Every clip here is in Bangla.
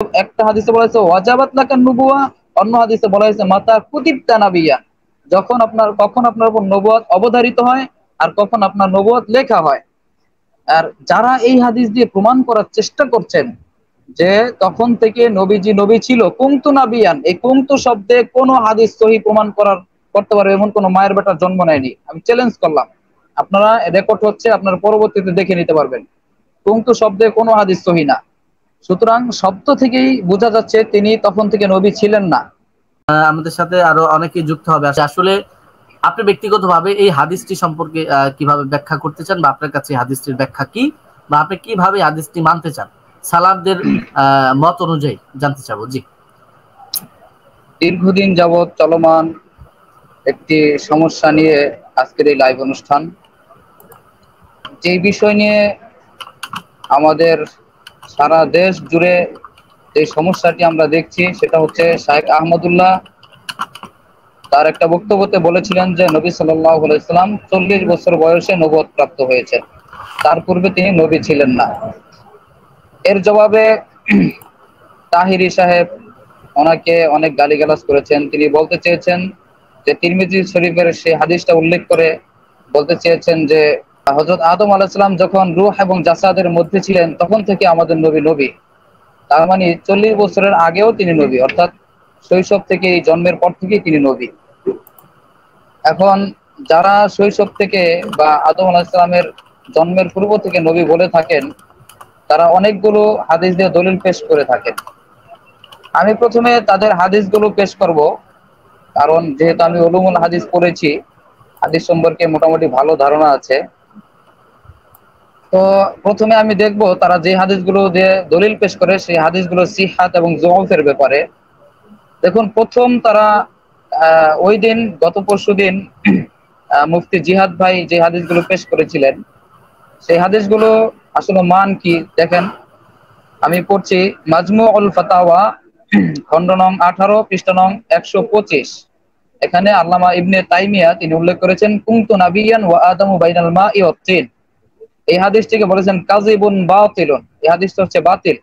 একটা হাদিসে বলা হয়েছে ওয়াজাবাত লাকান নুবুওয়া, অন্য হাদিসে বলা হয়েছে মাতা কুতিবতা নাবিয়্যা, কখন আপনার উপর নবুয়ত অবধারিত হয় আর কখন আপনার নবুয়ত লেখা হয়। আর যারা এই হাদিস দিয়ে প্রমাণ করার চেষ্টা করছেন যে তখন থেকে নবীজি নবী ছিল, কুনতু নাবিয়ান, এই কুনতু শব্দে কোনো হাদিস সহিহ প্রমাণ করতে পারবে এমন কোনো মায়ের বেটার জন্ম নেয়নি। আমি চ্যালেঞ্জ করলাম, আপনারা রেকর্ড হচ্ছে, আপনারা পরবর্তীতে দেখে নিতে পারবেন। কুনতু শব্দে কোনো হাদিস সহিহ না। সুতরাং শব্দ থেকেই বোঝা যাচ্ছে তিনি তখন থেকে নবী ছিলেন না। আমাদের সাথে আরো অনেকে যুক্ত হবে। আসলে আপনি ব্যক্তিগতভাবে এই হাদিসটি সম্পর্কে কিভাবে ব্যাখ্যা করতে চান, বা আপনার কাছে এই হাদিসটির ব্যাখ্যা কি, বা আপনি কিভাবে হাদিসটি মানতে চান, সালাফদের মত অনুযায়ী জানতে চাবো। জি। দীর্ঘদিন যাবৎ চলমান একটি সমস্যা নিয়ে আজকের এই লাইভ অনুষ্ঠান। যে বিষয় নিয়ে আমাদের সারা দেশ জুড়ে যে সমস্যাটি আমরা দেখছি সেটা হচ্ছে শাইখ আহমদুল্লাহ তার একটা বক্তব্যতে বলেছিলেন যে নবী সাল্লাল্লাহু আলাইহি সাল্লাম 40 বছর বয়সে নবুয়ত প্রাপ্ত হয়েছেন, তার পূর্বে তিনি নবী ছিলেন না। এর জবাবে তাহিরি সাহেব ওনাকে অনেক গালিগালাজ করেছেন। তিনি বলতে চেয়েছেন যে তিরমিজি শরীফের সেই হাদিসটা উল্লেখ করে বলতে চেয়েছেন যে হযরত আদম আলাইহিস সালাম যখন রূহ এবং জাসাদের মধ্যে ছিলেন তখন থেকে আমাদের নবী নবী। তার মানে 40 বছরের আগেও তিনি নবী, অর্থাৎ শৈশব থেকে, এই জন্মের পর থেকেই তিনি নবী। এখন যারা শৈশব থেকে বা আদম আলাইহিস সালামের জন্মের পূর্ব থেকে নবী বলে থাকেন, তারা অনেকগুলো হাদিস দিয়ে দলিল পেশ করে থাকেন। আমি প্রথমে তাদের হাদিসগুলো পেশ করব, কারণ যেহেতু আমি উলুমুল হাদিস পড়েছি, হাদিস সম্পর্কে মোটামুটি ভালো ধারণা আছে। তো প্রথমে আমি দেখব তারা যে হাদিসগুলো দিয়ে দলিল পেশ করে সেই হাদিসগুলো সিহহাত এবং যৌফের ব্যাপারে। দেখুন, প্রথম তারা ওই দিন গত পরশুদিন মুফতি জিহাদ ভাই যে হাদিসগুলো পেশ করেছিলেন সেই হাদিসগুলো আসলে মান কি দেখেন। আমি পড়ছি মাজমুউল ফাতাওয়া, খণ্ড নং 18, পৃষ্ঠা নং 125। এখানে আল্লামা ইবনে তাইমিয়া তিনি উল্লেখ করেছেন কুনতু নাবিয়ান ওয়া আদামু বাইনাল মাই ওয়াত তিন। এই হাদিসটিকে বলেছেন কাযিবুন বাতিলুন, এই হাদিসটা হচ্ছে বাতিল,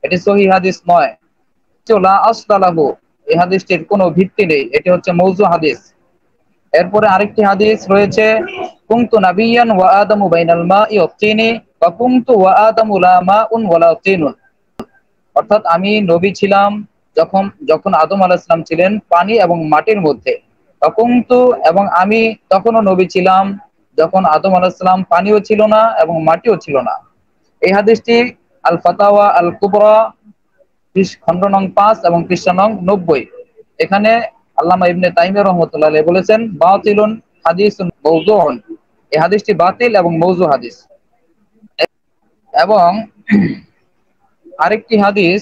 এটি সহিহ হাদিস নয়। লা আসলাহু, এই হাদিসটির কোনো ভিত্তি নেই, এটি হচ্ছে মওযু হাদিস। এরপরে আরেকটি হাদিস রয়েছে কুনতু নাবিয়ান ওয়া আদামু বাইনাল মাই ওয়াত তিনি ওয়া কুনতু ওয়া আদামু লা মাউন ওয়া লা তিনুন, অর্থাৎ আমি নবী ছিলাম যখন যখন আদম আলাইহিস সালাম ছিলেন পানি এবং মাটির মধ্যে, কুনতু এবং আমি তখনও নবী ছিলাম যখন আদম আলাইহিস সালাম পানিও ছিল না এবং মাটিও ছিল না। এই হাদিসটি আল ফাতাওয়া আল কুবরা খণ্ড নং 5 এবং পৃষ্ঠা নং 90। এখানে আল্লামা ইবনে তাইমিয়া রাহমাতুল্লাহ আলাইহি বলেছেন বাতিলুন হাদিসুন মাওযুউন, এই হাদিসটি বাতিল এবং মওযু হাদিস। এবং আরেকটি হাদিস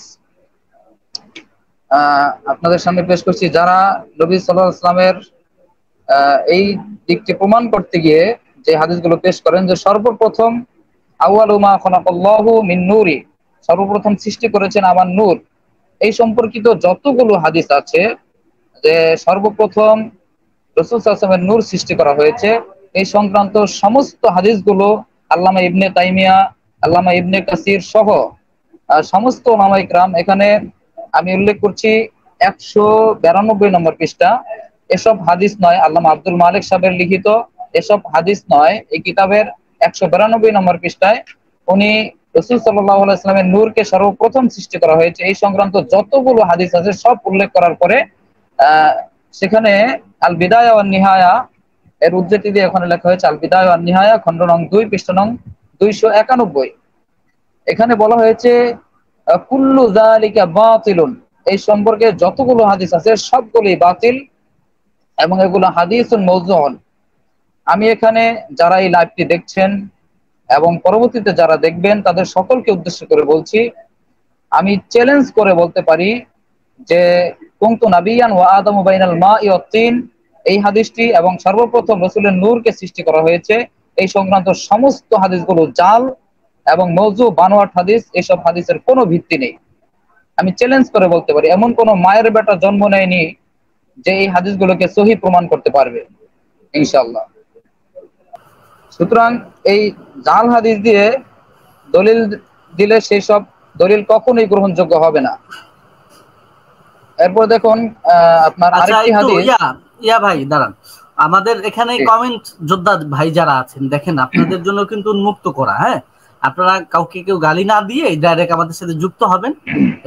আপনাদের সামনে পেশ করছি। যারা নবী সাল্লাল্লাহু আলাইহি ওয়াসাল্লামের এই দিকটি প্রমাণ করতে গিয়ে যে হাদিসগুলো পেশ করেন যে সর্বপ্রথম আউয়ালু মা খালাকাল্লাহু মিন নূরি, সর্বপ্রথম সৃষ্টি করেছেন আমার নূর, এই সম্পর্কিত যতগুলো হাদিস আছে যে সর্বপ্রথম রাসূল সাল্লাল্লাহু আলাইহি ওয়াসাল্লামের নূর সৃষ্টি করা হয়েছে, এই সংক্রান্ত সমস্ত হাদিসগুলো আল্লামা ইবনে তাইমিয়া, আল্লামা ইবনে কাসির সহ সমস্ত উলামায়ে কিরাম, এখানে আমি উল্লেখ করছি 192 নম্বর পৃষ্ঠা, এসব হাদিস নয়, আল্লামা আব্দুল মালিক সাহেবের লিখিত এসব হাদিস নয়, এই কিতাবের 192 নম্বর পৃষ্ঠায় উনি রাসূল সাল্লাল্লাহু আলাইহি ওয়াসাল্লামের নূরকে সর্বপ্রথম সৃষ্টি করা হয়েছে এই সংক্রান্ত যতগুলো হাদিস আছে সব উল্লেখ করার পরে সেখানে আল বিদায়া ওয়ান নিহায়া এর উদ্ধৃতি দিয়ে ওখানে লেখা হয়েছে আল বিদায়া ওয়ান নিহায়া খণ্ড নং 2 পৃষ্ঠা নং 291। এখানে বলা হয়েছে কুল্লু যালিকা বাতিলুন, এই সম্পর্কে যতগুলো হাদিস আছে সবগুলোই বাতিল এবং এগুলো হাদিসুন মাওযুউন। আমি এখানে যারা এই লাইভটি দেখছেন এবং পরবর্তীতে যারা দেখবেন তাদের সকলকে উদ্দেশ্য করে বলছি, আমি চ্যালেঞ্জ করে বলতে পারি যে কুনতু নাবিয়ান ওয়া আদামু বাইনাল মাই ওয়াত তিন, এই হাদিসটি এবং সর্বপ্রথম রাসূলের নূরকে সৃষ্টি করা হয়েছে এই সংক্রান্ত সমস্ত হাদিসগুলো জাল এবং মওযু বানোয়াট হাদিস, এইসব হাদিসের কোনো ভিত্তি নেই। আমি চ্যালেঞ্জ করে বলতে পারি এমন কোন মায়ের বেটা জন্ম নেয়নি যে এই হাদিসগুলোকে সহিহ প্রমাণ করতে পারবে ইনশাআল্লাহ। সুতরাং এই জাল হাদিস দিয়ে দলিল দিলে সেই সব দলিল কখনোই গ্রহণযোগ্য হবে না। এরপর দেখুন আপনার আচ্ছা, আরেকটি একটু হাদিস। ইয়া ভাই দাঁড়ান, আমাদের এখানে জি। কমেন্ট যোদ্ধা ভাই যারা আছেন, দেখেন আপনাদের জন্য কিন্তু উন্মুক্ত করা, হ্যাঁ, আপনারা কাউকে কেউ গালি না দিয়ে ডাইরেক্ট আমাদের সাথে যুক্ত হবেন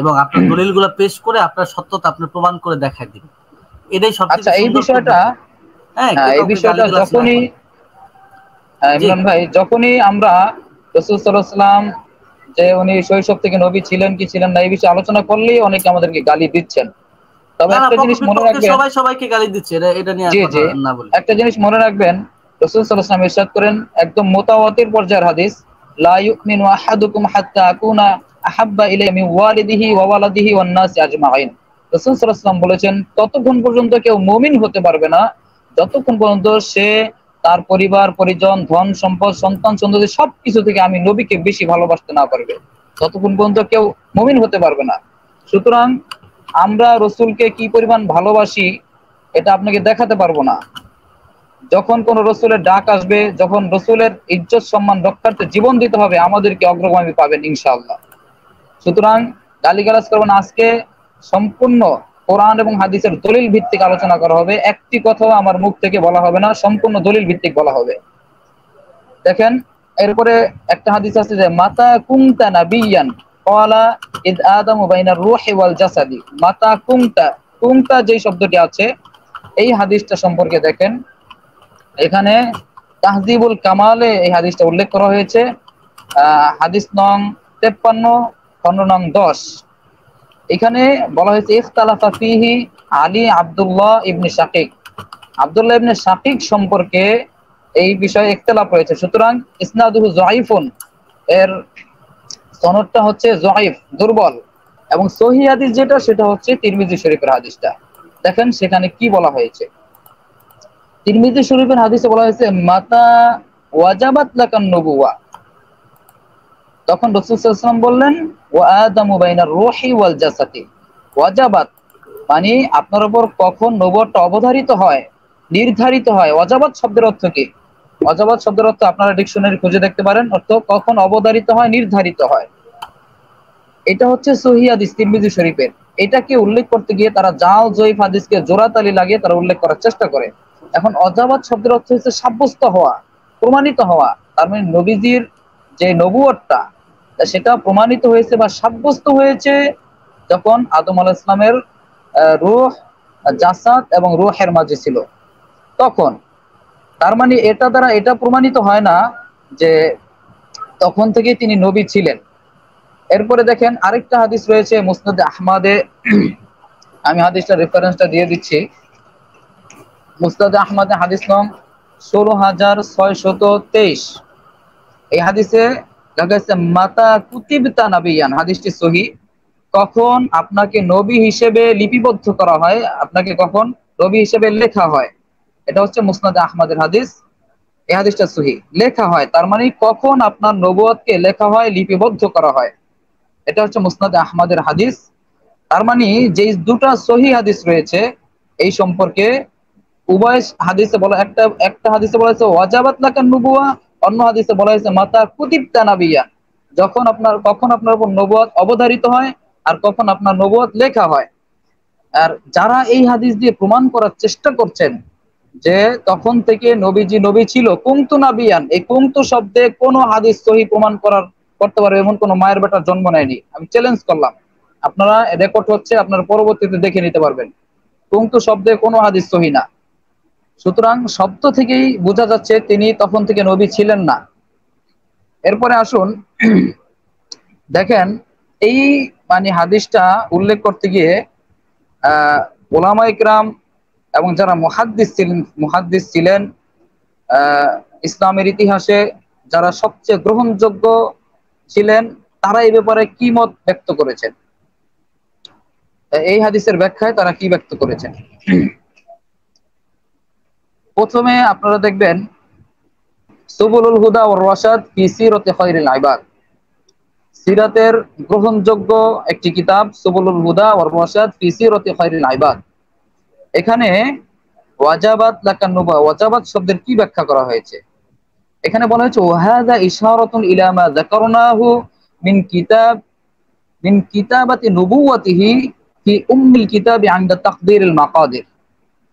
এবং আপনার দলিলগুলো পেশ করে আপনার সত্যতা আপনি প্রমাণ করে দেখাই দিবেন। এটাই সব থেকে আচ্ছা, এই সুন্দর বিষয়টা, পদ্ধতি। হ্যাঁ, কেউ এই কাউকে বিষয়টা গালিগালাজ না যখনই করে। জি। ইমরান ভাই, যখনই আমরা রাসূল সাল্লাল্লাহু আলাইহি ওয়াসাল্লাম যে উনি শৈশব থেকে নবী ছিলেন কি ছিলেন না এই বিষয়ে আলোচনা করলেই অনেকে আমাদেরকে গালি দিচ্ছেন। তবে না না, একটা পক্ষ জিনিস মনে বিপক্ষে রাখবেন। সবাই সবাইকে গালি দিচ্ছে, এটা নিয়ে আর জি, কথা জি। না বলি। একটা জিনিস মনে রাখবেন, রাসূল সাল্লাল্লাহু আলাইহি ওয়াসাল্লাম ইরশাদ করেন, একদম মুতাওয়াতির পর্যায়ের হাদিস, লা ইউমিনু আহাদুকুম হাত্তা আকুনা আহাব্বা ইলাইহি মিন ওয়ালিদিহি ওয়া ওয়ালাদিহি ওয়ান নাসি আজমাইন। রাসূল সাল্লাল্লাহু আলাইহি ওয়াসাল্লাম বলেছেন, ততক্ষণ পর্যন্ত কেউ মুমিন হতে পারবে না যতক্ষণ পর্যন্ত সে তার পরিবার পরিজন, ধন সম্পদ, সন্তান সন্ততি সবকিছু থেকে আমি নবীকে বেশি ভালোবাসতে না পারবে, ততক্ষণ পর্যন্ত কেউ মুমিন হতে পারবে না। সুতরাং আমরা রসুলকে কি পরিমাণ ভালোবাসি এটা আপনাকে দেখাতে পারবো না। যখন কোন রসুলের ডাক আসবে, যখন রসুলের ইজ্জত সম্মান রক্ষার্থে জীবন দিতে হবে, আমাদেরকে অগ্রগামী পাবেন ইনশাআল্লাহ। সুতরাং গালিগালাজ করবেন। আজকে সম্পূর্ণ কোরআন এবং হাদিসের দলিল ভিত্তিক আলোচনা করা হবে, একটি কথাও আমার মুখ থেকে বলা হবে না, সম্পূর্ণ দলিল ভিত্তিক বলা হবে। দেখেন, এরপরে একটা হাদিস আছে যে মাতা কুনতা নাবিয়ান ক্বালা ইদ আদামু বাইনার রূহি ওয়াল জাসাদি। মাতা কুনতা, কুনতা যেই শব্দটি আছে এই হাদিসটা সম্পর্কে দেখেন, এখানে তাহজিবুল কামালে এই হাদিসটা উল্লেখ করা হয়েছে। হাদিস নং 53, খণ্ড নং 10। এখানে বলা হয়েছে ইখতালাফা ফিহি আলী আব্দুল্লাহ ইবনে শাকিক। আব্দুল্লাহ ইবনে শাকিক সম্পর্কে এই বিষয়ে ইখতিলাফ রয়েছে। সুতরাং ইসনাদুহু যায়িফুন, এর সনদটা হচ্ছে যায়িফ, দুর্বল। এবং সহিহ হাদিস যেটা সেটা হচ্ছে তিরমিজি শরীফের হাদিসটা। দেখেন সেখানে কি বলা হয়েছে। তিরমিজি শরীফের হাদিসে বলা হয়েছে মাতা ওয়াজাবাত লাকান নবুওয়া। তখন রাসূল সাল্লাল্লাহু আলাইহি ওয়াসাল্লাম বললেন ওয়া আদামু বাইনার রূহি ওয়াল জাসাদি। ওয়াজাবাত মানে আপনার উপর কখন নবুয়তটা অবধারিত হয়, নির্ধারিত হয়। ওয়াজাবাত শব্দের অর্থ কি? ওয়াজাবাত শব্দের অর্থ আপনারা ডিকশনারি খুঁজে দেখতে পারেন, অর্থ কখন অবধারিত হয়, নির্ধারিত হয়। এটা হচ্ছে সহিহ হাদিস তিরমিজি শরীফের। এটাকে উল্লেখ করতে গিয়ে তারা জাল জয়ীফ হাদিসকে জোড়াতালি লাগিয়ে তারা উল্লেখ করার চেষ্টা করে। এখন অজাবাত শব্দের অর্থ হচ্ছে সাব্যস্ত হওয়া, প্রমাণিত হওয়া। তার মানে নবীজির যে নবুয়তটা সেটা প্রমাণিত হয়েছে বা সাব্যস্ত হয়েছে যখন আদম আলাইহিস সালামের রূহ, জাসাদ এবং রূহের মাঝে ছিল তখন। তার মানে এটা দ্বারা এটা প্রমাণিত হয় না যে তখন থেকে তিনি নবী ছিলেন। এরপরে দেখেন আরেকটা হাদিস রয়েছে মুসনাদে আহমদে, আমি হাদিসটার রেফারেন্সটা দিয়ে দিচ্ছি। মুসনাদে আহমদে হাদিস নং 16623। এই হাদিসে দেখা যাচ্ছে মাতা কুতিবতা নাবিয়ান, হাদিসটি সহিহ। কখন আপনাকে নবী হিসেবে লিপিবদ্ধ করা হয়, আপনাকে কখন নবী হিসেবে লেখা হয়, এটা হচ্ছে মুসনাদে আহমদের হাদিস। এই হাদিসটা সহিহ। লেখা হয় তার মানে কখন আপনার নবুয়তকে লেখা হয়, লিপিবদ্ধ করা হয়, এটা হচ্ছে মুসনাদে আহমদের হাদিস। তার মানে যে দুটা সহিহ হাদিস রয়েছে এই সম্পর্কে, উভয় হাদিসে বলা, একটা একটা হাদিসে বলা হয়েছে ওয়াজাবাত লাকান নুবুওয়া, অন্য হাদিসে বলা হয়েছে মাতা কুতিবতা নাবিয়্যা। কখন আপনার উপর নবুয়ত অবধারিত হয় আর কখন আপনার নবুয়ত লেখা হয়। আর যারা এই হাদিস দিয়ে প্রমাণ করার চেষ্টা করছেন যে তখন থেকে নবীজি নবী ছিল, কুনতু নাবিয়ান, এই কুনতু শব্দে কোনো হাদিস সহিহ প্রমাণ করতে পারবে এমন কোন মায়ের বেটার জন্ম নেয়নি। আমি চ্যালেঞ্জ করলাম, আপনারা রেকর্ড হচ্ছে, আপনারা পরবর্তীতে দেখে নিতে পারবেন। কুনতু শব্দে কোনো হাদিস সহিহ না। সুতরাং শব্দ থেকেই বোঝা যাচ্ছে তিনি তখন থেকে নবী ছিলেন না। এরপরে আসুন দেখেন, এই মানে হাদিসটা উল্লেখ করতে গিয়ে ওলামা ইকরাম এবং যারা মুহাদ্দিস ছিলেন ইসলামের ইতিহাসে যারা সবচেয়ে গ্রহণযোগ্য ছিলেন, তারা এই ব্যাপারে কি মত ব্যক্ত করেছেন, এই হাদিসের ব্যাখ্যায় তারা কি ব্যক্ত করেছেন। প্রথমে আপনারা দেখবেন সুবুলুল হুদা ওয়ার রাশাদ ফি সিরাতি খায়রিল ইবাদ, সিরাতের গ্রহণযোগ্য একটি কিতাব সুবুলুল হুদা ওয়ার রাশাদ ফি সিরাতি খায়রিল ইবাদ। এখানে ওয়াজাবাত লাকান নুবুওয়া, ওয়াজাবাত শব্দের কি ব্যাখ্যা করা হয়েছে। এখানে বলা হয়েছে ওয়াহাদা ইশারাতুন ইলা মা যাকারনাহু মিন কিতাব মিন কিতাবাতি নুবুওয়াতিহি ফি উম্মিল কিতাবি ইনদা তাকদীরিল মাকাদির।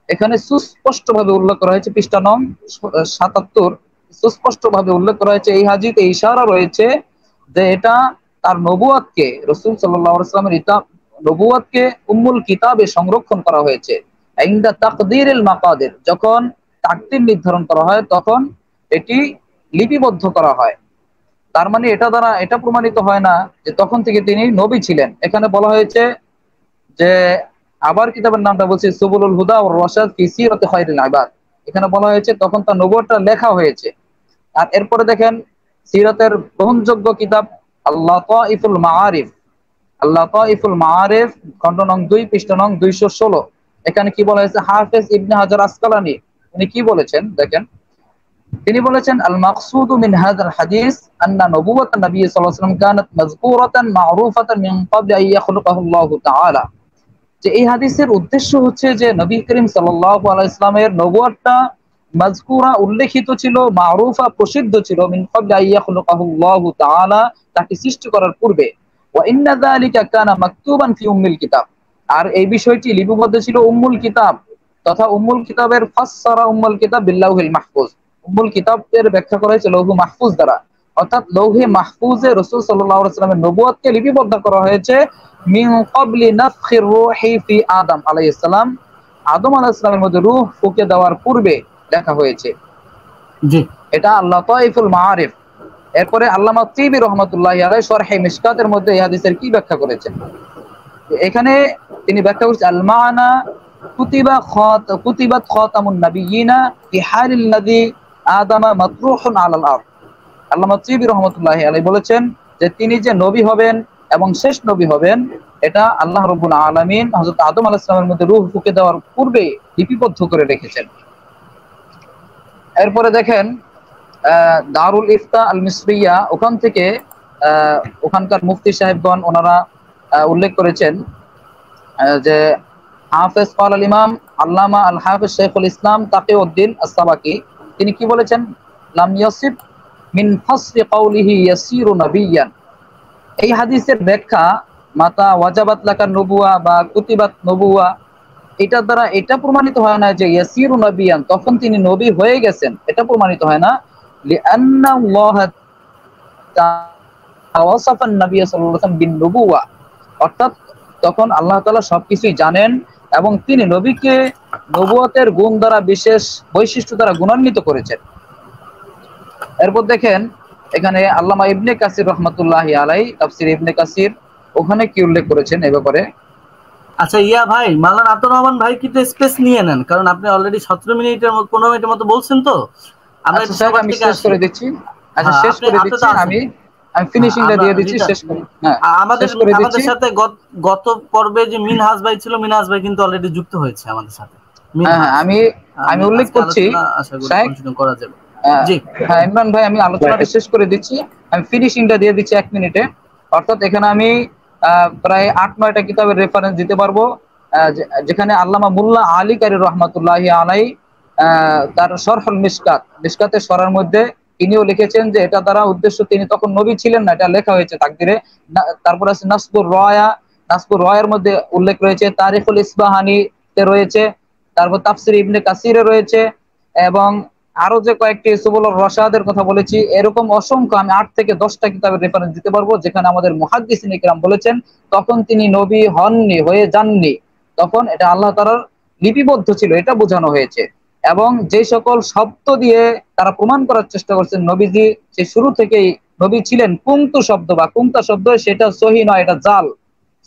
এখানে সুস্পষ্টভাবে উল্লেখ করা হয়েছে পৃষ্ঠা নং ৭৭, সুস্পষ্টভাবে উল্লেখ করা হয়েছে, এই হাদিসে ইশারা রয়েছে যে এটা তার নবুয়তকে, রাসূল সাল্লাল্লাহু আলাইহি ওয়াসাল্লামের নবুয়তকে উম্মুল কিতাবে সংরক্ষণ করা হয়েছে। ইনদা তাকদীরিল মাকাদির, যখন তাকদীর নির্ধারণ করা হয় তখন এটি লিপিবদ্ধ করা হয়। তার মানে এটা দ্বারা এটা প্রমাণিত হয় না যে তখন থেকে তিনি নবী ছিলেন। এখানে বলা হয়েছে যে, আবার কিতাবের নামটা বলছি সুবুলুল হুদা ওয়ার রশাদ ফি সিরাতি খায়রিল ইবাদ, এখানে বলা হয়েছে তখন তার নবুয়তটা লেখা হয়েছে। আর এরপরে দেখেন সিরাতের গ্রহণযোগ্য কিতাব আল্লাহ তাইফুল মাআরিফ, আল্লাহ তাইফুল মাআরিফ খণ্ড নং 2 পৃষ্ঠা নং 216, এখানে কি বলা হয়েছে, হাফেজ ইবনে হাজার আসকালানি উনি কি বলেছেন দেখেন, তিনি বলেছেন আল মাকসুদু মিন হাযাল হাদিস আন্না নবুওয়াতান নবী সাল্লাল্লাহু আলাইহি ওয়াসাল্লাম কানাত মাযকুরাতান মা'রুফাতান মিন ক্বাবলি আন ইয়াখলুকাহু আল্লাহু তাআলা। যে এই হাদিসের উদ্দেশ্য হচ্ছে যে নবী করিম সাল্লাল্লাহু আলাইহি ওয়াসাল্লামের নবুয়তটা মাযকুরা উল্লেখিত ছিল, মা'রুফা প্রসিদ্ধ ছিল, মিন ক্বাবলি আন ইয়াখলুকাহু আল্লাহু তাআলা তাকে সৃষ্টি করার পূর্বে। ওয়া ইন্না যালিকা কানা মাকতুবান ফি উম্মিল কিতাব, আর এই বিষয়টি লিপিবদ্ধ ছিল উম্মুল কিতাব তথা উম্মুল কিতাবের ফাসসারা উম্মুল কিতাব বিল্লাহিল মাহফুজ, উম্মুল কিতাবের ব্যাখ্যা করা হয়েছে লৌহ মাহফুজ দ্বারা, অর্থাৎ লৌহে মাহফুজে রাসূল সাল্লাল্লাহু আলাইহি ওয়াসাল্লামের নবুয়তকে লিপিবদ্ধ করা হয়েছে মিন ক্বাবলি নাফখির রূহি ফি আদম আলাইহিস সালাম, আদম আলাইহিস সালামের মধ্যে রূহ ফুঁকে দেওয়ার পূর্বে লেখা হয়েছে। জি, এটা আল্লাহ তাইফুল মাআরিফ। এরপরে আল্লামা তিবি রাহমাতুল্লাহি আলাইহি শরহে মিশকাতের মধ্যে এই হাদিসের কি ব্যাখ্যা করেছেন, এখানে তিনি ব্যাখ্যা করেছেন আল মা'না কুতিবাত খাতামুন নাবিয়িনা ফি হালিল লাযী আদামা মাতরুহুন আলাল আরদ। আল্লামা তিবি রাহমাতুল্লাহি আলাইহি বলেছেন যে তিনি যে নবী হবেন এবং শেষ নবী হবেন, এটা আল্লাহ রাব্বুল আলামিন হযরত আদম আলাইহিস সালামের মধ্যে রূহ ফুঁকে দেওয়ার পূর্বে লিপিবদ্ধ করে রেখেছেন। এরপরে দেখেন দারুল ইফতা আল মিসরিয়া, ওখান থেকে ওখানকার মুফতি সাহেবগণ ওনারা উল্লেখ করেছেন যে হাফেজ ক্বাল আল ইমাম আল্লামা আল হাফেজ শাইখুল ইসলাম তাকিউদ্দিন আস-সাবাকি তিনি কি বলেছেন, লাম ইয়াসিব মিন ফাসলি কাউলিহি ইয়াসিরু নাবিয়ান, এই হাদিসের ব্যাখ্যা মাতা ওয়াজাবাত লাকান নবুয়া বা কুতিবাত নবুয়া, এটার দ্বারা এটা প্রমাণিত হয় না যে ইয়াসিরু নাবিয়ান তখন তিনি নবী হয়ে গেছেন, এটা প্রমাণিত হয় না। লিআন্না আল্লাহ তাআলা ওয়াসাফান নবী সাল্লাল্লাহু আলাইহি ওয়াসাল্লাম বিন নবুয়া, অর্থাৎ তখন আল্লাহ তাআলা সবকিছুই জানেন এবং তিনি নবীকে নবুয়তের গুণ দ্বারা, বিশেষ বৈশিষ্ট্য দ্বারা গুণান্বিত করেছেন। এরপর দেখেন এখানে আল্লামা ইবনে কাসির রাহমাতুল্লাহি আলাইহি তাফসীর ইবনে কাসির ওখানে কি উল্লেখ করেছেন এই ব্যাপারে। আচ্ছা ইয়া ভাই, মাওলানা আতাউর রহমান ভাই কিন্তু স্পেস নিয়ে নেন, কারণ আপনি অলরেডি 17 মিনিটের মতো 15 মিনিটের মতো বলছেন, তো আমরা আচ্ছা স্যার আমি শেষ করে দিচ্ছি, আচ্ছা হ্যাঁ, শেষ করে দিচ্ছি, আমি ফিনিশিংটা দিয়ে দিচ্ছি, শেষ করে হ্যাঁ আমাদের শেষ করে দিচ্ছি। আমাদের সাথে গত পর্বে যে মিনহাজ ভাই ছিল, মিনহাজ ভাই কিন্তু অলরেডি যুক্ত হয়েছে আমাদের সাথে। হ্যাঁ আমি উল্লেখ করছি, আশা করি কন্টিনিউ করা যাবে। জি হ্যাঁ ইমরান ভাই আমি আলোচনাটা শেষ করে দিচ্ছি, আমি ফিনিশিংটা দিয়ে দিচ্ছি 1 মিনিটে। অর্থাৎ এখানে আমি প্রায় 8-9টা কিতাবের রেফারেন্স দিতে পারবো, যেখানে আল্লামা মুল্লা আলী কারি রহমাতুল্লাহি আলাইহি তার শরহুল মিশকাতের শরহের মধ্যে তিনিও লিখেছেন যে এটা দ্বারা উদ্দেশ্য তিনি তখন নবী ছিলেন না, এটা লেখা হয়েছে তাকদিরে। তারপর আছে নাসবুর রয়ের মধ্যে উল্লেখ রয়েছে, তারিখুল ইসবাহানিতে রয়েছে, তারপর তাফসির ইবনে কাসিরে রয়েছে, এবং আরো যে কয়েকটি সুবুলুর রশাদের কথা বলেছি, এরকম অসংখ্য আমি 8 থেকে 10টা কিতাবের রেফারেন্স দিতে পারবো, যেখানে আমাদের মুহাদ্দিসিন ইকরাম বলেছেন তখন তিনি নবী হননি, হয়ে যাননি, তখন এটা আল্লাহ তাআলার লিপিবদ্ধ ছিল, এটা বোঝানো হয়েছে। এবং যে সকল শব্দ দিয়ে তারা প্রমাণ করার চেষ্টা করছেন নবীজি সে শুরু থেকেই নবী ছিলেন, কুনতু শব্দ বা কুনতা শব্দ, সেটা সহি নয়, এটা জাল।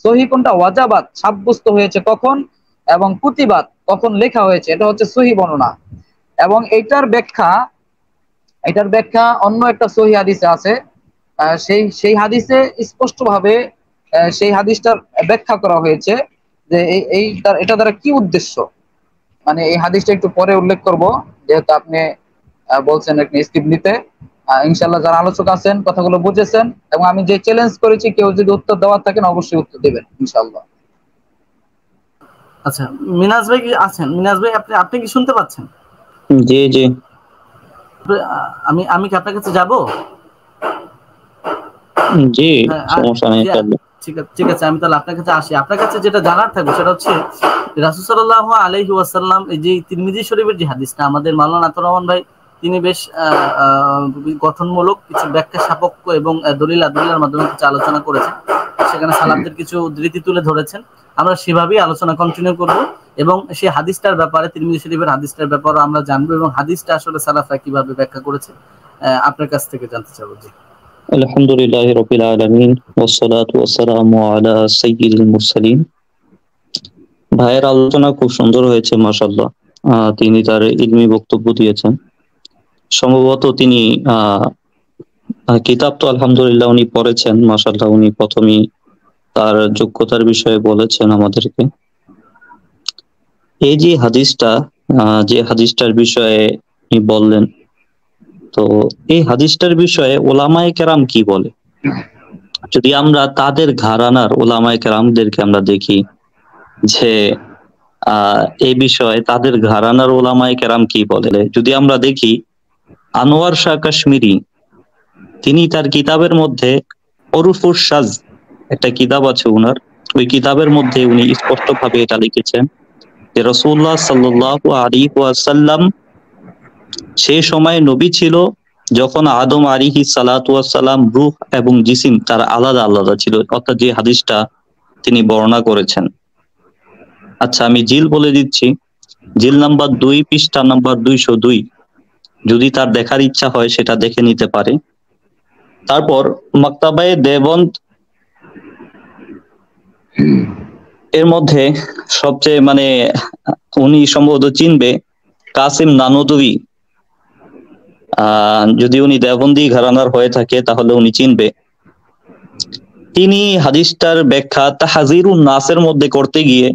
সহি কোনটা, ওয়াজাবাত সাব্যস্ত হয়েছে কখন, এবং কুতিবাত কখন লেখা হয়েছে, এটা হচ্ছে সহি বর্ণনা। এবং এটার ব্যাখ্যা অন্য একটা সহি হাদিসে আছে, সেই হাদিসে স্পষ্টভাবে সেই হাদিসটার ব্যাখ্যা করা হয়েছে যে এটা দ্বারা কি উদ্দেশ্য, মানে এই হাদিসটা একটু পরে উল্লেখ করব, যেহেতু আপনি বলছেন একটা স্ক্রিপ্ট নিতে। ইনশাআল্লাহ যারা আলোচক আছেন কথাগুলো বুঝেছেন, এবং আমি যে চ্যালেঞ্জ করেছি কেউ যদি উত্তর দেওয়ার থাকেন অবশ্যই উত্তর দেবেন ইনশাআল্লাহ। আচ্ছা মিনাজ ভাই কি আছেন? মিনাজ ভাই আপনি কি শুনতে পাচ্ছেন? জি জি, আমি কি আপনার কাছে যাব? জি সমস্যা নেই। ঠিক আছে, আমি তাহলে আপনার কাছে আসি। আপনার কাছে যেটা জানার থাকবে সেটা হচ্ছে রাসূল সাল্লাল্লাহু আলাইহি ওয়াসাল্লাম এই যে তিরমিজি শরীফের যে হাদিসটা, আমাদের মাওলানা আতর রহমান ভাই তিনি বেশ গঠনমূলক কিছু ব্যাখ্যা সাপেক্ষ এবং দলিলের মাধ্যমে কিছু আলোচনা করেছেন, সেখানে সালাফদের কিছু উদ্ধৃতি তুলে ধরেছেন। আমরা সেভাবেই আলোচনা কন্টিনিউ করব এবং সেই হাদিসটার ব্যাপারে, তিরমিজি শরীফের হাদিসটার ব্যাপারে আমরা জানবো এবং হাদিসটা আসলে সালাফরা কিভাবে ব্যাখ্যা করেছে আপনার কাছ থেকে জানতে চাবো। জি, আলহামদুলিল্লাহি রাব্বিল আলামিন ওয়াসসালাতু ওয়াসসালামু আলা সাইয়্যিদিল মুরসালিন। ভাইয়ের আলোচনা খুব সুন্দর হয়েছে মাশাআল্লাহ। তিনি তার ইলমি বক্তব্য দিয়েছেন। সম্ভবত তিনি কিতাব তো আলহামদুলিল্লাহ উনি পড়েছেন মাশাআল্লাহ। উনি প্রথমেই তার যোগ্যতার বিষয়ে বলেছেন আমাদেরকে। এই যে হাদিসটার বিষয়ে উনি বললেন, তো এই হাদিসটার বিষয়ে ওলামায়ে কেরাম কি বলে? যদি আমরা তাদের ঘরানার ওলামায়ে কেরামদেরকে আমরা দেখি যে এই বিষয়ে তাদের ঘরানার ওলামায়ে কেরাম কি বলে, যদি আমরা দেখি আনোয়ার শাহ কাশ্মীরি তিনি তার কিতাবের মধ্যে ওরুফুস সাজ একটা কিতাব আছে উনার, ওই কিতাবের মধ্যে উনি স্পষ্টভাবে এটা লিখেছেন যে রাসূলুল্লাহ সাল্লাল্লাহু আলাইহি ওয়াসাল্লাম সেই সময় নবী ছিল যখন আদম আলাইহিস সালাতু ওয়াস সালাম রূহ এবং জিসিম তার আলাদা আলাদা ছিল, অর্থাৎ যে হাদিসটা তিনি বর্ণনা করেছেন। আচ্ছা, আমি জিল বলে দিচ্ছি, জিল নাম্বার 2 পৃষ্ঠা নাম্বার 202, যদি তার দেখার ইচ্ছা হয় সেটা দেখে নিতে পারে। তারপর মাকতাবায়ে দেওবন্দ এর মধ্যে সবচেয়ে উনি সম্ভবত চিনবে কাসিম নানুতুবি, যদি উনি দেওবন্দি ঘরানার হয়ে থাকে তাহলে উনি চিনবে। তিনি হাদিসটার ব্যাখ্যা তাহজিরুন নাসের মধ্যে করতে গিয়ে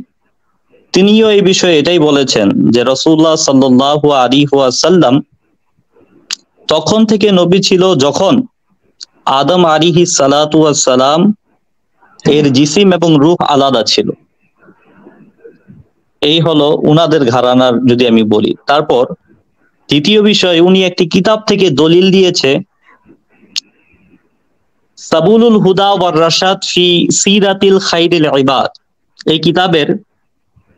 তিনিও এই বিষয়ে এটাই বলেছেন যে রাসূলুল্লাহ সাল্লাল্লাহু আলাইহি ওয়াসাল্লাম তখন থেকে নবী ছিল যখন আদম আলাইহিস সালাতু ওয়াস সালাম এর জিসিম এবং রূহ আলাদা ছিল। এই হলো উনাদের ঘরানার যদি আমি বলি। তারপর দ্বিতীয় বিষয়, উনি একটি কিতাব থেকে দলিল দিয়েছে সাবুলুল হুদা ওয়ার রাশাদ ফি সিরাতিল খাইরিল ইবাদ। এই কিতাবের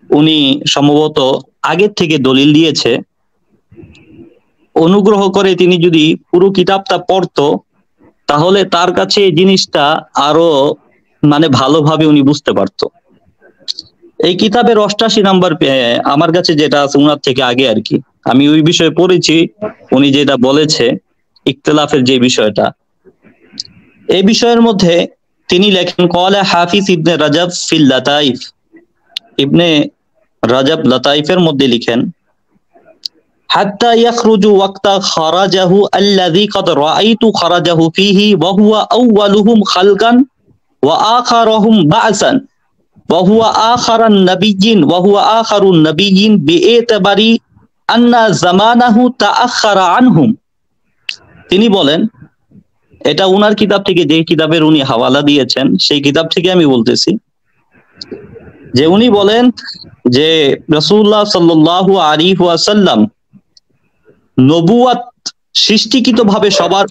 উনি সম্ভবত আগের থেকে দলিল দিয়েছে। অনুগ্রহ করে তিনি যদি পুরো কিতাবটা পড়তো তাহলে তার কাছে এই জিনিসটা আরো ভালোভাবে উনি বুঝতে পারতো। এই কিতাবের 88 নাম্বার আমার কাছে যেটা আছে উনার থেকে আগে আর কি, আমি ওই বিষয়ে পড়েছি। উনি যেটা বলেছে ইখতিলাফের যে বিষয়টা, এই বিষয়ের মধ্যে তিনি লেখেন ক্বালা হাফিজ ইবনে রাজাব ফিল লাতাইফ, ইবনে রাজাব লাতাইফের মধ্যে লিখেন হাত্তা ইয়াখরুজু ওয়াক্তা খারাজাহু আল্লাযী ক্বাদ রাআইতু খারাজাহু ফীহি ওয়া হুয়া আউওয়ালুহুম খালকান ওয়া আখারুহুম বা'সান ওয়া হুয়া আখারান নাবিয়্যিন ওয়া হুয়া আখারুন নাবিয়্যিন বিইতিবারি আন্না জামানাহু তাআখারা আনহুম। তিনি বলেন, এটা উনার কিতাব থেকে, যে কিতাবের উনি হাওয়ালা দিয়েছেন সেই কিতাব থেকে আমি বলতেছি, যে উনি বলেন যে রাসূলুল্লাহ সাল্লাল্লাহু আলাইহি ওয়াসাল্লাম নবুয়াত সৃষ্টিকৃতভাবে সবার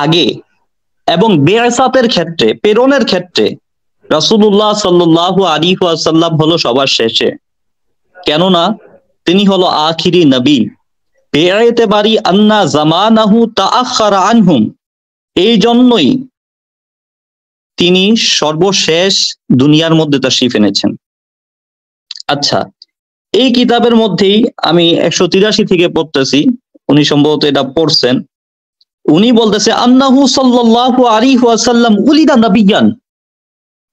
আগে এবং বিআসাতের ক্ষেত্রে, প্রেরণের ক্ষেত্রে রাসূলুল্লাহ সাল্লাল্লাহু আলাইহি ওয়াসাল্লাম হলো সবার শেষে, কেননা তিনি হলো আখিরি নবী। বিইতিবারি আন্না জামানাহু তাআখারা আনহুম, এই জন্যই তিনি সর্বশেষ দুনিয়ার মধ্যে তাশরীফ এনেছেন। আচ্ছা, এই কিতাবের মধ্যেই আমি 183 থেকে পড়তেছি, উনি সম্ভবত এটা পড়ছেন। উনি বলতেছে আন্নাহু সাল্লাল্লাহু আলাইহি ওয়াসাল্লাম উলিদা নবিয়ান,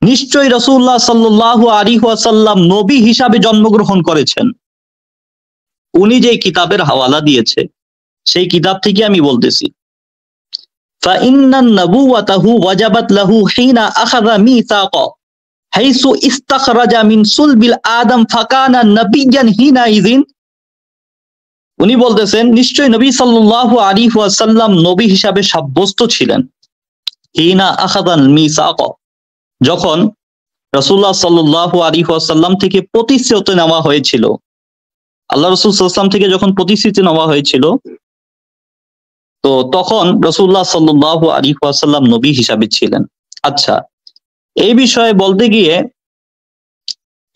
নিশ্চয়ই রাসূলুল্লাহ সাল্লাল্লাহু আলাইহি ওয়াসাল্লাম নবী হিসাবে জন্মগ্রহণ করেছেন। উনি যে কিতাবের হাওয়ালা দিয়েছে সেই কিতাব থেকে আমি বলতেছি ফাইন্নান নবুওয়াতাহু ওয়াজাবাত লাহু হিনা আখাযা মিসাকা হাইসু ইস্তাখরাজা মিন সুলবিল আদম ফাকানা নাবিয়ান হিনা ইযিন। উনি বলতেছেন নিশ্চয়ই নবী সাল্লাল্লাহু আলাইহি ওয়াসাল্লাম নবী হিসাবে সাব্যস্ত ছিলেন হিনা আখাযান মিসাকা, যখন রাসূলুল্লাহ সাল্লাল্লাহু আলাইহি ওয়াসাল্লাম থেকে প্রতিশ্রুতি নেওয়া হয়েছিল, আল্লাহ রাসূল সাল্লাল্লাহু আলাইহি ওয়াসাল্লাম থেকে যখন প্রতিশ্রুতি নেওয়া হয়েছিল, তো তখন রাসূলুল্লাহ সাল্লাল্লাহু আলাইহি ওয়াসাল্লাম নবী হিসাবে ছিলেন। আচ্ছা, এই বিষয়ে বলতে গিয়ে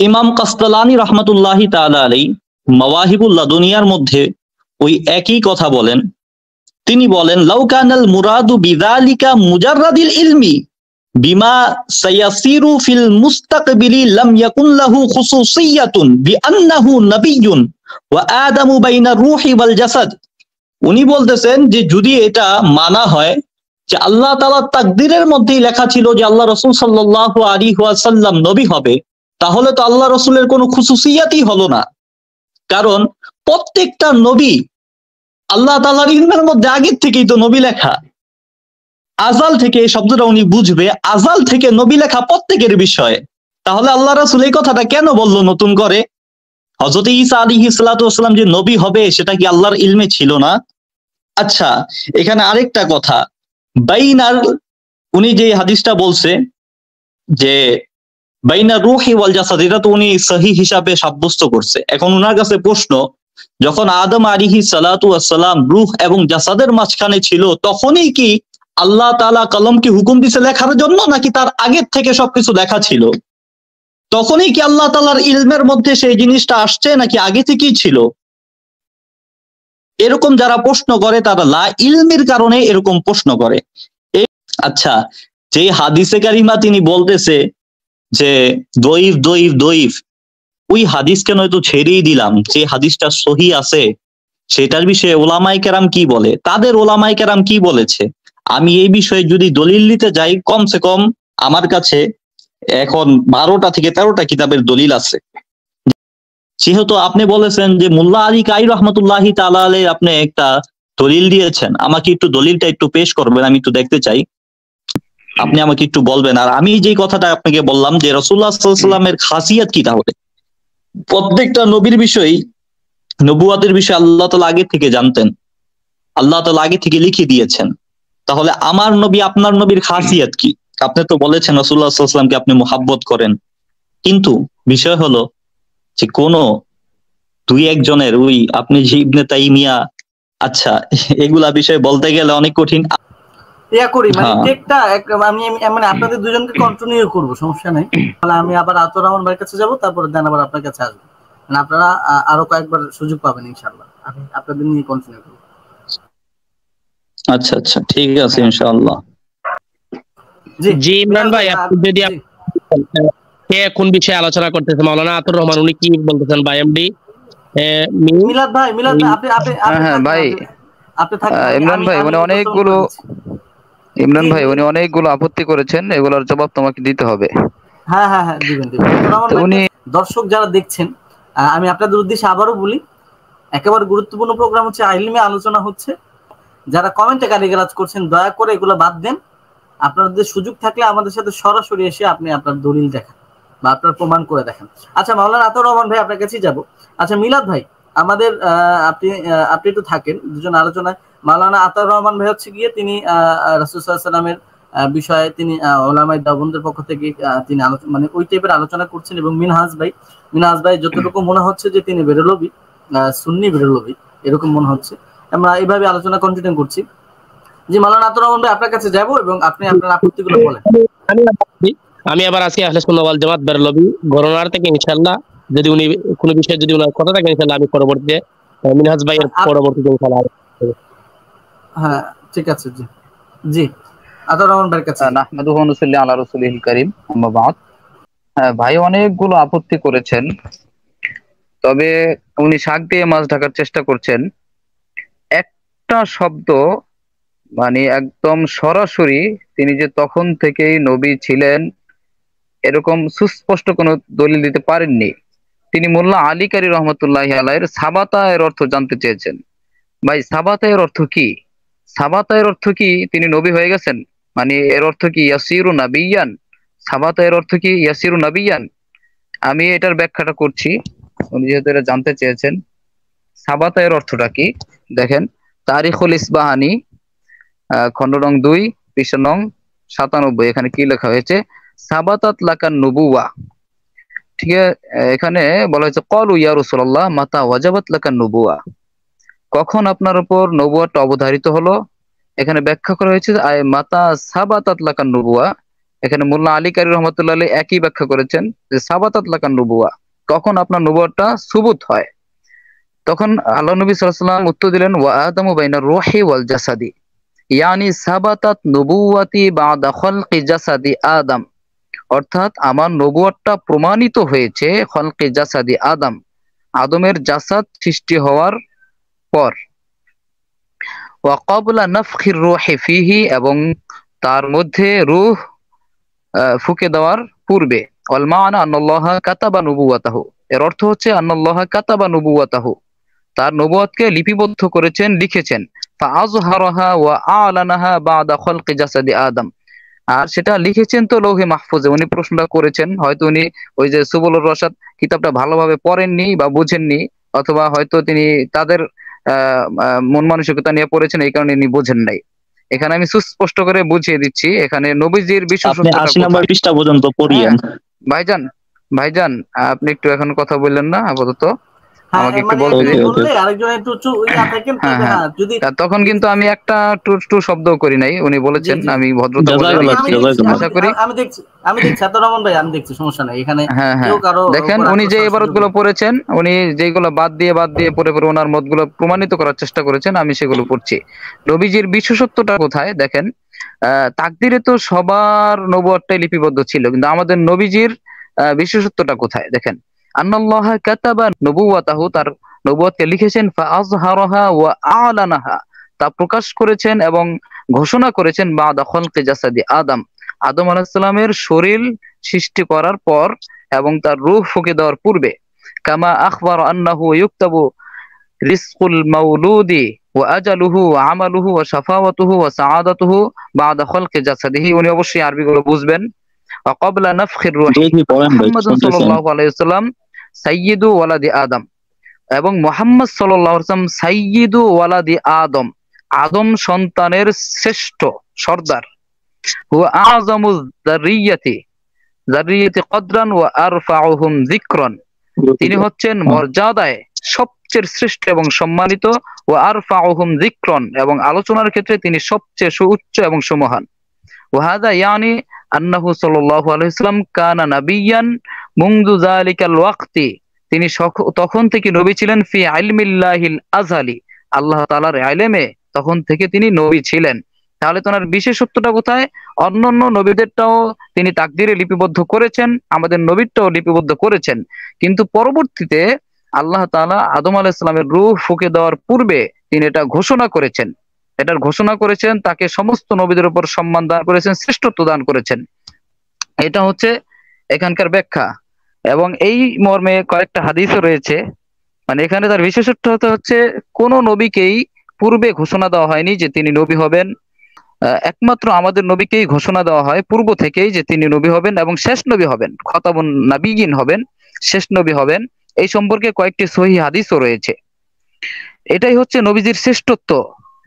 ইমাম কাসতালানী রহমতুল্লাহি তাআলা আলাইহি মাওয়াহিবুল লাদুনিয়ার মধ্যে ওই একই কথা বলেন। তিনি বলেন, লাউ কানাল মুরাদু বিযালিকা মুজাররাদিল ইলমি বিমা সায়াসিরু ফিল মুস্তাকবিলি লাম ইয়াকুন লাহু খুসুসিয়াতুন বিআন্নাহু নাবিয়্যুন ওয়া আদামু বাইনা রূহি ওয়াল জাসাদ। উনি বলতেছেন যে যদি এটা মানা হয় যে আল্লাহ তাআলার তাকদীরের মধ্যেই লেখা ছিল যে আল্লাহ রাসূল সাল্লাল্লাহু আলাইহি ওয়াসাল্লাম নবী হবে, তাহলে তো আল্লাহ রাসূলের কোনো খুসুসিয়াতই হলো না। কারণ প্রত্যেকটা নবী আল্লাহ তাআলার ইলমের মধ্যে আগের থেকেই তো নবী লেখা। আজাল থেকে, এই শব্দটা উনি বুঝবে, আজাল থেকে নবী লেখা প্রত্যেকের বিষয়ে। তাহলে আল্লাহ রাসূল এই কথাটা কেন বলল নতুন করে? হযরত ঈসা আলাইহিস সালাতু ওয়াস সালাম যে নবী হবে সেটা কি আল্লাহর ইলমে ছিল না? আচ্ছা, এখানে আরেকটা কথা, বাইনার, উনি যে হাদিসটা বলছে যে বাইনা রূহি ওয়াল জাসাদ, এটা তো উনি সহিহ হিসাবে সাব্যস্ত করছে। এখন ওনার কাছে প্রশ্ন, যখন আদম আলাইহিস সালাতু ওয়াস সালাম রূহ এবং জাসাদের মাঝখানে ছিল, তখনই কি আল্লাহ তাআলা কলমকে হুকুম দিছে লেখার জন্য, নাকি তার আগের থেকে সবকিছু লেখা ছিল? তখনই কি আল্লাহ তাআলার ইলমের মধ্যে সেই জিনিসটা আসছে, নাকি আগে থেকেই ছিল? এরকম যারা প্রশ্ন করে তারা লা ইলমের কারণে এরকম প্রশ্ন করে। আচ্ছা, যে হাদিসে কারিমা তিনি বলতেছে যে দইফ দইফ দইফ, ওই হাদিসকে নয়তো ছেড়েই দিলাম, যে হাদিসটা সহি আছে সেটার বিষয়ে ওলামায়ে কেরাম কি বলে, তাদের ওলামায়ে কেরাম কি বলেছে, আমি এই বিষয়ে যদি দলিল নিতে যাই, কমসে কম আমার কাছে এখন 12টা থেকে 13টা কিতাবের দলিল আছে। যেহেতু আপনি বলেছেন যে মোল্লা আলী কাই রহমতুল্লাহি তাআলা আলাইহি আপনি একটা দলিল দিয়েছেন, আমাকে একটু দলিলটা একটু পেশ করবেন, আমি একটু দেখতে চাই। আপনি আমাকে একটু বলবেন। আর আমি যে কথাটা আপনাকে বললাম যে রাসূলুল্লাহ সাল্লাল্লাহু আলাইহি ওয়াসাল্লামের খাসিয়াত কি, তাহলে প্রত্যেকটা নবীর বিষয়, নবুয়াতের বিষয়ে আল্লাহ তাআলা আগে থেকে জানতেন, আল্লাহ তাআলা আগে থেকে লিখে দিয়েছেন। তাহলে আমার নবী আপনার নবীর খাসিয়াত কি? আপনি তো বলেছেন রাসূলুল্লাহ সাল্লাল্লাহু আলাইহি ওয়াসাল্লামকে আপনি মুহাব্বত করেন, কিন্তু বিষয় হলো যে কোন দুই একজনের, ওই আপনি যে ইবনে তাইমিয়া, আচ্ছা এগুলা বিষয়ে বলতে গেলে অনেক কঠিন। ইয়া করি মানে টেকটা আমি মানে আপনাদের দুজনকে কন্টিনিউ করব, সমস্যা নাই। তাহলে আমি আবার আতর রহমান ভাইয়ের কাছে যাব, তারপর দেন আবার আপনার কাছে আসবো। মানে আপনারা আরো কয়েকবার সুযোগ পাবেন ইনশাআল্লাহ। আমি আপনাদের নিয়ে কন্টিনিউ করব। আচ্ছা আচ্ছা, ঠিক আছে ইনশাআল্লাহ। জি ইমরান ভাই, আপনি যদি কে কোন বিষয়ে আলোচনা করতেছেন, মাওলানা আতর রহমান উনি কি বলতেছেন ভাই? এমডি মিলাদ ভাই, হ্যাঁ ভাই, আপনি থাকেন। ইমরান ভাই উনি অনেকগুলো আপত্তি করেছেন, এগুলোর জবাব তোমাকে দিতে হবে। হ্যাঁ হ্যাঁ হ্যাঁ, দিবেন। উনি দর্শক যারা দেখছেন, আমি আপনাদের উদ্দেশ্যে আবারও বলি, একেবারে গুরুত্বপূর্ণ প্রোগ্রাম হচ্ছে, ইলমে আলোচনা হচ্ছে। যারা কমেন্টে গালিগালাজ করছেন দয়া করে এগুলো বাদ দেন। আপনাদের সুযোগ থাকলে আমাদের সাথে সরাসরি এসে আপনি আপনার দলিল দেখান বা আপনার প্রমাণ করে দেখান। আচ্ছা মাওলানা আতর রহমান ভাই, আপনার কাছেই যাব। আচ্ছা মিলাদ ভাই, আমাদের আপনি একটু থাকেন, দুজন আলোচনায়। মাওলানা আতর রহমান ভাই হচ্ছে গিয়ে তিনি রাসূল সাল্লাল্লাহু আলাইহি ওয়াসাল্লামের বিষয়ে তিনি উলামায়ে দেওবন্দের পক্ষ থেকে তিনি মানে ওই টাইপের আলোচনা করছেন। এবং মিনহাজ ভাই যতটুকু মনে হচ্ছে যে তিনি বেরলভী, সুন্নি বেরলভী, এরকম মনে হচ্ছে। আমরা এইভাবে আলোচনা কন্টিনিউ করছি। জি মাওলানা আতর রহমান ভাই, আপনার কাছে যাব এবং আপনি আপনার আপত্তিগুলো বলেন। আমি আবার আজকে আহলে সুন্নাহ ওয়াল জামাত বেরলভী গণনার থেকে ইনশাআল্লাহ, যদি উনি কোনো বিষয়ে যদি উনার কথা থাকে ইনশাআল্লাহ আমি পরবর্তীতে মিনহাজ ভাইয়ের পরবর্তীতে ইনশাআল্লাহ। হ্যাঁ ঠিক আছে। জি জি আতর রহমান ভাইয়ের কাছে। নাহমাদুহু ওয়া নুসাল্লি আলা রাসূলিল কারীম, আম্মা বাদ। ভাই অনেকগুলো আপত্তি করেছেন, তবে উনি শাক দিয়ে মাছ ঢাকার চেষ্টা করছেন। একটা শব্দ মানে একদম সরাসরি তিনি যে তখন থেকেই নবী ছিলেন এরকম সুস্পষ্ট কোনো দলিল দিতে পারেননি। তিনি মোল্লা আলী কারি রহমতুল্লাহি আলাইহির সাবাতা এর অর্থ জানতে চেয়েছেন। ভাই সাবাতা এর অর্থ কি? সাবাতা এর অর্থ কি তিনি নবী হয়ে গেছেন? মানে এর অর্থ কি ইয়াসিরু নাবিয়ান? সাবাতা এর অর্থ কি ইয়াসিরু নাবিয়ান? আমি এটার ব্যাখ্যাটা করছি, উনি যেহেতু এটা জানতে চেয়েছেন। সাবাতা এর অর্থটা কি দেখেন, তারিখুল ইসবাহানি খন্ড নং 2 পৃষ্ঠা নং 97, এখানে কি লেখা হয়েছে? সাবাতাত লাকান নুবুওয়া। ঠিক আছে, এখানে বলা হয়েছে ক্বালু ইয়া রাসূলুল্লাহ মাতা ওয়াজাবাত লাকান নুবুওয়া, কখন আপনার উপর নবুয়তটা অবধারিত হলো? এখানে ব্যাখ্যা করা হয়েছে মাতা সাবাতাত লাকান নুবুওয়া, এখানে মোল্লা আলী কারি রহমতুল্লাহ আলাইহি একই ব্যাখ্যা করেছেন যে সাবাতাত লাকান নবুয়া, কখন আপনার নবুয়তটা সুবুত হয়। তখন আল্লাহ নবী সাল্লাল্লাহু আলাইহি ওয়াসাল্লাম উত্তর দিলেন, ওয়া আদামু বাইনার রূহি ওয়াল জাসাদি, ইয়ানি সাবাতাত নবুওয়াতি বাদা খলকি জাসাদি আদম, অর্থাৎ আমার নবুয়তটা প্রমাণিত হয়েছে খলকি জাসাদি আদম, আদমের জাসাদ সৃষ্টি হওয়ার পর। ওয়া ক্বাবলা নাফখির রূহি ফিহি, এবং তার মধ্যে রূহ ফুঁকে দেওয়ার পূর্বে। ওয়াল মা'না আন্নাল্লাহা কাতাবা নবুওয়াতাহু, এর অর্থ হচ্ছে আন্নাল্লাহা কাতাবা নবুওয়াতাহু, তার নবুয়তকে লিপিবদ্ধ করেছেন, লিখেছেন। ফাআযহারাহা ওয়া আ'লানাহা বা'দা খলকি জাসাদি আদম, আর সেটা লিখেছেন তো লৌহে মাহফুজে। উনি প্রশ্নটা করেছেন, হয়তো উনি ওই যে সুবুলুর রশাদ কিতাবটা ভালোভাবে পড়েননি বা বুঝেননি, অথবা হয়তো তিনি তাদের মন মানসিকতা নিয়ে পড়েছেন, এই কারণে উনি বোঝেন নাই। এখানে আমি সুস্পষ্ট করে বুঝিয়ে দিচ্ছি, এখানে নবীজির আপনি বিশ্বসত্যতা 80 নম্বর কোথায়। পৃষ্ঠা পর্যন্ত পড়িয়েন। হ্যাঁ ভাইজান, ভাইজান আপনি একটু এখন কথা বললেন না আপাতত, হ্যাঁ, আমাকে একটু মানে বলতে ওকে দিন। ওকে। বললে আরেকজন একটু ইয়া থাকেন, হ্যাঁ তবে হ্যাঁ, হ্যাঁ যদি তখন কিন্তু আমি একটা টু টু শব্দও করি নাই, উনি জি বলেছেন, জি আমি ভদ্রতা বজায় জাযাকাল্লাহ আমি রেখেছি। দেখছি, জাযাকাল্লাহ। আশা করি আমি দেখছি এত রহমান ভাই, আমি দেখছি, সমস্যা নাই এখানে। হ্যাঁ কেউ হ্যাঁ, কারো দেখেন উপর উনি আক্রোশ যে করার ইবারত সুযোগ গুলো নেই। পড়েছেন, উনি যেগুলো বাদ দিয়ে পড়ে পড়ে ওনার মতগুলো প্রমাণিত করার চেষ্টা করেছেন, আমি সেগুলো পড়ছি। নবীজির বিশেষত্বটা কোথায় দেখেন, তাকদিরে তো সবার নবুয়তটাই লিপিবদ্ধ ছিল, কিন্তু আমাদের নবীজির বিশেষত্বটা কোথায় দেখেন। আন্নাল্লাহা কাতাবা নবুওয়াতাহু, তার নবুয়তকে লিখেছেন, ফাআযহারাহা ওয়া আ'লানাহা, তা প্রকাশ করেছেন এবং ঘোষণা করেছেন, বাদা খলকি জাসাদি আদম, আদম আলাইহিস সালামের শরীর সৃষ্টি করার পর এবং তার রূহ ফুঁকে দেওয়ার পূর্বে। কামা আখবারা আন্নাহু ইউকতাবু রিজকুল মাউলুদি ওয়া আজালুহু ওয়া আমালুহু ওয়া শাফাওয়াতুহু ওয়া সাআদাতুহু বাদা খলকি জাসাদিহি, উনি অবশ্যই আরবিগুলো বুঝবেন। ওয়া ক্বাবলা নাফখির জি রূহি, জি পড়েন ভাই, মুহাম্মাদুন শুনতেছেন। সাল্লাল্লাহু আলাইহি ওয়াসাল্লাম সাইয়্যিদু ওয়ালাদি আদম, এবং মুহাম্মদ সাল্লাল্লাহু আলাইহি ওয়াসাল্লাম সাইয়্যিদু ওয়ালাদি আদম, আদম সন্তানের শ্রেষ্ঠ সর্দার। হুয়া আযমু যাররিয়াতি যাররিয়াতি কদরান ওয়া আরফাউহুম যিকরান, তিনি হচ্ছেন মর্যাদায় সবচেয়ে শ্রেষ্ঠ এবং সম্মানিত। ও আরফাউহুম যিকরান, এবং আলোচনার ক্ষেত্রে তিনি সবচেয়ে সুউচ্চ এবং সুমহান। ওয়াহাদা ইয়ানি আন্নাহু সাল্লাল্লাহু আলাইহি ওয়াসাল্লাম কানা নাবিয়ান মুনযু যালিকাল ওয়াক্তি, তিনি তখন থেকে নবী ছিলেন। ফি ইলমিল্লাহিল আযহালি, আল্লাহ তাআলার ইলমে তখন থেকে তিনি নবী ছিলেন। তাহলে তো ওনার বিশেষত্বটা কোথায়? অন্যান্য নবীদেরটাও তিনি তাকদিরে লিপিবদ্ধ করেছেন, আমাদের নবীরটাও লিপিবদ্ধ করেছেন, কিন্তু পরবর্তীতে আল্লাহ তাআলা আদম আলাইহিস সালামের রূহ ফুঁকে দেওয়ার পূর্বে তিনি এটা ঘোষণা করেছেন, এটার ঘোষণা করেছেন, তাকে সমস্ত নবীদের উপর সম্মান দান করেছেন, শ্রেষ্ঠত্ব দান করেছেন। এটা হচ্ছে এখানকার ব্যাখ্যা, এবং এই মর্মে কয়েকটা হাদিসও রয়েছে। মানে এখানে তার বিশেষত্ব হচ্ছে কোন নবীকেই পূর্বে ঘোষণা দেওয়া হয়নি যে তিনি নবী হবেন, একমাত্র আমাদের নবীকেই ঘোষণা দেওয়া হয় পূর্ব থেকেই যে তিনি নবী হবেন এবং শেষ নবী হবেন, খতামুন নাবিয়িন হবেন, শেষ নবী হবেন। এই সম্পর্কে কয়েকটি সহিহ হাদিসও রয়েছে। এটাই হচ্ছে নবীজির শ্রেষ্ঠত্ব,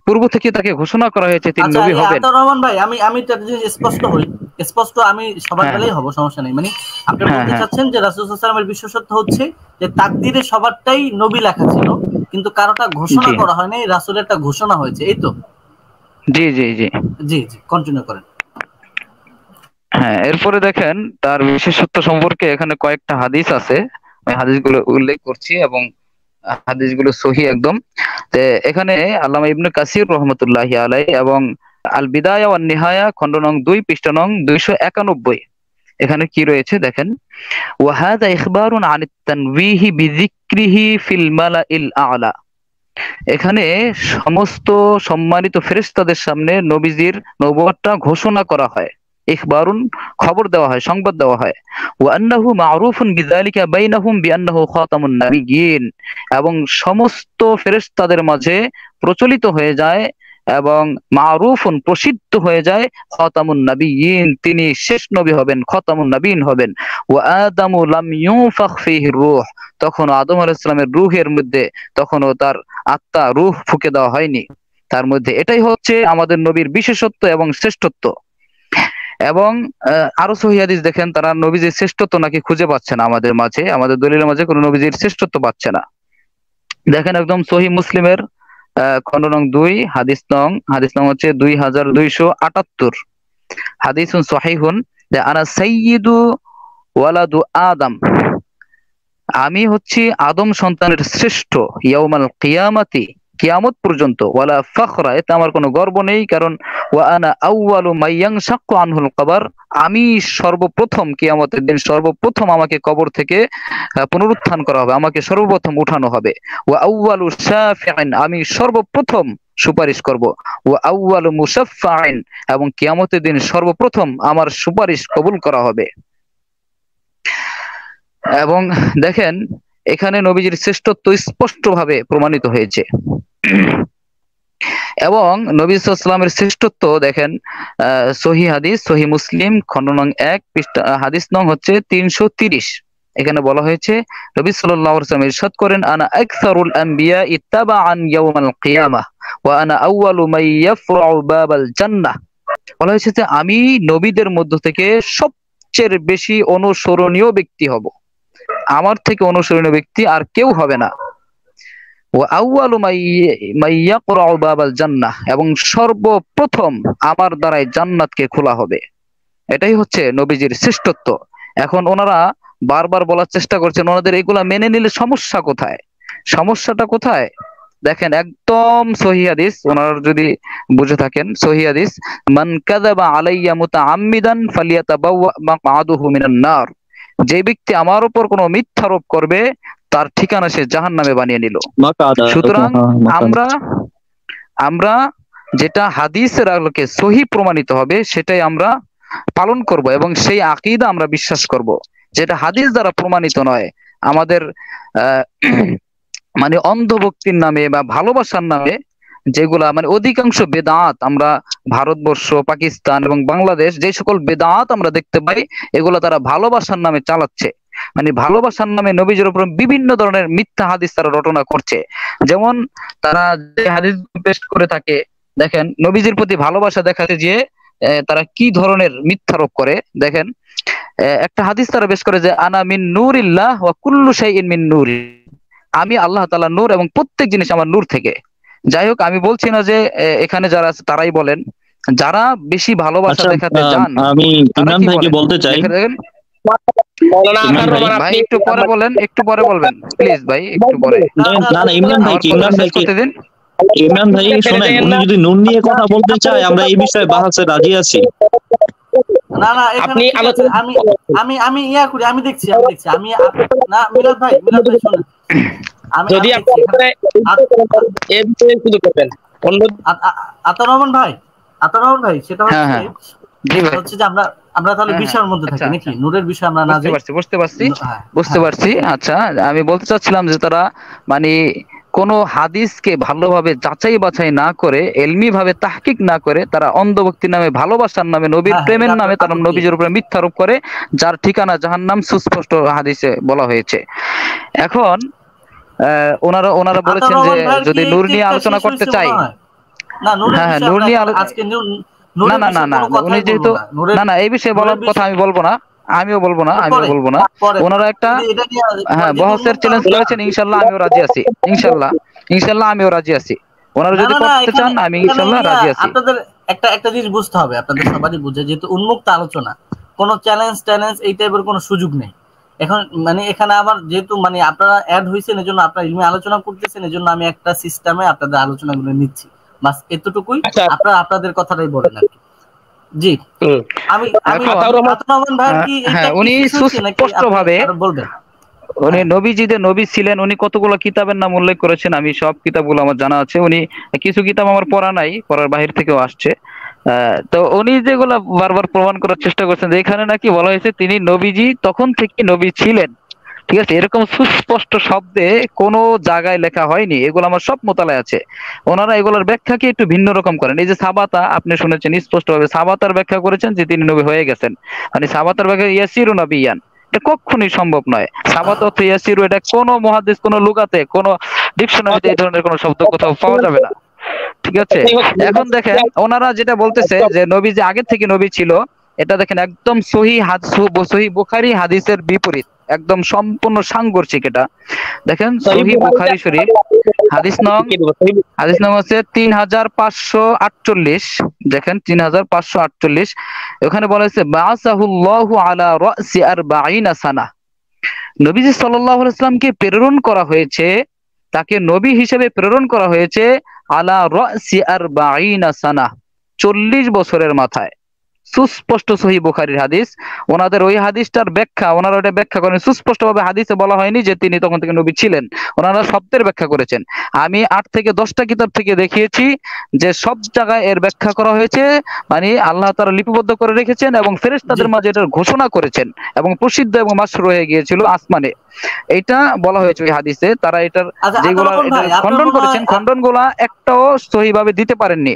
পূর্ব থেকে তাকে ঘোষণা করা হয়েছে তিনি আচ্ছা, নবী হবেন। আতাউর রহমান ভাই, আমি একটা জিনিস স্পষ্ট হই, স্পষ্ট আমি সবার হ্যাঁ বেলায় হব, সমস্যা নেই। মানে আপনি হ্যাঁ বলতে হ্যাঁ, চাচ্ছেন যে রাসূল সাল্লাল্লাহু আলাইহি ওয়াসাল্লামের বিশেষত্ব হচ্ছে যে তাকদীরে সবারটাই নবী লেখা ছিল, কিন্তু কারোটা ঘোষণা জি করা হয়নি, রাসূলের একটা ঘোষণা হয়েছে, এই তো? জি জি জি, জি জি, কন্টিনিউ করেন। হ্যাঁ। এরপরে দেখেন তার বিশেষত্ব সম্পর্কে এখানে কয়েকটা হাদিস আছে, আমি হাদিসগুলো উল্লেখ করছি এবং হাদিসগুলো সহিহ একদম। যে এখানে আল্লামা ইবনে কাসির রহমতুল্লাহি আলাইহি এবং আল বিদায়া ওয়ান নিহায়া খণ্ড নং 2 পৃষ্ঠা নং 291, এখানে কি রয়েছে দেখেন। ওয়াহাদা ইখবারুন আনিত তানওয়িহি বিযিকরিহি ফিল মালাইল আ'লা, এখানে সমস্ত সম্মানিত ফেরেশতাদের সামনে নবীজির নবুয়তটা ঘোষণা করা হয়, ইখবারুন খবর দেওয়া হয়, সংবাদ দেওয়া হয়। ওয়া আন্নাহু মা'রুফুন বিযালিকা বাইনাহুম বিআন্নাহু খাতামুন নাবিয়্যিন, এবং সমস্ত ফেরেশতাদের মাঝে প্রচলিত হয়ে যায় এবং মা'রুফুন প্রসিদ্ধ হয়ে যায়, খাতামুন নাবিয়্যিন তিনি শেষ নবী হবেন, খাতামুন নাবিয়্যিন হবেন। ওয়া আদামু লাম ইউনফাখ ফীহি রূহ, তখন আদম আলাইহিস সালামের রূহের মধ্যে তখনও তার আত্মা রূহ ফুঁকে দেওয়া হয়নি তার মধ্যে। এটাই হচ্ছে আমাদের নবীর বিশেষত্ব এবং শ্রেষ্ঠত্ব। এবং আরো সহিহ হাদিস দেখেন, তারা নবীজির শ্রেষ্ঠত্ব নাকি খুঁজে পাচ্ছে না আমাদের মাঝে, আমাদের দলিলের মাঝে কোনো নবীজির শ্রেষ্ঠত্ব পাচ্ছে না। দেখেন একদম সহিহ মুসলিমের খণ্ড নং 2 হাদিস নং হচ্ছে 2278, হাদিসুন সহিহুন যে আনা সাইয়্যিদু ওয়ালাদু আদম, আমি হচ্ছি আদম সন্তানের শ্রেষ্ঠ, ইয়াউমাল কিয়ামাতি, কিয়ামত পর্যন্ত, ওয়ালা ফাখরা, এতে আমার কোনো গর্ব নেই, কারণ ওয়া আনা আউয়ালু মাইয়ানশাক্কু আনহুল কবর, আমি সর্বপ্রথম, কিয়ামতের দিন সর্বপ্রথম আমাকে কবর থেকে পুনরুত্থান করা হবে, আমাকে সর্বপ্রথম উঠানো হবে। ওয়া আউয়ালু শাফিঈন, আমি সর্বপ্রথম সুপারিশ করব। ওয়া আউয়ালু মুশাফফাঈন, এবং কিয়ামতের দিন সর্বপ্রথম আমার সুপারিশ কবুল করা হবে। এবং দেখেন এখানে নবীজির শ্রেষ্ঠত্ব স্পষ্টভাবে প্রমাণিত হয়েছে। এবং নবী সাল্লাল্লাহু আলাইহি ওয়াসাল্লামের শ্রেষ্ঠত্ব দেখেন সহিহ হাদিস, সহিহ মুসলিম খণ্ড নং 1 পৃষ্ঠা, হাদিস নং হচ্ছে 330। এখানে বলা হয়েছে নবী সাল্লাল্লাহু আলাইহি ওয়াসাল্লাম ইরশাদ করেন, আনা আকসারুল আম্বিয়া ইত্তাবাআন ইয়াউমাল কিয়ামাহ ওয়া আনা আউয়ালু মান ইয়াফরাউ বাবাল জান্নাহ। বলা হয়েছে যে আমি নবীদের মধ্য থেকে সবচেয়ে বেশি অনুসরণীয় ব্যক্তি হব, আমার থেকে অনুসরণীয় ব্যক্তি আর কেউ হবে না। ওয়া আউয়ালু মান ইয়াকরাউ বাবাল জান্নাহ, এবং সর্বপ্রথম আমার দ্বারাই জান্নাতকে খোলা হবে। এটাই হচ্ছে নবীজির শ্রেষ্ঠত্ব। এখন ওনারা বারবার বলার চেষ্টা করছেন ওনাদের এগুলা মেনে নিলে সমস্যা কোথায়, সমস্যাটা কোথায়? দেখেন একদম সহিহ হাদিস, ওনারা যদি বুঝে থাকেন সহিহ হাদিস, মান কাযাবা আলাইয়া মুতাআম্মিদান ফালিয়াতাবাওয়া মাকআদুহু মিনান নার, যে ব্যক্তি আমার উপর কোনো মিথ্যারোপ করবে তার ঠিকানা সে জাহান্নামে বানিয়ে নিল। সুতরাং আমরা যেটা হাদিসের আলোকে সহিহ প্রমাণিত হবে সেটাই আমরা পালন করব, এবং সেই আকীদা আমরা বিশ্বাস করব, যেটা হাদিস দ্বারা প্রমাণিত নয়। আমাদের মানে অন্ধভক্তির নামে বা ভালোবাসার নামে যেগুলা মানে অধিকাংশ বেদাত আমরা ভারতবর্ষ, পাকিস্তান এবং বাংলাদেশ যে সকল বেদাত আমরা দেখতে পাই, এগুলা তারা ভালোবাসার নামে চালাচ্ছে। মানে ভালোবাসার নামে নবীজির উপর বিভিন্ন ধরনের মিথ্যা হাদিস তারা রটনা করছে। যেমন তারা যে হাদিস পেশ করে থাকে, দেখেন নবীজির প্রতি ভালোবাসা দেখাতে যে তারা কি ধরনের মিথ্যারোপ করে। দেখেন একটা হাদিস তারা পেশ করে যে আনা মিন নূরিল্লাহ ওয়া কুল্লু শাইইন মিন নূরি, আমি আল্লাহ তাআলা নূর এবং প্রত্যেক জিনিস আমার নূর থেকে। যাই হোক, আমি বলছি না যে এখানে যারা আছে তারাই বলেন, যারা বেশি ভালোবাসা দেখাতে চান আমি ইমরান ভাইকে বলতে চাই, ভাই একটু পরে বলেন, একটু পরে বলবেন প্লিজ ভাই, একটু পরে। না না ইমরান ভাইকে ইমরান ভাই শুনেন, উনি যদি নূর নিয়ে কথা বলতে চায় আমরা এই বিষয়ে বাহাসে রাজি আছি। না না আপনি আমি আমি আমি ইয়া করি, আমি দেখছি আমি না মিলাদ ভাই শুনেন, আমি যদি আপনি এই বিষয়ে শুধু করবেন আতাররহমান ভাই সেটা হচ্ছে যে আমরা তাহলে বিষয়ের মধ্যে থাকি নাকি, নূরের বিষয় আমরা না বুঝতে পারছি। আচ্ছা, আমি বলতে চাচ্ছিলাম যে তারা মানে কোন হাদিসকে ভালোভাবে যাচাই বাছাই না করে, এলমি ভাবে তাহকিক না করে, তারা অন্ধভক্তির নামে, ভালোবাসার নামে, নবীর প্রেমের নামে তারা নবীজির উপরে মিথ্যারোপ করে, যার ঠিকানা জাহান্নাম সুস্পষ্ট হাদিসে বলা হয়েছে। এখন ওনারা বলেছেন যে যদি নূর নিয়ে আলোচনা করতে চাই, হ্যাঁ নূর নিয়ে না উনি যেহেতু না এই বিষয়ে বলার কথা আমি বলবো না, আমিও বলবো না। ওনারা একটা বহসের চ্যালেঞ্জ করেছেন, ইনশাআল্লাহ আমিও রাজি আছি, ইনশাআল্লাহ আমিও রাজি আছি। ওনারা যদি করতে চান আমি ইনশাআল্লাহ রাজি আছি। আপনাদের একটা জিনিস বুঝতে হবে, আপনাদের সবারই বুঝে, যেহেতু উন্মুক্ত আলোচনা, কোনো চ্যালেঞ্জ এই টাইপের কোনো সুযোগ নেই এখন। মানে এখানে আবার যেহেতু মানে আপনারা অ্যাড হয়েছেন, এজন্য আপনারা ইলমি আলোচনা করতেছেন, এজন্য আমি একটা সিস্টেমে আপনাদের আলোচনাগুলো নিচ্ছি, বাস এতটুকুই। আপনারা আপনাদের কথাটাই বলেন আর কি। জি আমি আতাররহমান ভাই কি উনি সুস্পষ্টভাবে বলবেন, উনি নবীজিদের নবী ছিলেন, উনি কতগুলো কিতাবের নাম উল্লেখ করেছেন, আমি সব কিতাবগুলো আমার জানা আছে। উনি কিছু কিতাব আমার পড়া নাই, পড়ার বাহির থেকেও আসছে। তো উনি যেগুলা বারবার প্রমাণ করার চেষ্টা করছেন যে এখানে নাকি বলা হয়েছে তিনি নবীজি তখন থেকে নবী ছিলেন, ঠিক আছে, এরকম সুস্পষ্ট শব্দে কোনো জায়গায় লেখা হয়নি। এগুলো আমার সব মোতালায় আছে। ওনারা এগুলোর ব্যাখ্যাকে একটু ভিন্ন রকম করেন। এই যে সাবাতা, আপনি শুনেছেন স্পষ্টভাবে সাবাতার ব্যাখ্যা করেছেন যে তিনি নবী হয়ে গেছেন, মানে সাবাতার ব্যাখ্যা ইয়াসিরু নবিয়ান, এটা কখনোই সম্ভব নয়। সাবাত অর্থ ইয়াসিরু, এটা কোনো মুহাদ্দিস, কোনো লুগাতে, কোনো ডিকশনারিতে এই ধরনের কোনো শব্দ কোথাও পাওয়া যাবে না, ঠিক আছে। এখন দেখেন ওনারা যেটা বলতেছে যে নবী যে আগে থেকে নবী ছিল, এটা দেখেন একদম সহিহ বুখারী হাদিসের বিপরীত, একদম সম্পূর্ণ সাংঘর্ষিক। এটা দেখেন সহিহ বুখারী শরীফ হাদিস নং হচ্ছে 3548। দেখেন 3548, ওখানে বলা হয়েছে বাসাহুল্লাহু আলা রাসি 40 সানা। নবীজি সাল্লাল্লাহু আলাইহি ওয়াসাল্লামকে প্রেরণ করা হয়েছে, তাকে নবী হিসেবে প্রেরণ করা হয়েছে আলা রাসি 40 সানা, 40 বছরের মাথায়। সুস্পষ্ট সহিহ বুখারীর হাদিস। ওনাদের ওই হাদিসটার ব্যাখ্যা, ওনারা ওটা ব্যাখ্যা করেন সুস্পষ্টভাবে। হাদিসে বলা হয়নি যে তিনি তখন থেকে নবী ছিলেন, ওনারা শব্দের ব্যাখ্যা করেছেন। আমি 8 থেকে 10টা কিতাব থেকে দেখিয়েছি যে সব জায়গায় এর ব্যাখ্যা করা হয়েছে, মানে আল্লাহ তাআলা লিপিবদ্ধ করে রেখেছেন এবং ফেরেশতাদের মাঝে এটার ঘোষণা করেছেন এবং প্রসিদ্ধ এবং মাশহুর হয়ে গিয়েছিল আসমানে। এটা বলা হয়েছে ওই হাদিসে। তারা এটার যেগুলো খণ্ডন করেছেন, খণ্ডনগুলা একটাও সহিভাবে দিতে পারেননি।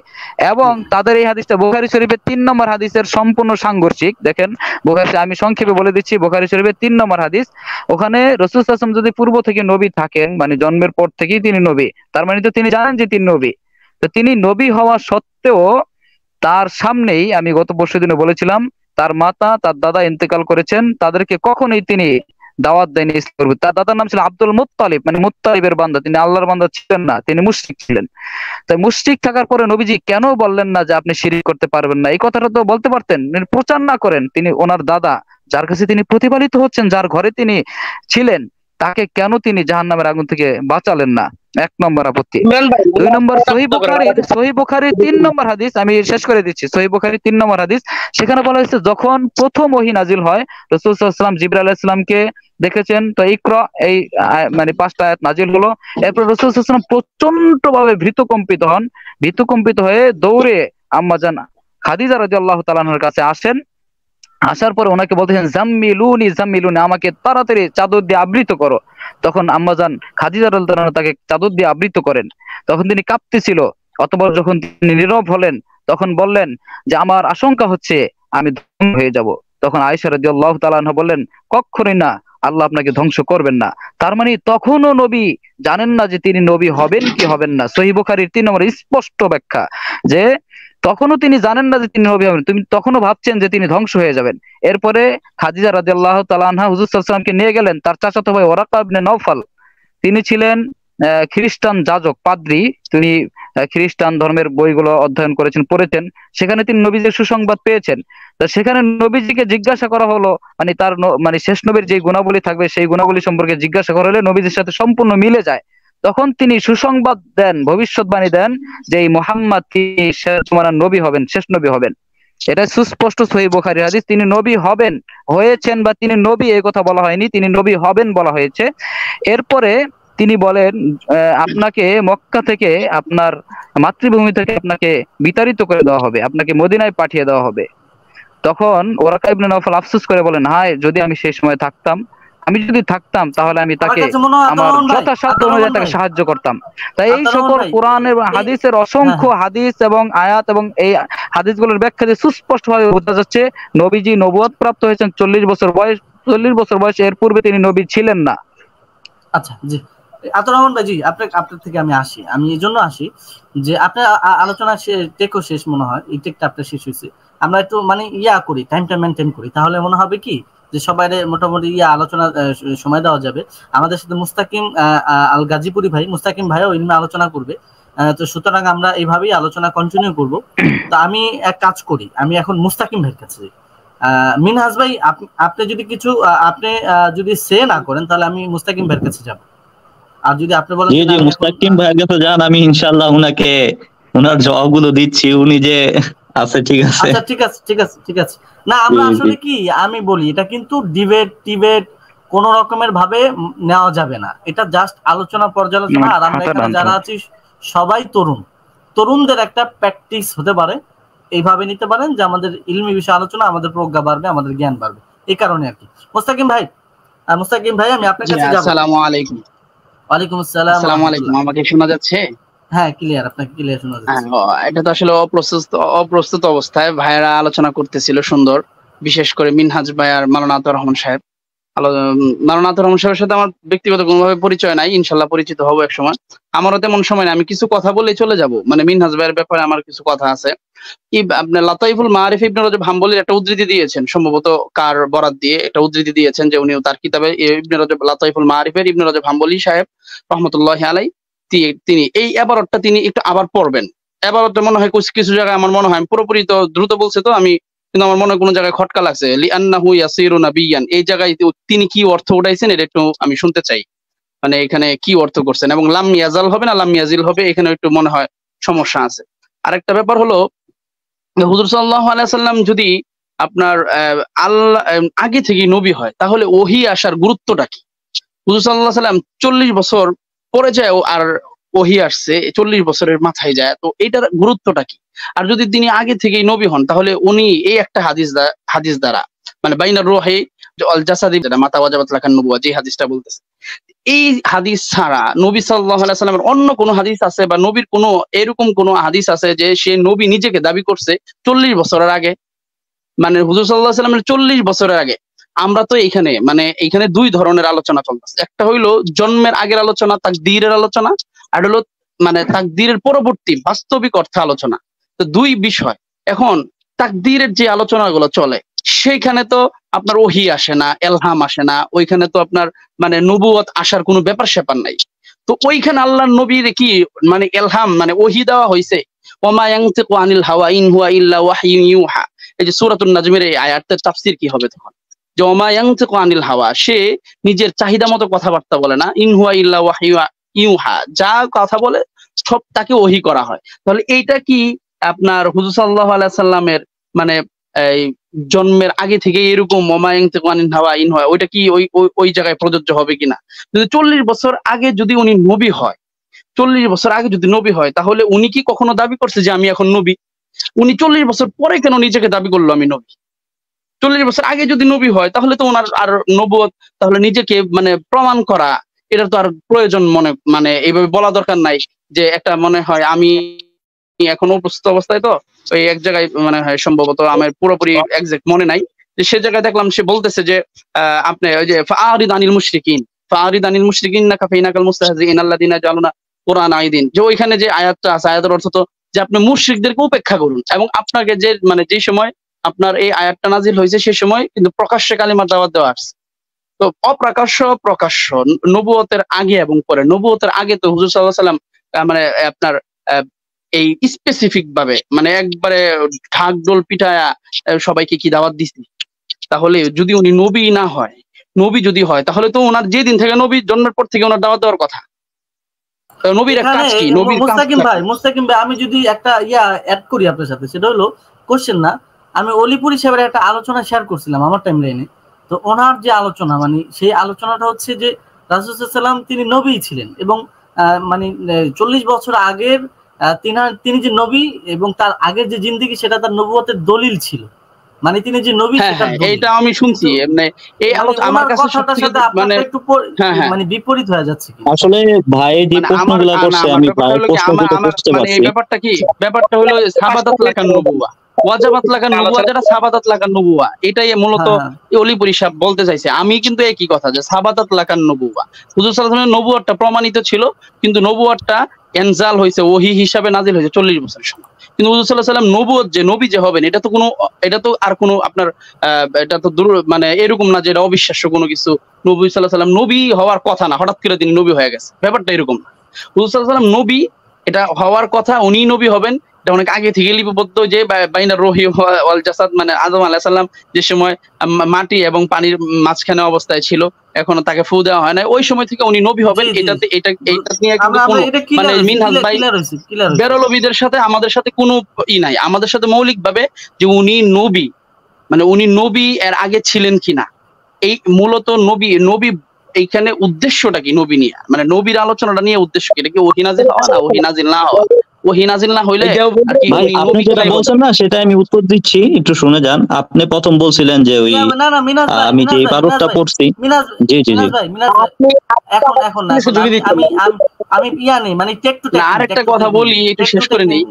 এবং তাদের এই হাদিসটা বুখারী শরীফের 3 নম্বর হাদিসের সম্পূর্ণ সাংঘর্ষিক। দেখেন বুখারী, আমি সংক্ষেপে বলে দিচ্ছি, বুখারী শরীফের 3 নম্বর হাদিস। ওখানে রাসূল সাল্লাল্লাহু আলাইহি ওয়াসাল্লাম যদি পূর্ব থেকে নবী থাকেন, মানে জন্মের পর থেকেই তিনি নবী, তার মানে তো তিনি জানেন যে তিনি নবী। তো তিনি নবী হওয়া সত্ত্বেও তার সামনেই, আমি গত পরশুদিনে বলেছিলাম, তার মাতা তার দাদা ইন্তেকাল করেছেন, তাদেরকে কখনোই তিনি দাওয়াত দেয়নি ইসলাম। তার দাদার নাম ছিল আব্দুল মুত্তালিব, মানে মুত্তালিবের বান্দা, তিনি আল্লাহর বান্দা ছিলেন না, তিনি মুশরিক ছিলেন। তাই মুশরিক থাকার পরে নবীজি কেন বললেন না যে আপনি শিরক করতে পারবেন না? এই কথাটা তো বলতে পারতেন, প্রচার না করেন। তিনি ওনার দাদা, যার কাছে তিনি প্রতিপালিত হচ্ছেন, যার ঘরে তিনি ছিলেন, তাকে কেন তিনি জাহান্নামের আগুন থেকে বাঁচালেন না? 1 নম্বর আপত্তি। 2 নম্বর, সহিহ বুখারীর 3 নম্বর হাদিস, আমি শেষ করে দিচ্ছি। সহিহ বুখারীর 3 নম্বর হাদিস, সেখানে বলা হয়েছে যখন প্রথম ওহী নাজিল হয়, রাসূল সাল্লাল্লাহু আলাইহি ওয়াসাল্লাম জিবরাইল আলাইহিস সালামকে দেখেছেন, তো ইকরা এই মানে 5টা আয়াত নাজিল হলো। এরপর রাসূল সাল্লাল্লাহু আলাইহি ওয়াসাল্লাম প্রচন্ড ভাবে ভীতকম্পিত হন, ভীতকম্পিত হয়ে দৌড়ে আম্মাজান খাদিজা রাদিয়াল্লাহু তাআলা আনহার কাছে আসেন। আসার পরে ওনাকে বলতেছেন জাম্মিলুনি জাম্মিলুনি, আমাকে তাড়াতাড়ি চাদর দিয়ে আবৃত করো। তখন আম্মাজান খাদিজা রাদিয়াল্লাহু তাআলা তাকে চাদর দিয়ে আবৃত করেন। তখন তিনি কাঁপতেছিল। অতঃপর যখন তিনি নীরব হলেন, তখন বললেন যে আমার আশঙ্কা হচ্ছে আমি ধ্বংস হয়ে যাব। তখন আয়েশা রাদিয়াল্লাহু তাআলা আনহা বললেন, কখনোই না, আল্লাহ আপনাকে ধ্বংস করবেন না। তার মানে তখনও নবী জানেন না যে তিনি নবী হবেন কি হবেন না। সহিহ বুখারীর 3 নম্বর স্পষ্ট ব্যাখ্যা যে তখনও তিনি জানেন না যে তিনি নবী হবেন, তুমি তখনও ভাবছেন যে তিনি ধ্বংস হয়ে যাবেন। এরপরে খাদিজা রাদিয়াল্লাহু তাআলা আনহা হুজুর সাল্লাল্লাহু আলাইহি ওয়াসাল্লামকে নিয়ে গেলেন তার চাচাতো ভাই ওরাকা ইবনে নওফাল। তিনি ছিলেন খ্রিস্টান যাজক, পাদ্রী। তিনি খ্রিস্টান ধর্মের বইগুলো অধ্যয়ন করেছেন, পড়েছেন। সেখানে তিনি নবীজির সুসংবাদ পেয়েছেন। তো সেখানে নবীজিকে জিজ্ঞাসা করা হলো, মানে তার মানে শেষ নবীর যে গুণাবলী থাকবে সেই গুণাবলী সম্পর্কে জিজ্ঞাসা করা হলে নবীজির সাথে সম্পূর্ণ মিলে যায়। তখন তিনি সুসংবাদ দেন, ভবিষ্যৎবাণী দেন যে এই মুহাম্মদ তোমার নবী হবেন, শেষ নবী হবেন। এটা সুস্পষ্ট সহিহ বুখারীর হাদিস। তিনি নবী হবেন, হয়েছেন, বা তিনি নবী এই কথা বলা হয়নি, তিনি নবী হবেন বলা হয়েছে। এরপরে তিনি বলেন আপনাকে মক্কা থেকে, আপনার মাতৃভূমি থেকে আপনাকে বিতাড়িত করে দেওয়া হবে, আপনাকে মদিনায় পাঠিয়ে দেওয়া হবে। তখন ওরাকা ইবনে নওফাল আফসোস করে বলেন, হায় যদি আমি সেই সময় থাকতাম, আমি যদি থাকতাম তাহলে আমি তাকে আমার যথাসাধ্য অনুযায়ী তাকে সাহায্য করতাম। তাই এই সকল কোরআন এবং হাদিসের অসংখ্য হাদিস এবং আয়াত এবং এই হাদিসগুলোর ব্যাখ্যা দিয়ে সুস্পষ্টভাবে বোঝা যাচ্ছে নবীজি নবুয়ত প্রাপ্ত হয়েছেন 40 বছর বয়স। 40 বছর বয়সে, এর পূর্বে তিনি নবী ছিলেন না। আচ্ছা, জি আতর রহমান ভাই, জি আপনার থেকে আমি আসি, আমি এই জন্য আসি যে আপনার আলোচনা টেকও শেষ মনে হয়, এই টেকটা আপনার শেষ হয়েছে। আমরা একটু মানে করি, টাইমটা মেনটেন করি, তাহলে মনে হবে কি যে সবাই মোটামুটি আলোচনা সময় দেওয়া যাবে। আমাদের সাথে মুস্তাকিম আল গাজীপুরি ভাই, মুস্তাকিম ভাইও ইলমে আলোচনা করবে। তো সুতরাং আমরা এইভাবেই আলোচনা কন্টিনিউ করব। তো আমি এক কাজ করি, আমি এখন মুস্তাকিম ভাইয়ের কাছে যাই। মিনহাজ ভাই, আপনি যদি কিছু আপনি যদি সে না করেন তাহলে আমি মুস্তাকিম ভাইয়ের কাছে যাব। আর যদি আপনি বলেন জি জি, মুস্তাকিম ভাইয়ের কাছে যান, আমি ইনশাআল্লাহ উনাকে ওনার জবাবগুলো দিচ্ছি, উনি যে আছে। ঠিক আছে, আচ্ছা ঠিক আছে ঠিক আছে ঠিক আছে। না আমরা আসলে কি আমি বলি, এটা কিন্তু ডিবেট কোন রকমের ভাবে নেওয়া যাবে না, এটা জাস্ট আলোচনা পর্যালোচনা। আর আমরা এখানে যারা আছি সবাই তরুণদের একটা প্র্যাকটিস হতে পারে, এইভাবে নিতে পারেন যে আমাদের ইলমি বিষয় আলোচনা, আমাদের প্রজ্ঞা বাড়বে, আমাদের জ্ঞান বাড়বে, এই কারণে আর কি। মুস্তাকিম ভাই আমি আপনার কাছে যাব। আসসালামু আলাইকুম। ওয়ালাইকুম আসসালাম। আসসালামু আলাইকুম। আমাকে শোনা যাচ্ছে? হ্যাঁ ক্লিয়ার, আপনাকে ক্লিয়ার শোনা যাচ্ছে। এটা তো আসলে অপ্রস্তুত অবস্থায় ভাইয়েরা আলোচনা করতেছিল সুন্দর, বিশেষ করে মিনহাজ ভাই আর মাওলানা আতাউর রহমান সাহেব। মাওলানা আতাউর রহমান সাহেবের সাথে আমার ব্যক্তিগত কোনোভাবে পরিচয় নাই, ইনশাল্লাহ পরিচিত হবো এক সময়। আমারও তেমন সময় নাই, আমি কিছু কথা বলে চলে যাব। মানে মিনহাজ ভাইয়ের ব্যাপারে আমার কিছু কথা আছে। কি আপনি লাতাইফুল মাআরিফ ইবনে রজব হাম্বলির একটা উদ্ধৃতি দিয়েছেন, সম্ভবত কার বরাত দিয়ে একটা উদ্ধৃতি দিয়েছেন, যে উনি তার কিতাবে ইবনে রজব লাতাইফুল মাআরিফের ইবনে রজব হাম্বলি সাহেব রহমতুল্লাহি আলাইহি তিনি এই এবারতটা তিনি একটু আবার পড়বেন। এবারতটা মনে হয় কিছু জায়গায় আমার মনে হয়, পুরোপুরি তো দ্রুত বলছে তো আমি, কিন্তু আমার মনে হয় কোনো জায়গায় খটকা লাগছে। লিআন্নাহু ইয়াসিরু নাবিয়ান, এই জায়গায় তিনি কি অর্থ উঠাইছেন এটা একটু আমি শুনতে চাই, মানে এখানে কি অর্থ করছেন। এবং লাম ইয়াজাল হবে না লাম ইয়াজিল হবে, এখানে একটু মনে হয় সমস্যা আছে। আরেকটা ব্যাপার হলো, হুজুর সাল্লাল্লাহু আলাইহি সাল্লাম যদি আপনার আল্লাহ আগে থেকে নবী হয়, তাহলে ওহী আসার গুরুত্বটা কি? হুজুর সাল্লাল্লাহু আলাইহি সাল্লাম 40 বছর পরে যায় আর ওহী আসছে, 40 বছরের মাথায় যায়, তো এটার গুরুত্বটা কি? আর যদি তিনি আগে থেকেই নবী হন, তাহলে উনি এই একটা হাদিস দ্বারা মানে বাইনার রূহি ওয়াল জাসাদি, যেটা মাতা ওয়াজাবাত লাকান নবুওয়া, যে হাদিসটা বলতেছে, এই হাদিস ছাড়া নবী সাল্লাল্লাহু আলাইহি সাল্লামের অন্য কোন হাদিস আছে বা নবীর কোন এরকম কোন হাদিস আছে যে সে নবী নিজেকে দাবি করছে 40 বছরের আগে? মানে হুজুর সাল্লাল্লাহু আলাইহি সাল্লামের 40 বছরের আগে। আমরা তো এখানে দুই ধরনের আলোচনা চলতেছে। একটা হইলো জন্মের আগের আলোচনা, তাকদীরের আলোচনা, আর হলো মানে তাকদীরের পরবর্তী বাস্তবিক অর্থে আলোচনা। তো দুই বিষয়। এখন তাকদীরের যে আলোচনাগুলো চলে, সেইখানে তো আপনার ওহী আসে না, এলহাম আসে না, ওইখানে তো আপনার মানে নবুয়ত আসার কোনো ব্যাপার স্যাপার নাই। তো ওইখানে আল্লাহর নবীর কি মানে এলহাম মানে ওহী দেওয়া হয়েছে? ওমা ইয়ানতিকু আনিল হাওয়া ইন হুয়া ইল্লা ওয়াহয়ুন ইউহা। এই যে সূরাতুন নাজমের এই আয়াতের তাফসীর কি হবে তখন? যে ওমা ইয়ানতিকু আনিল হাওয়া, সে নিজের চাহিদা মতো কথাবার্তা বলে না, ইন হুয়া ইল্লা ওয়াহয়ুন ইউহা, যা কথা বলে সব তাকে ওহী করা হয়। তাহলে এইটা কি আপনার হুজুর সাল্লাল্লাহু আলাইহি সাল্লামের মানে এই জন্মের আগে থেকে এরকম ওমা ইয়ানতিকু আনিল হাওয়া ইন হুয়া, ওইটা কি ওই জায়গায় প্রযোজ্য হবে কিনা? যদি 40 বছর আগে যদি উনি নবী হয়, 40 বছর আগে যদি নবী হয়, তাহলে উনি কি কখনো দাবি করছে যে আমি এখন নবী? উনি 40 বছর পরে কেন নিজেকে দাবি করলো আমি নবী? 40 বছর আগে যদি নবী হয়, তাহলে তো ওনার আর নবুয়ত, তাহলে নিজেকে মানে প্রমাণ করা, এটা তো আর প্রয়োজন মানে এইভাবে বলা দরকার নাই। যে একটা মনে হয় আমি এখন উপস্থিত অবস্থায়, তো ওই এক জায়গায় মনে হয় সম্ভবত আমার পুরোপুরি এক্সাক্ট মনে নাই, যে সে জায়গায় দেখলাম সে বলতেছে যে আপনি ওই যে ফাআরিদ আনিল মুশরিকিন, ফাআরিদ আনিল মুশরিকিন না কাফাইনাকাল মুস্তাহজিইন আল্লাযিনা জাআলুনা কুরআন আইদিন, যে ওইখানে যে আয়াতটা আছে, আয়াতের অর্থ তো যে আপনি মুশরিকদেরকে উপেক্ষা করুন, এবং আপনাকে যে মানে যে সময় আপনার এই আয়াতটা নাজিল হয়েছে সে সময় কিন্তু প্রকাশ্যে কালিমার দাওয়াত দেওয়া আছে। তো অপ্রকাশ্য প্রকাশ্য নবুয়তের আগে এবং পরে, নবুয়তের আগে তো হুজুর সাল্লাল্লাহু আলাইহি সাল্লাম মানে আপনার এই স্পেসিফিক ভাবে মানে একবারে ঢাক ঢোল পিটায়া সবাইকে কি দাওয়াত দিছি। তাহলে যদি উনি নবী না হয়, নবী যদি হয়, তাহলে তো ওনার যেদিন থেকে নবী জন্মের পর থেকে ওনার দাওয়াত দেওয়ার কথা। নবীর কাজ কি? নবীর মুস্তাকিম ভাই, আমি যদি একটা অ্যাড করি আপনার সাথে, সেটা হলো কোশ্চেন না, আমি অলিপুরি সাহেবের একটা আলোচনা শেয়ার করছিলাম আমার টাইমলাইনে। তো ওনার যে আলোচনা মানে সেই আলোচনাটা হচ্ছে যে রাসূল সাল্লাল্লাহু আলাইহি ওয়াসাল্লাম তিনি নবী ছিলেন, এবং মানে 40 বছর আগের তিনি যে নবী এবং তার আগের যে জিন্দেগি সেটা তার নবুয়তের দলিল ছিল। মানে তিনি যে নবী সেটা এইটা আমি শুনছি, মানে এই আলোচনা আমার কাছে সবথেকে মানে একটু মানে বিপরীত হয়ে যাচ্ছে। আসলে ভাই যে প্রশ্নগুলো করছে আমি ভাই প্রশ্নগুলো বুঝতে পারছি। এই ব্যাপারটা হলো সাবাদাত লাকান নবুওয়া, ওয়াজাবাত লাকান নবুওয়া, যেটা সাবাদাত লাকান নবুওয়া, এটাই মূলত অলিপুরি সাহেব বলতে চাইছে। আমি কিন্তু একই কথা, যে সাবাদাত লাকান নবুওয়া, হুজুর সাল্লাল্লাহু আলাইহি ওয়াসাল্লামের নবুয়তটা প্রমাণিত ছিল, কিন্তু নবুয়তটা এনজাল হয়েছে, ওহী হিসাবে নাজিল হয়েছে 40 বছরের সময়। কিন্তু হুজুর সাল্লাল্লাহু আলাইহি ওয়াসাল্লাম নবুয়ত যে নবী যে হবেন, এটা তো আর কোনো আপনার এটা তো মানে এরকম না যে এটা অবিশ্বাস্য কোনো কিছু। নবী সাল্লাল্লাহু আলাইহি ওয়াসাল্লাম নবী হওয়ার কথা না, হঠাৎ করে তিনি নবী হয়ে গেছে, ব্যাপারটা এরকম না। হুজুর সাল্লাল্লাহু আলাইহি ওয়াসাল্লাম নবী, এটা হওয়ার কথা, উনি নবী হবেন, এটা অনেক আগে থেকে লিপিবদ্ধ। যে বাইনার রূহি ওয়াল জাসাদ, মানে আদম আলাইহিস সালাম যে সময় মাটি এবং পানির মাঝখানে অবস্থায় ছিল, এখনো তাকে ফু দেওয়া হয় না, ওই সময় থেকে উনি নবী হবেন। এটা নিয়ে কিন্তু মানে মিনহাজ ভাই বেরলভীদের সাথে আমাদের সাথে কোনো নাই, আমাদের সাথে মৌলিক ভাবে যে উনি নবী, মানে উনি নবী এর আগে ছিলেন কিনা, এই মূলত নবী এইখানে উদ্দেশ্যটা কি নবী নিয়ে, মানে নবীর আলোচনাটা নিয়ে উদ্দেশ্য কি? এটা কি ওহী নাজিল হওয়া না ওহী নাজিল না হওয়া? ওহী নাজিল না হইলে আপনি যেটা বলছেন না সেটা আমি উত্তর দিচ্ছি, একটু শুনে যান। আপনি প্রথম বলছিলেন যে ওই আমি যে ইবারতটা পড়ছি, জি জি জি, এখন আমি নেই মানে আরেকটা কথা বলি, একটু শেষ করে নেই।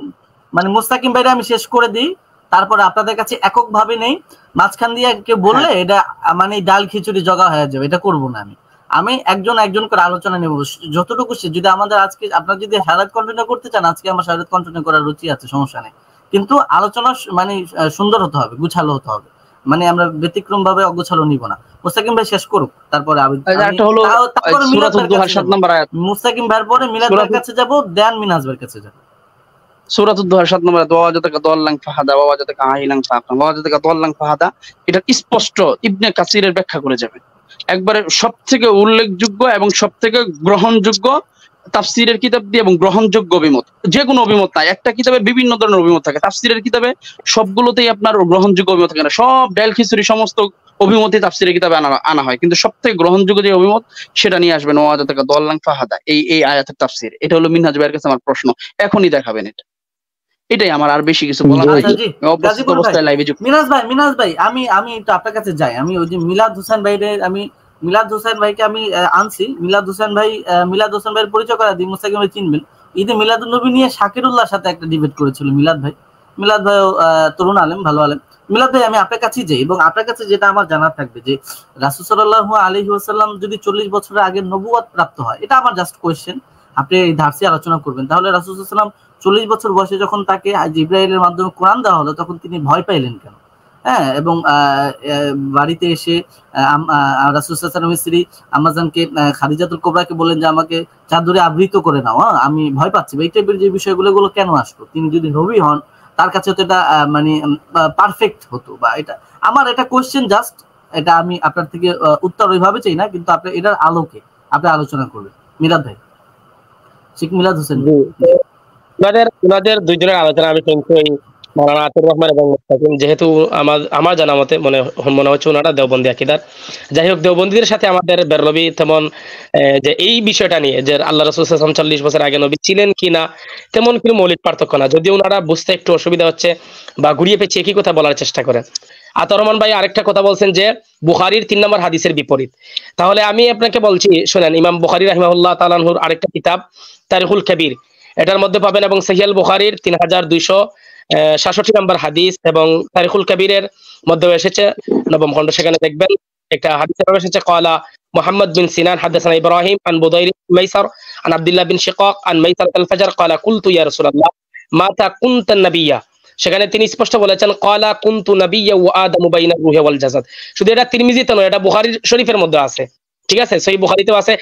মানে মুস্তাকিম ভাইরা আমি শেষ করে দিই, তারপরে আপনাদের কাছে একক ভাবে নেই, মাঝখান দিয়ে কেউ বললে এটা মানে ডাল খিচুড়ি জগা হয়ে যাবে, এটা করবো না। আমি একজন করে আলোচনা নেব যতটুকু। যদি আমাদের আজকে আপনারা যদি শাহাদাত কন্টিনিউ করতে চান, আজকে আমার শাহাদাত কন্টিনিউ করার রুচি আছে, সমস্যা নেই, কিন্তু আলোচনা মানে সুন্দর হতে হবে, গুছালো হতে হবে। মানে আমরা ব্যতিক্রম ভাবে অগোছালো নিব না। মুস্তাকিম ভাই শেষ করুক, তারপরে একটা হলো সূরাতুদ দুহার 7 নম্বর আয়াত। মুস্তাকিম ভাইয়ের পরে মিলাদ ভাইয়ের কাছে যাব, দেন মিনাজ ভাইয়ের কাছে যাব। সূরাতুদ দুহার 7 নম্বর আয়াত, ওয়াজাদাকা দাল্লান ফাহাদা ওয়াজাদাকা আইলান ফাআকা ওয়াজাদাকা দাল্লান ফাহাদা। এটা স্পষ্ট ইবনে কাসিরের ব্যাখ্যা করে যাবেন। একবারে সবথেকে উল্লেখযোগ্য এবং সবথেকে গ্রহণযোগ্য তাফসীরের কিতাব দিয়ে, এবং গ্রহণযোগ্য অভিমত, যে কোনো অভিমত নাই, একটা কিতাবে বিভিন্ন ধরনের অভিমত থাকে, তাফসীরের কিতাবে সবগুলোতেই আপনার গ্রহণযোগ্য অভিমত থাকে না, সব ডাল খিচুড়ি সমস্ত অভিমতই তাফসীরের কিতাবে আনা হয়, কিন্তু সবথেকে গ্রহণযোগ্য যে অভিমত সেটা নিয়ে আসবেন, ওয়াজাদাকা দাল্লান ফাহাদা, এই আয়াতের তাফসীর। এটা হলো মিনহাজ ভাইয়ের কাছে আমার প্রশ্ন, এখনই দেখাবেন এটা। এটাই আমার, আর বেশি কিছু বলার নাই। অবস্থিত অবস্থায় লাইভে যুক্ত। মিনাজ ভাই আমি একটু আপনার কাছে যাই। আমি ওই যে মিলাদ হোসেন ভাইকে আমি আনছি। মিলাদ হোসেন ভাইয়ের পরিচয় করা দিই, মুস্তাকিম ভাই চিনবেন। ঈদে মিলাদুন নবী নিয়ে শাকিরুল্লাহর সাথে একটা ডিবেট করেছিল মিলাদ ভাই। মিলাদ ভাই তরুণ আলেম, ভালো আলেম। মিলাদ ভাই আমি আপনার কাছেই যাই, এবং আপনার কাছে যেটা আমার জানার থাকবে যে রাসূল সাল্লাল্লাহু আলাইহি ওয়াসাল্লাম যদি 40 বছরের আগে নবুয়ত প্রাপ্ত হয়, এটা আমার জাস্ট কোয়েশ্চেন, আপনি এই ধারসি আলোচনা করবেন, তাহলে রাসূল সাল্লাল্লাহু আলাইহি ওয়াসাল্লাম 40 বছর বয়সে যখন তাকে জিবরাইলের মাধ্যমে কোরআন দেওয়া হলো, তখন তিনি ভয় পাইলেন কেন? হ্যাঁ, এবং বাড়িতে এসে রাসূল সাল্লাল্লাহু আলাইহি ওয়াসাল্লামের স্ত্রী আম্মাজানকে খাদিজাতুল কুবরাকে বললেন যে আমাকে চাদরে আবৃত করে নাও, আমি ভয় পাচ্ছি। এই টাইপের যে বিষয়গুলো কেন আসলো? তিনি যদি নবী হন, তার কাছে তো এটা মানে পারফেক্ট হতো, বা এটা আমার এটা কোয়েশ্চেন জাস্ট, এটা আমি আপনার থেকে উত্তর ওইভাবে চাই না, কিন্তু আপনি এটার আলোকে আপনি আলোচনা করবেন। মিলাদ ভাই, শেখ মিলাদ হোসেন, ওনাদের দুইজনের আলোচনা আমি শুনছি, ওই মাওলানা আতিউর রহমান এবং মুস্তাকিম, যেহেতু আমার জানা মতে মনে হচ্ছে ওনারা দেওবন্দি আকীদার। যাই হোক, দেওবন্দীদের সাথে আমাদের বেরলভী তেমন যে এই বিষয়টা নিয়ে যে আল্লাহ রাসূল সাল্লাল্লাহু আলাইহি ওয়াসাল্লাম 40 বছর আগে নবী ছিলেন কিনা, তেমন কোনো মৌলিক পার্থক্য না, যদিও ওনারা বুঝতে একটু অসুবিধা হচ্ছে বা ঘুরিয়ে পেঁচিয়ে একই কথা বলার চেষ্টা করেন। আতিউর রহমান ভাই আরেকটা কথা বলছেন যে বুখারীর 3 নম্বর হাদিসের বিপরীত। তাহলে আমি আপনাকে বলছি, শুনেন, ইমাম বুখারী রাহিমাহুল্লাহ তাআলা আনহুর আরেকটা কিতাব তারিখুল কবির, এটার মধ্যে পাবেন, এবং সহিহ আল বুখারীর 3266 নম্বর হাদিস, এবং তারিখুল কবিরের মধ্যে এসেছে 9ম খণ্ড, সেখানে দেখবেন একটা হাদিসে এসেছে, ক্বালা মুহাম্মদ বিন সিনান হাদাসানা ইব্রাহিম আন বুদাইর মাইসার আন আব্দুল্লাহ বিন শিকাক আন মাইসার আল ফাজর ক্বালা কুলতু ইয়া রাসূলুল্লাহ মাতা কুনতা নাবিয়্যা। সেখানে তিনি স্পষ্ট বলেছেন ক্বালা কুনতু নাবিয়্যা ওয়া আদামু বাইনা রূহি ওয়াল জাসাদ। শুধু এটা তিরমিজিতে নয়, এটা বুখারী শরীফের মধ্যে আছে, ঠিক আছে, সহিহ বুখারীতেও আছে।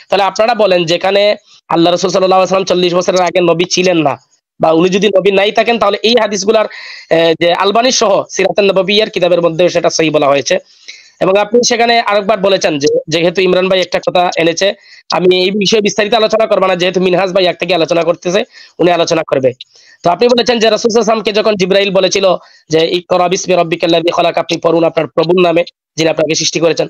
তাহলে আপনারা বলেন, যেখানে আল্লাহ রাসূল সাল্লাল্লাহু আলাইহি ওয়াসাল্লাম 40 বছরের আগে নবী ছিলেন না, বা উনি যদি নবী নাই থাকেন, তাহলে এই হাদিসগুলার যে আলবানী সহ সিরাতুন নববিয়্যার কিতাবের মধ্যে সেটা সহিহ বলা হয়েছে। এবং আপনি সেখানে আরেকবার বলেছেন যে যেহেতু ইমরান ভাই একটা কথা এনেছে, আমি এই বিষয়ে বিস্তারিত আলোচনা করব না, যেহেতু মিনহাজ ভাই এক থেকে আলোচনা করতেছে, উনি আলোচনা করবে। তো আপনি বলেছেন যে রাসূল সাল্লাল্লাহু আলাইহি ওয়াসাল্লামকে যখন জিবরাইল বলেছিল যে ইকরা বিসমি রাব্বিকাল্লাযী খালাক, আপনি পড়ুন আপনার প্রভুর নামে যিনি আপনাকে সৃষ্টি করেছেন,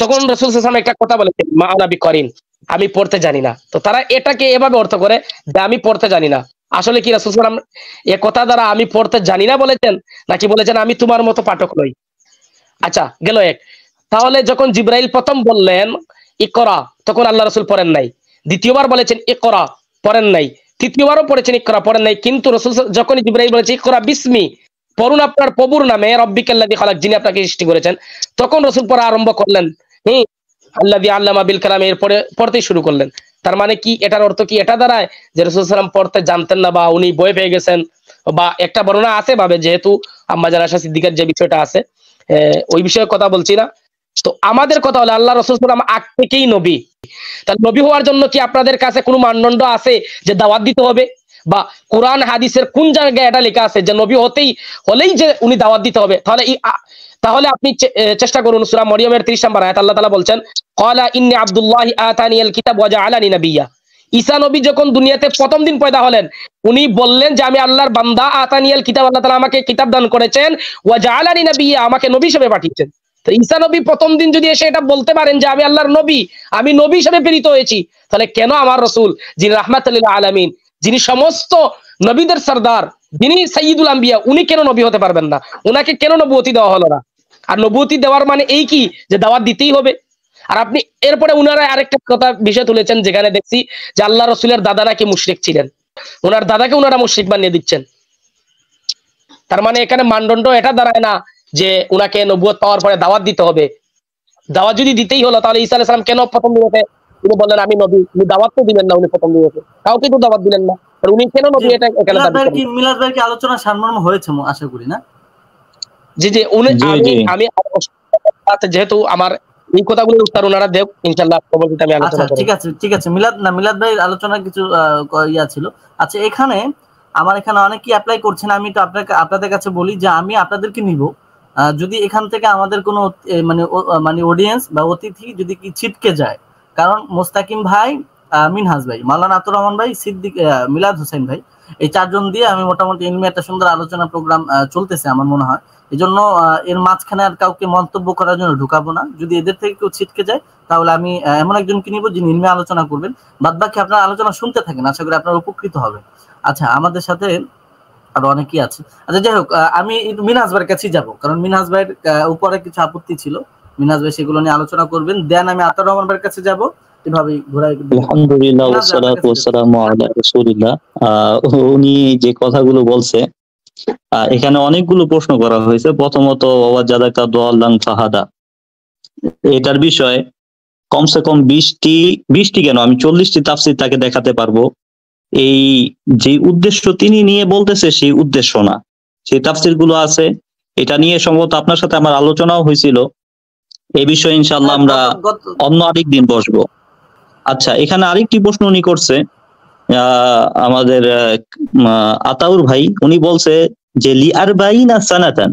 তখন রাসূল সাল্লাল্লাহু আলাইহি ওয়াসাল্লাম একটা কথা বলেছেন, মা আনা বিকরিন, আমি পড়তে জানি না। তো তারা এটাকে এভাবে অর্থ করে যে আমি পড়তে জানি না। আসলে কি রাসূল সাল্লাল্লাহু আলাইহি ওয়াসাল্লাম এ কথা দ্বারা আমি পড়তে জানি না বলেছেন, নাকি বলেছেন আমি তোমার মতো পাঠক নই? আচ্ছা, গেল এক। তাহলে যখন জিবরাইল প্রথম বললেন ইকরা, তখন আল্লাহ রাসূল পড়েন নাই। দ্বিতীয়বার বলেছেন ইকরা, পড়েন নাই। তৃতীয়বারও পড়েছেন ইকরা, পড়েন নাই। কিন্তু রাসূল যখন জিবরাইল বলেছে ইকরা বিসমি, পড়ুন আপনার প্রভুর নামে, রাব্বিকাল্লাযী খালাক, যিনি আপনাকে সৃষ্টি করেছেন, তখন রাসূল পড়া আরম্ভ করলেন, আল্লাযী আল্লামা বিল কালাম, এরপরে পড়তে শুরু করলেন। তার মানে কি, এটার অর্থ কি এটা দাঁড়ায় যে রাসূল সাল্লাল্লাহু আলাইহি ওয়াসাল্লাম পড়তে জানতেন না, বা উনি ভয় পেয়ে গেছেন? বা একটা বর্ণনা আছে ভাবে, যেহেতু আম্মা জানা আয়েশা সিদ্দিকার যে বিষয়টা আছে, ওই বিষয়ে কথা বলছি না। তো আমাদের কথা হলো আল্লাহ রাসূল সাল্লাল্লাহু আলাইহি ওয়াসাল্লাম আগ থেকেই নবী। তাহলে নবী হওয়ার জন্য কি আপনাদের কাছে কোনো মানদণ্ড আছে যে দাওয়াত দিতে হবে? বা কোরআন হাদিসের কোন জায়গায় এটা লেখা আছে যে নবী হলেই যে উনি দাওয়াত দিতে হবে? তাহলে আপনি চেষ্টা করুন, সূরা মরিয়মের 30 নম্বর আয়াত, আল্লাহ তাআলা বলছেন ক্বালা ইন্নী আব্দুল্লাহি আতানিয়াল কিতাব ওয়া জাআলানি নাবিয়্যা। ঈসা নবী যখন দুনিয়াতে প্রথম দিন পয়দা হলেন, উনি বললেন যে আমি আল্লাহর বান্দা, আতানিয়াল কিতাব, আল্লাহ তাআলা আমাকে কিতাব দান করেছেন, ওয়া জাআলানি নাবিয়্যা, আমাকে নবী হিসেবে পাঠিয়েছেন। তো ঈসা নবী প্রথম দিন যদি এসে এটা বলতে পারেন যে আমি আল্লাহর নবী, আমি নবী হিসেবে প্রেরিত হয়েছি, তাহলে কেন আমার রাসূল, যিনি রাহমাতুল লিল আলামিন, যিনি সমস্ত নবীদের সরদার, যিনি সাইয়্যিদুল আম্বিয়া, উনি কেন নবী হতে পারবেন না? উনাকে কেন নবুয়তি দেওয়া হলো না? আর নবুয়তি দেওয়ার মানে এই কি যে দাওয়াত দিতেই হবে? আর আপনি এরপরে উনারা আরেকটা কথা বিষয় তুলেছেন, যেখানে দেখছি যে আল্লাহ রাসূলের দাদা নাকি মুশরিক ছিলেন, ওনার দাদাকে ওনারা মুশরিক বানিয়ে দিচ্ছেন। তার মানে এখানে মানদণ্ড এটা দাঁড়ায় না যে উনাকে নবুয়ত পাওয়ার পরে দাওয়াত দিতে হবে। দাওয়াত যদি দিতেই হলো, তাহলে ঈসা আলাইহিস সালাম কেন প্রথম দিনে উনি বললেন আমি নবী? উনি দাওয়াত তো দিলেন না, উনি প্রথম দিনে কাউকে তো দাওয়াত দিলেন না, উনি কেন নবী? এটা এখানে মিলাদ ভাই কি আলোচনা সারমর্ম হয়েছে আশা করি, না? জি জি উনি জি আমি জি আমি যেহেতু আমার এই কথাগুলোর উত্তর ওনারা দেব ইনশাআল্লাহ পরবর্তীতে আমি আচ্ছা আলোচনা করব। ঠিক আছে মিলাদ ভাই আলোচনা কিছু ইয়া ছিল। আচ্ছা এখানে আমার এখানে অনেকেই অ্যাপ্লাই করছেন, আমি তো আপনাদের কাছে বলি যে আমি আপনাদেরকে নিব, যদি এখান থেকে আমাদের কোনো মানে অডিয়েন্স বা অতিথি যদি কি ছিটকে যায়, কারণ মোস্তাকিম ভাই, মিনহাজ ভাই, মাওলানা আতুর রহমান ভাই, সিদ্দিক, মিলাদ হোসেন ভাই, এই চারজন দিয়ে আমি মোটামুটি ইলমি একটা সুন্দর আলোচনা প্রোগ্রাম চলতেছে আমার মনে হয়। এই জন্য এর মাঝখানে আর কাউকে মন্তব্য করার জন্য ঢুকাবো না। যদি এদের থেকে কেউ ছিটকে যায় তাহলে আমি এমন একজনকে নিব যিনি ইলমি আলোচনা করবেন, বাদ বাকি আপনার আলোচনা শুনতে থাকেন, আশা করি আপনার উপকৃত হবে। আচ্ছা আমাদের সাথে আরো অনেকেই আছে। আচ্ছা যাই হোক, আমি একটু মিনহাজ ভাইয়ের কাছেই যাবো, কারণ মিনহাজ ভাইয়ের উপরে কিছু আপত্তি ছিল, মিনহাজ ভাই সেগুলো নিয়ে আলোচনা করবেন। দেন আমি আতাউর রহমান ভাইয়ের কাছে যাবো, এভাবেই ঘোরাই। আলহামদুলিল্লাহ ওয়াসসালাতু ওয়াসসালামু আলা রাসূলিল্লাহ। উনি যে কথাগুলো বলছে, এখানে অনেকগুলো প্রশ্ন করা হয়েছে। প্রথমত ওয়াজাদাকা দাল্লান ফাহাদা, এটার বিষয়ে কমসে কম 20টি কেন, আমি 40টি তাফসীর তাকে দেখাতে পারবো। এই যে উদ্দেশ্য তিনি নিয়ে বলতেছে সেই উদ্দেশ্য না, সেই তাফসীর গুলো আছে। এটা নিয়ে সম্ভবত আপনার সাথে আমার আলোচনাও হয়েছিল। এই বিষয়ে ইনশাআল্লাহ আমরা অন্য আরেকদিন বসবো। আচ্ছা এখানে আরেকটি প্রশ্ন উনি করছে, আমাদের আতাউর ভাই, উনি বলছে যে লিআরবাইনা সানাতান,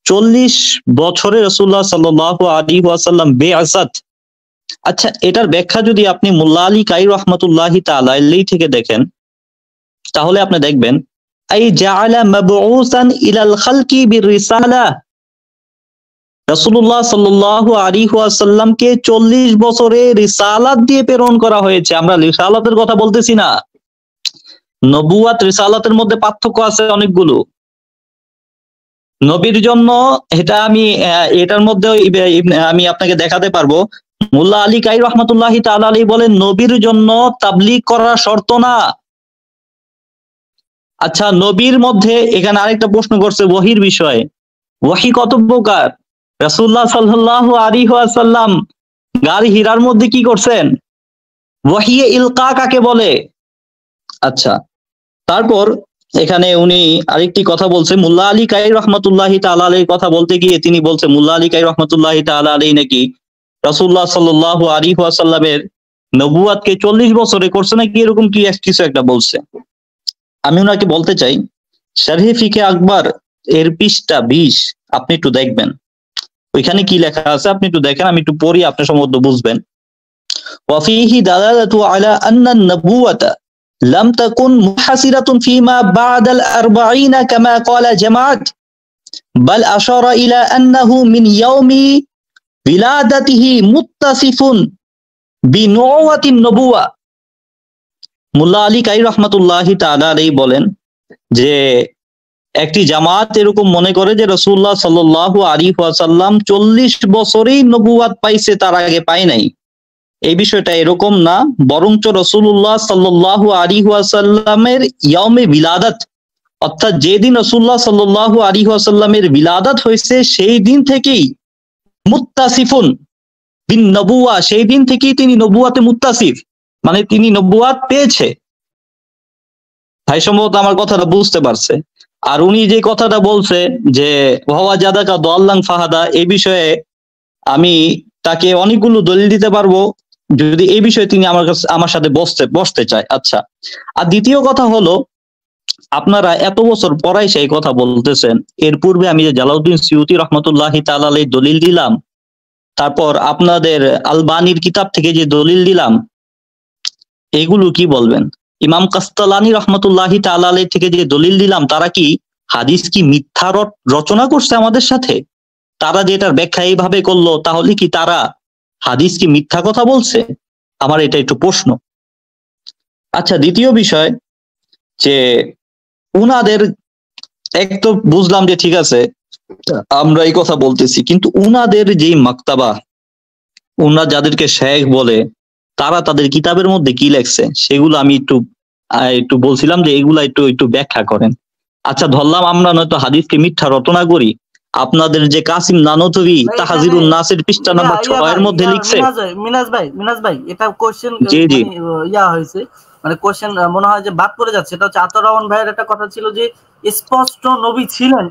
40 বছরে রাসূলুল্লাহ সাল্লাল্লাহু আলাইহি ওয়াসাল্লাম বেআসাত। আচ্ছা এটার ব্যাখ্যা যদি আপনি মোল্লা আলী কাই রহমাতুল্লাহি তাআলা আলাইহি থেকে দেখেন, তাহলে আপনি দেখবেন আই জাআলা মাবউসান ইলাল খালকি বিরিসালা, রাসূলুল্লাহ সাল্লাল্লাহু আলাইহি ওয়াসাল্লামকে 40 বছরে রিসালাত দিয়ে প্রেরণ করা হয়েছে। আমরা রিসালাতের কথা বলতেছি না, নবুয়াত রিসালাতের মধ্যে পার্থক্য আছে অনেকগুলো। নবীর জন্য এটা আমি এটার মধ্যে আমি আপনাকে দেখাতে পারবো। মোল্লা আলী কাই রহমাতুল্লাহি তাআলা আলাইহি বলেন নবীর জন্য তাবলীগ করা শর্ত না। আচ্ছা নবীর মধ্যে এখানে আরেকটা প্রশ্ন করছে ওহীর বিষয়ে, ওহী কত প্রকার? রাসূলুল্লাহ সাল্লাল্লাহু আলাইহি ওয়াসাল্লাম গার হিরার মধ্যে কি করছেন? ওহী ইলকা কাকে বলে? আচ্ছা তারপর এখানে উনি আরেকটি কথা বলছে, মোল্লা আলী কাই রহমাতুল্লাহি তাআলা আলাইহির কথা বলতে গিয়ে তিনি বলছে মোল্লা আলী কাই রহমাতুল্লাহি তাআলা আলাইহি নাকি রাসূলুল্লাহ সাল্লাল্লাহু আলাইহি ওয়াসাল্লামের নবুয়াতকে 40 বছরে করছে নাকি, এরকম কি কিছু একটা বলছে। আমি ওনাকে বলতে চাই শারহে ফিকে আকবর এর পৃষ্ঠা 20 আপনি একটু দেখবেন, ওইখানে কি লেখা আছে আপনি একটু দেখেন, আমি একটু পড়ি, আপনি সম্ভবত বুঝবেন। ওয়াফিহি দালালাতু আলা আন্না আন-নবুওয়াতা লাম তাকুন মুহাসিরাতুন ফিমা বা'দাল 40 কামা ক্বালা জামাআত বাল আশারা ইলা আন্নাহু মিন ইয়াউমি বিলাদাতিহি মুত্তাসিফুন বিনুওয়াতিন নবুওয়া। মোল্লা আলী কাই রহমাতুল্লাহি তাআলা আলাইহি বলেন যে একটি জামাত এরকম মনে করে যে রাসূলুল্লাহ সাল্লাল্লাহু আলাইহি ওয়াসাল্লাম 40 বছরেই নবুয়াত পাইছে, তার আগে পায় নাই। এই বিষয়টা এরকম না, বরঞ্চ রাসূলুল্লাহ সাল্লাল্লাহু আলাইহি ওয়াসাল্লামের ইয়াউমে বিলাদাত, অর্থাৎ যেদিন রাসূলুল্লাহ সাল্লাল্লাহু আলাইহি ওয়াসাল্লামের বিলাদাত হয়েছে সেই দিন থেকেই মুত্তাসিফুন বিন নবুওয়া, সেই দিন থেকেই তিনি নবুয়াতে মুত্তাসিফ, মানে তিনি নবুয়াত পেয়েছে। ভাই সম্ভবত আমার কথাটা বুঝতে পারছে। আর উনি যে কথাটা বলছে যে ওয়াজাদাকা দাল্লান ফাহাদা, এই বিষয়ে আমি তাকে অনেকগুলো দলিল দিতে পারবো যদি এই বিষয়ে তিনি আমার সাথে বসতে চায়। আচ্ছা আর দ্বিতীয় কথা হলো, আপনারা এত বছর পড়াই সেই কথা বলতেছেন, এর পূর্বে আমি যে জালাউদ্দিন সিউতি রহমতুল্লাহি তাআলা আলাইহি দলিল দিলাম, তারপর আপনাদের আলবানির কিতাব থেকে যে দলিল দিলাম, এগুলো কি বলবেন? ইমাম কাস্তালানি রহমতুল্লাহি তাআলা আলাইহি থেকে যে দলিল দিলাম, তারা কি হাদিস কি মিথ্যা রচনা করছে আমাদের সাথে? তারা যে এটার ব্যাখ্যা এইভাবে করলো, তাহলে কি তারা হাদিস কি মিথ্যা কথা বলছে? আমার এটা একটু প্রশ্ন। আচ্ছা দ্বিতীয় বিষয় যে উনাদের এক তো বুঝলাম যে ঠিক আছে আমরা এই কথা বলতেছি, কিন্তু উনাদের যে মাকতাবা, উনারা যাদেরকে শেখ বলে, তারা তাদের কিতাবের মধ্যে কি লেখছে সেগুলো আমি একটু বলছিলাম যে এগুলা একটু ব্যাখ্যা করেন। আচ্ছা ধরলাম আমরা নয়তো হাদিসকে মিথ্যা রচনা করি, আপনাদের যে কাসিম নানতবি তাহজিরুন নাসের পৃষ্ঠা নাম্বার 6 এর মধ্যে লিখছে। মিনাজ ভাই এটা কোশ্চেন জি জি ইয়া হয়েছে, মানে কোশ্চেন মনে হয় যে বাদ পড়ে যাচ্ছে। এটা হচ্ছে আতর রহমান ভাইয়ের একটা কথা ছিল যে স্পষ্ট নবী ছিলেন,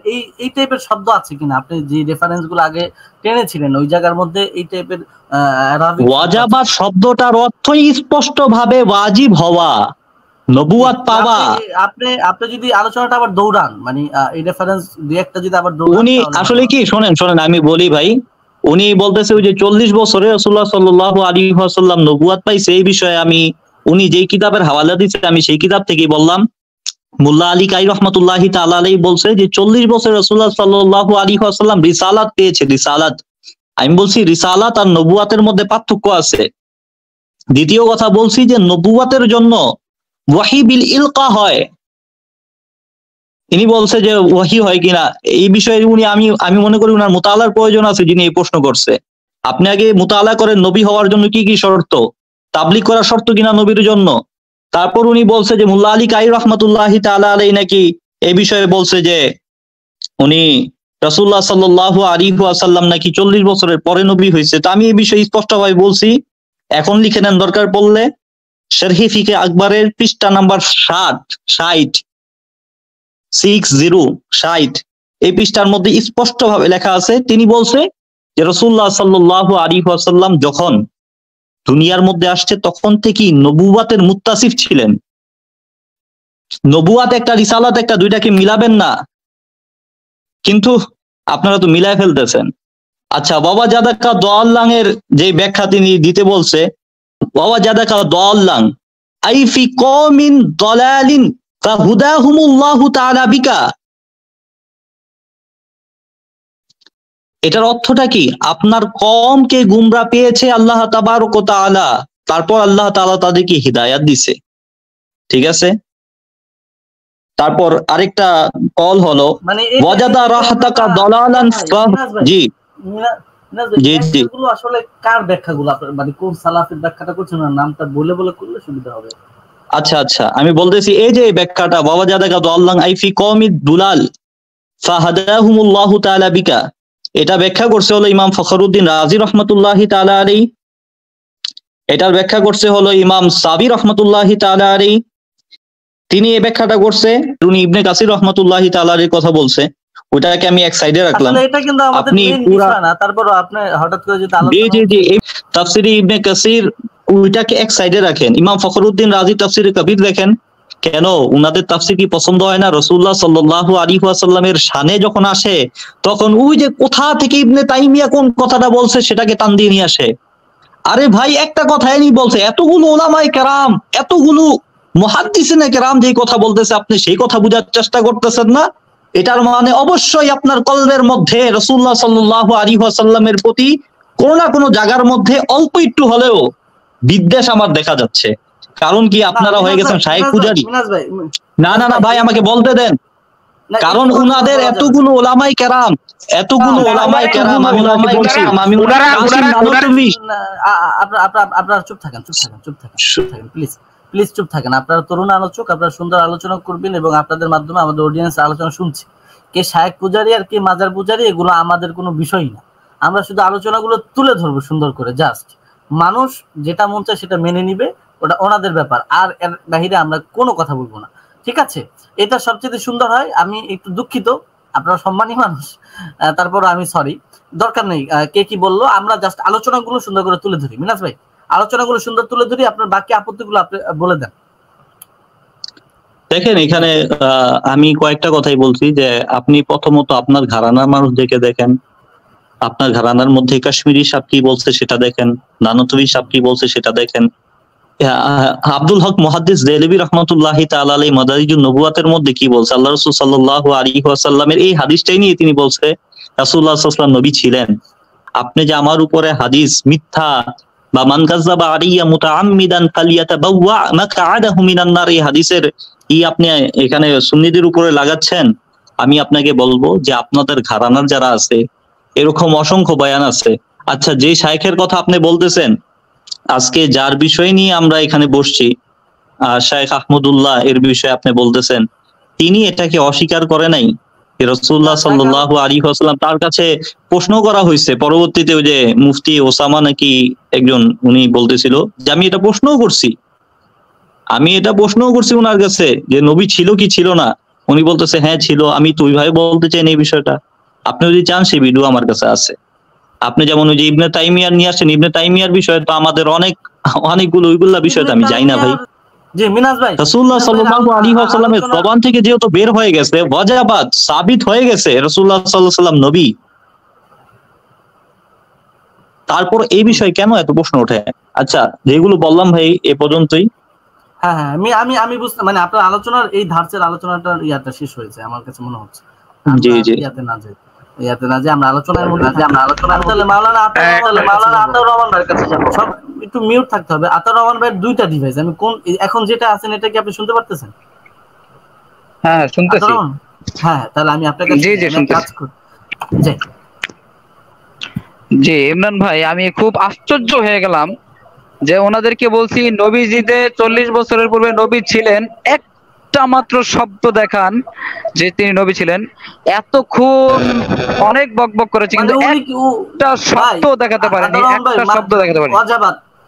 এই টাইপের শব্দ আছে কিনা? আপনি যে রেফারেন্স গুলো আগে টেনেছিলেন ওই জায়গার মধ্যে এই টাইপের ওয়াজাবাত শব্দটার অর্থই স্পষ্ট ভাবে ওয়াজিব হওয়া, নবুয়াত পাওয়া। আপনি আপনি যদি আলোচনাটা আবার দৌড়ান, মানে এই রেফারেন্স দুই একটা যদি আবার দৌড়ান, উনি আসলে কি শোনেন আমি বলি ভাই, উনি বলতেছে ওই যে 40 বছরে রাসূলুল্লাহ সাল্লাল্লাহু আলাইহি ওয়াসাল্লাম নবুয়াত পাইছে, এই বিষয়ে উনি যেই কিতাবের হাওয়ালা দিচ্ছে আমি সেই কিতাব থেকেই বললাম। মোল্লা আলী কাই রহমাতুল্লাহি তাআলা আলাইহি বলছে যে 40 বছর রাসূলুল্লাহ সাল্লাল্লাহু আলাইহি ওয়াসাল্লাম রিসালাত পেয়েছে, রিসালাত। আমি বলছি রিসালাত আর নবুয়াতের মধ্যে পার্থক্য আছে। দ্বিতীয় কথা বলছি যে নবুয়াতের জন্য ওয়াহি বিল ইলকা হয়। ইনি বলছে যে ওয়াহি হয় কিনা এই বিষয়ে উনি আমি মনে করি উনার মুতালার প্রয়োজন আছে, যিনি এই প্রশ্ন করছে। আপনি আগে মুতালা করেন নবী হওয়ার জন্য কি কি শর্ত, তাবলীগ করার শর্ত কিনা নবীর জন্য। তারপর উনি বলছে যে মোল্লা আলী কাই রহমাতুল্লাহি তাআলা আলাইহি নাকি এই বিষয়ে বলছে যে উনি রাসূলুল্লাহ সাল্লাল্লাহু আলাইহি ওয়াসাল্লাম নাকি 40 বছরের পরে নবী হয়েছে। তো আমি এই বিষয়ে স্পষ্টভাবে বলছি, এখন লিখে নেন দরকার পড়লে। শারহি ফিকে আকবরের পৃষ্ঠা নাম্বার 60 এই পৃষ্ঠার মধ্যে স্পষ্টভাবে লেখা আছে। তিনি বলছে যে রাসূলুল্লাহ সাল্লাল্লাহু আলাইহি ওয়াসাল্লাম যখন দুনিয়ার মধ্যে আসছে তখন থেকেই নবুয়াতের মুত্তাসিফ ছিলেন। নবুয়াত একটা, রিসালাত একটা, দুইটাকে মিলাবেন না, কিন্তু আপনারা তো মিলায় ফেলতেছেন। আচ্ছা, বাবা জাদাকা দাল্লাং এর যে ব্যাখ্যা তিনি দিতে বলছে, বাবা জাদাকা দাল্লাং আই ফি কওমিন দালালিন ফাহুদাহুমুল্লাহু তাআলা বিকা। এটার অর্থটা কি? আপনার কওমকে গুমরা পেয়েছে আল্লাহ তাবারক ওয়া তাআলা, তারপর আল্লাহ তাআলা তাদেরকে হিদায়াত দিছে। ঠিক আছে, তারপর আরেকটা কল হলো মানে ওয়াজাদা রাহতাকা দালালান। জি জি জি, এগুলো আসলে কার ব্যাখ্যাগুলো আপনারা মানে কোন সালাফের ব্যাখ্যাটা করছেন, না নামটা বলে বলে করলে সুবিধা হবে। আচ্ছা আচ্ছা, আমি বলতেছি এই যে ব্যাখ্যাটা ওয়াজাদাকা দাল্লাং আই ফি কওমিদ দুলাল ফাহাদাহুমুল্লাহু তাআলা বিকা, এটা ব্যাখ্যা করছে হলো ইমাম ফখরুদ্দিন রাজি রহমতুল্লাহি তাআলা আলাইহি। এটার ব্যাখ্যা করছে হলো ইমাম সাবি রহমতুল্লাহি তাআলা আলাইহি। তিনি এই ব্যাখ্যাটা করছে উনি ইবনে কাসির রহমতুল্লাহি তাআলা আলাইহির কথা বলছে, ওটাকে আমি এক সাইডে রাখলাম। এটা কিন্তু আমাদের মেইন বিষয় না, তারপর আপনি হঠাৎ করে যদি আলোচনা জি জি তাফসিরে ইবনে কাসির ওইটাকে এক সাইডে রাখেন। ইমাম ফখরুদ্দিন রাজি তাফসিরে কবির দেখেন, কেন উনাদের তাফসীর কি পছন্দ হয় না? রাসূলুল্লাহ সাল্লাল্লাহু আলাইহি ওয়াসাল্লামের শানে যখন আসে তখন ওই যে কোথা থেকে ইবনে তাইমিয়া কোন কথাটা বলছে সেটাকে টান দিয়ে নিয়ে আসে। আরে ভাই, একটা কথাই নি বলছে, এতগুলো উলামায়ে কেরাম, এতগুলো মুহাদ্দিসিনে কেরাম যে কথা বলতেছে, আপনি সেই কথা বোঝার চেষ্টা করতেছেন না। এটার মানে অবশ্যই আপনার কলবের মধ্যে রাসূলুল্লাহ সাল্লাল্লাহু আলাইহি ওয়াসাল্লামের প্রতি কোনো না কোনো জায়গার মধ্যে অল্প একটু হলেও বিদ্বেষ আমার দেখা যাচ্ছে। কারণ কি আপনারা হয়ে গেছেন শাইখ পূজারী। না না না ভাই, আমাকে বলতে দেন। কারণ উনাদের এতগুলো ওলামায়ে কেরাম, আমি ওনাকে বলছি, আপনারা চুপ থাকেন প্লিজ চুপ থাকেন। আপনারা তরুণ আলোচক, আপনারা সুন্দর আলোচনা করবেন এবং আপনাদের মাধ্যমে আমাদের অডিয়েন্স আলোচনা শুনছে। কে শাইখ পূজারী আর কে মাজার পূজারী এগুলো আমাদের কোনো বিষয়ই না। আমরা শুধু আলোচনাগুলো তুলে ধরবো সুন্দর করে, জাস্ট মানুষ যেটা মন চায় সেটা মেনে নিবে, ওটা ওনাদের ব্যাপার। আর এর বাহিরে আমরা কোনো কথা বলবো না, ঠিক আছে? এটা সবচেয়ে সুন্দর হয়। আমি একটু দুঃখিত, আপনারা সম্মানী মানুষ, তারপর আমি সরি, দরকার নেই কে কি বললো। আমরা জাস্ট আলোচনাগুলো সুন্দর করে তুলে ধরি। মিনাজ ভাই, আলোচনাগুলো সুন্দর তুলে ধরি, আপনার বাকি আপত্তিগুলো আপনি বলে দেন। দেখেন, এখানে আমি কয়েকটা কথাই বলছি যে আপনি প্রথমত আপনার ঘরানার মানুষ দেখেন, আপনার ঘরানার মধ্যে কাশ্মীরি সাহেব কি বলছে সেটা দেখেন, নানতবী সাহেব কি বলছে সেটা দেখেন। আব্দুল হক মুহাদ্দিস দেহলভী রাহমাতুল্লাহি তাআলা আলাইহি মাদারিজুন নবুয়াতের মধ্যে কি বলছে, আল্লাহ রাসূল সাল্লাল্লাহু আলাইহি ওয়াসাল্লামের এই হাদিসটাই নিয়ে তিনি বলছে রাসূলুল্লাহ সাল্লাল্লাহু আলাইহি ওয়াসাল্লাম নবী ছিলেন। আপনি যে আমার উপরে হাদিস মিথ্যা বা মান কাযাবা আলাইয়া মুতাআম্মিদান ফালিয়াতাবাওয়া মাকআদাহু মিনান নার, এই হাদিসের কি আপনি এখানে সুন্নিদের উপরে লাগাচ্ছেন? আমি আপনাকে বলবো যে আপনাদের ঘরানার যারা আছে এরকম অসংখ্য বয়ান আছে। আচ্ছা, যে শাইখের কথা আপনি বলতেছেন, আজকে যার বিষয় নিয়ে আমরা এখানে বসছি, শাইখ আহমদুল্লাহ, এর বিষয়ে আপনি বলতেছেন, তিনি এটাকে অস্বীকার করে নাই। রাসূলুল্লাহ সাল্লাল্লাহু আলাইহি ওয়াসাল্লাম তার কাছে প্রশ্ন করা হয়েছে পরবর্তীতে, ওই যে মুফতি ওসামা নাকি একজন, উনি বলতেছিল যে আমি এটা প্রশ্নও করছি, আমি এটা প্রশ্নও করছি ওনার কাছে যে নবী ছিল কি ছিল না, উনি বলতেছে হ্যাঁ ছিল। আমি তো ওইভাবে বলতে চাই না এই বিষয়টা। আপনি যদি চান সেই ভিডিও আমার কাছে আছে। আপনি যেমন ওই যে ইবনে তাইমিয়ার নিয়ে আসছেন, ইবনে তাইমিয়ার বিষয়ে তো আমাদের অনেকগুলো ওইগুলা বিষয় তো আমি যাই না ভাই। জি মিনাজ ভাই, রাসূলুল্লাহ সাল্লাল্লাহু আলাইহি ওয়াসাল্লামের জবান থেকে যেহেতু বের হয়ে গেছে, ওয়াজাবাত সাবিত হয়ে গেছে রাসূলুল্লাহ সাল্লাল্লাহু আলাইহি ওয়াসাল্লাম নবী, তারপর এই বিষয়ে কেন এত প্রশ্ন ওঠে? আচ্ছা, যেগুলো বললাম ভাই এ পর্যন্তই। হ্যাঁ হ্যাঁ, আমি বুঝতে, মানে আপনার আলোচনার এই ধার্চের আলোচনাটার ইয়াটা শেষ হয়েছে আমার কাছে মনে হচ্ছে। জি জি, ইয়াতে না যে আমরা আলোচনার মধ্যে তাহলে মাওলানা আতাউর রহমান ভাইয়ের কাছে যাবো। সব একটু মিউট থাকতে হবে। আতাউর রহমান ভাইয়ের দুইটা ডিভাইস, আমি কোন এখন যেটা আছেন এটা কি আপনি শুনতে পারতেছেন? হ্যাঁ শুনতেছি। হ্যাঁ, তাহলে আমি আপনার কাছে কাজ করি। জি ইমরান ভাই, আমি খুব আশ্চর্য হয়ে গেলাম যে ওনাদেরকে বলছি নবীজিদের 40 বছরের পূর্বে নবী ছিলেন, একটা মাত্র শব্দ দেখান যে তিনি নবী ছিলেন। এতক্ষণ অনেক বকবক করেছে, কিন্তু একটা শব্দ দেখাতে পারেনি, একটা শব্দ দেখাতে পারেনি।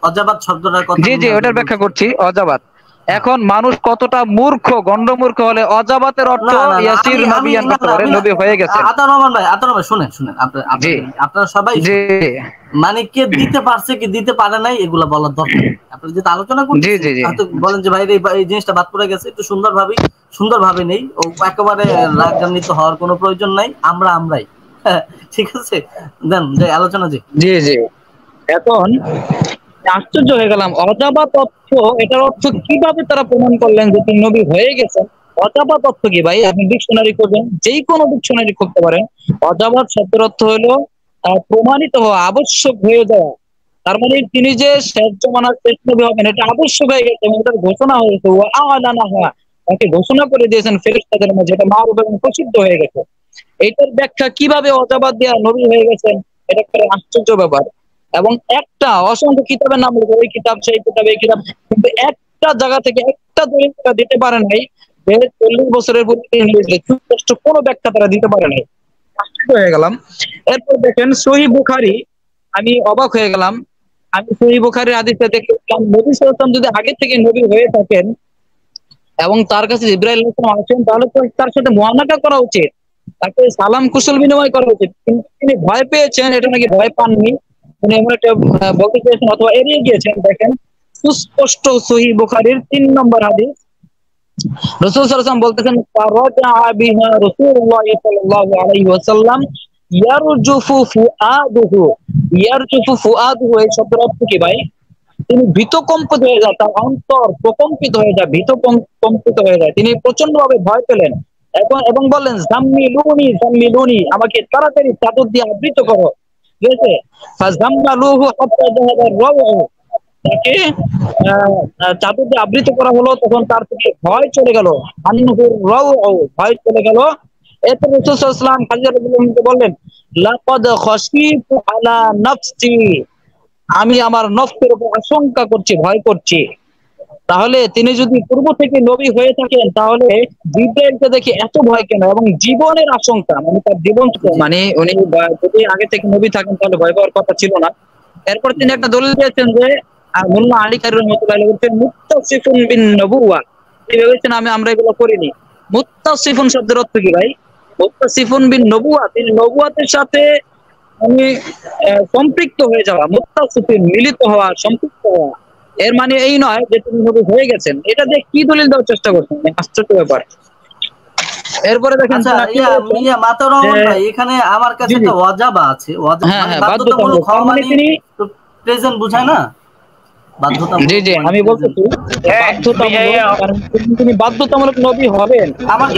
অজাবাত শব্দটার কথা, জি জি, ওটার ব্যাখ্যা করছি। অজাবাত, এখন মানুষ কতটা মূর্খ, গন্ডমূর্খ হলে অজাবাতের অর্থ ইয়াসির নবিয়ান করতে পারে, নবী হয়ে গেছে। আতাউর রহমান ভাই শুনেন আপনারা সবাই মানে কে দিতে পারছে কি দিতে পারে নাই এগুলা বলার দরকার নেই। আপনারা যেটা আলোচনা করছেন হয়তো বলেন যে ভাই এই জিনিসটা বাদ পড়ে গেছে, একটু সুন্দরভাবে নেই, ও একেবারে রাগান্বিত হওয়ার কোনো প্রয়োজন নাই, আমরাই ঠিক আছে, দেন যে আলোচনা। জি জি, এখন আশ্চর্য হয়ে গেলাম, অজাবা তথ্য, এটার অর্থ কিভাবে তারা প্রমাণ করলেন যে তিনি নবী হয়ে গেছেন? অজাবা তথ্য কি ভাই? আপনি ডিকশনারি করবেন, যেই কোনো ডিকশনারি করতে পারেন। অজাবাত শব্দের অর্থ হলো প্রমাণিত হওয়া, আবশ্যক হয়ে যাওয়া। তার মানে তিনি যে শেষ জমানার শেষ নবী হবেন এটা আবশ্যক হয়ে গেছে, এবং এটার ঘোষণা হয়েছে, তাকে ঘোষণা করে দিয়েছেন ফেরেশতাদের মাঝে, এটা মারুফ এবং প্রসিদ্ধ হয়ে গেছে। এইটার ব্যাখ্যা কিভাবে অজাবাত দেয়া নবী হয়ে গেছেন, এটা একটা আশ্চর্য ব্যাপার। এবং একটা অসংখ্য কিতাবের নাম বলবো, ওই কিতাব সেই কিতাব এই কিতাব, কিন্তু একটা জায়গা থেকে একটা দলিল তারা দিতে পারে নাই যে 40 বছরের পূর্বে সুস্পষ্ট কোনো ব্যাখ্যা তারা দিতে পারে নাই। আশ্চর্য হয়ে গেলাম। এরপর দেখেন সহিহ বুখারী, আমি অবাক হয়ে গেলাম। আমি সহিহ বুখারীর হাদিসে দেখলাম নবী সাল্লাল্লাহু আলাইহি ওয়াসাল্লাম যদি আগে থেকে নবী হয়ে থাকেন এবং তার কাছে জিবরাইল আলাইহিস সালাম আসেন, তাহলে তো তার সাথে মুআনাকা করা উচিত, তাকে সালাম কুশল বিনিময় করা উচিত। কিন্তু তিনি ভয় পেয়েছেন, এটা নাকি ভয় পাননি, উনি এমন একটা বলতে চেয়েছেন অথবা এড়িয়ে গিয়েছেন। দেখেন সুস্পষ্ট সহিহ বুখারীর 3 নম্বর হাদিস, রাসূল সাল্লাল্লাহু আলাইহি ওয়াসাল্লাম বলতেছেন ফারাজা বিহা রাসূলুল্লাহ সাল্লাল্লাহু আলাইহি ওয়াসাল্লাম ইয়ারজুফু ফুআদুহু, এই শব্দের অর্থ কি ভাই? তিনি ভীতকম্পিত হয়ে যায়, তার অন্তর প্রকম্পিত হয়ে যায়, ভীতকম্পিত হয়ে যায়, তিনি প্রচন্ড ভাবে ভয় পেলেন এবং বললেন জাম্মিলুনি, আমাকে তাড়াতাড়ি চাদর দিয়ে আবৃত করো। ঠিক আছে, ফাজাম্মালুহু হাত্তা যাহাবা রাওউ, তাকে চাদর দিয়ে আবৃত করা হলো, তখন তার থেকে ভয় চলে গেল, আনহুর রাওউ, ভয় চলে গেল। এরপর রাসূল সাল্লাল্লাহু আলাইহি ওয়াসাল্লাম খাদিজা রাদিয়াল্লাহু আনহাকে বললেন লাকাদ খাশিতু আলা নাফসি, আমি আমার নফসের উপর আশঙ্কা করছি, ভয় করছি। তাহলে তিনি যদি পূর্ব থেকে নবী হয়ে থাকেন তাহলে জিবরাইলকে দেখে এত ভয় কেন, এবং জীবনের আশঙ্কা, মানে তার জীবন, মানে উনি যদি আগে থেকে নবী থাকেন তাহলে ভয় পাওয়ার কথা ছিল না। এরপর তিনি একটা দলিল দিয়েছেন যে মুল্লা আলী কারি রাহমাতুল্লাহ আলাইহি বলেছেন মুত্তাসিফুন বিন নবুওয়া, তিনি বলেছেন আমরা এগুলো করিনি। মুত্তাসিফুন শব্দের অর্থ কি ভাই? মুত্তাসিফুন বিন নবুওয়া, তিনি নবুয়াতের সাথে আমি সম্পৃক্ত হয়ে যাওয়া, মুত্তাসিফিন মিলিত হওয়া, সম্পৃক্ত হওয়া, এর মানে এই নয় যে তিনি নবী হয়ে গেছেন। এটা দিয়ে কি দলিল দেওয়ার চেষ্টা করছেন? আশ্চর্য ব্যাপার। এরপরে দেখেন মাতার রহমান ভাই, এখানে আমার কাছে একটা ওয়াজাবা আছে, বাধ্যতামূলক হওয়া মানে প্রেজেন্ট বুঝায় না, বাধ্যতামূলক। জি জি, আমি বলতেছি বাধ্যতামূলক, কারণ তিনি বাধ্যতামূলক নবী হবেন।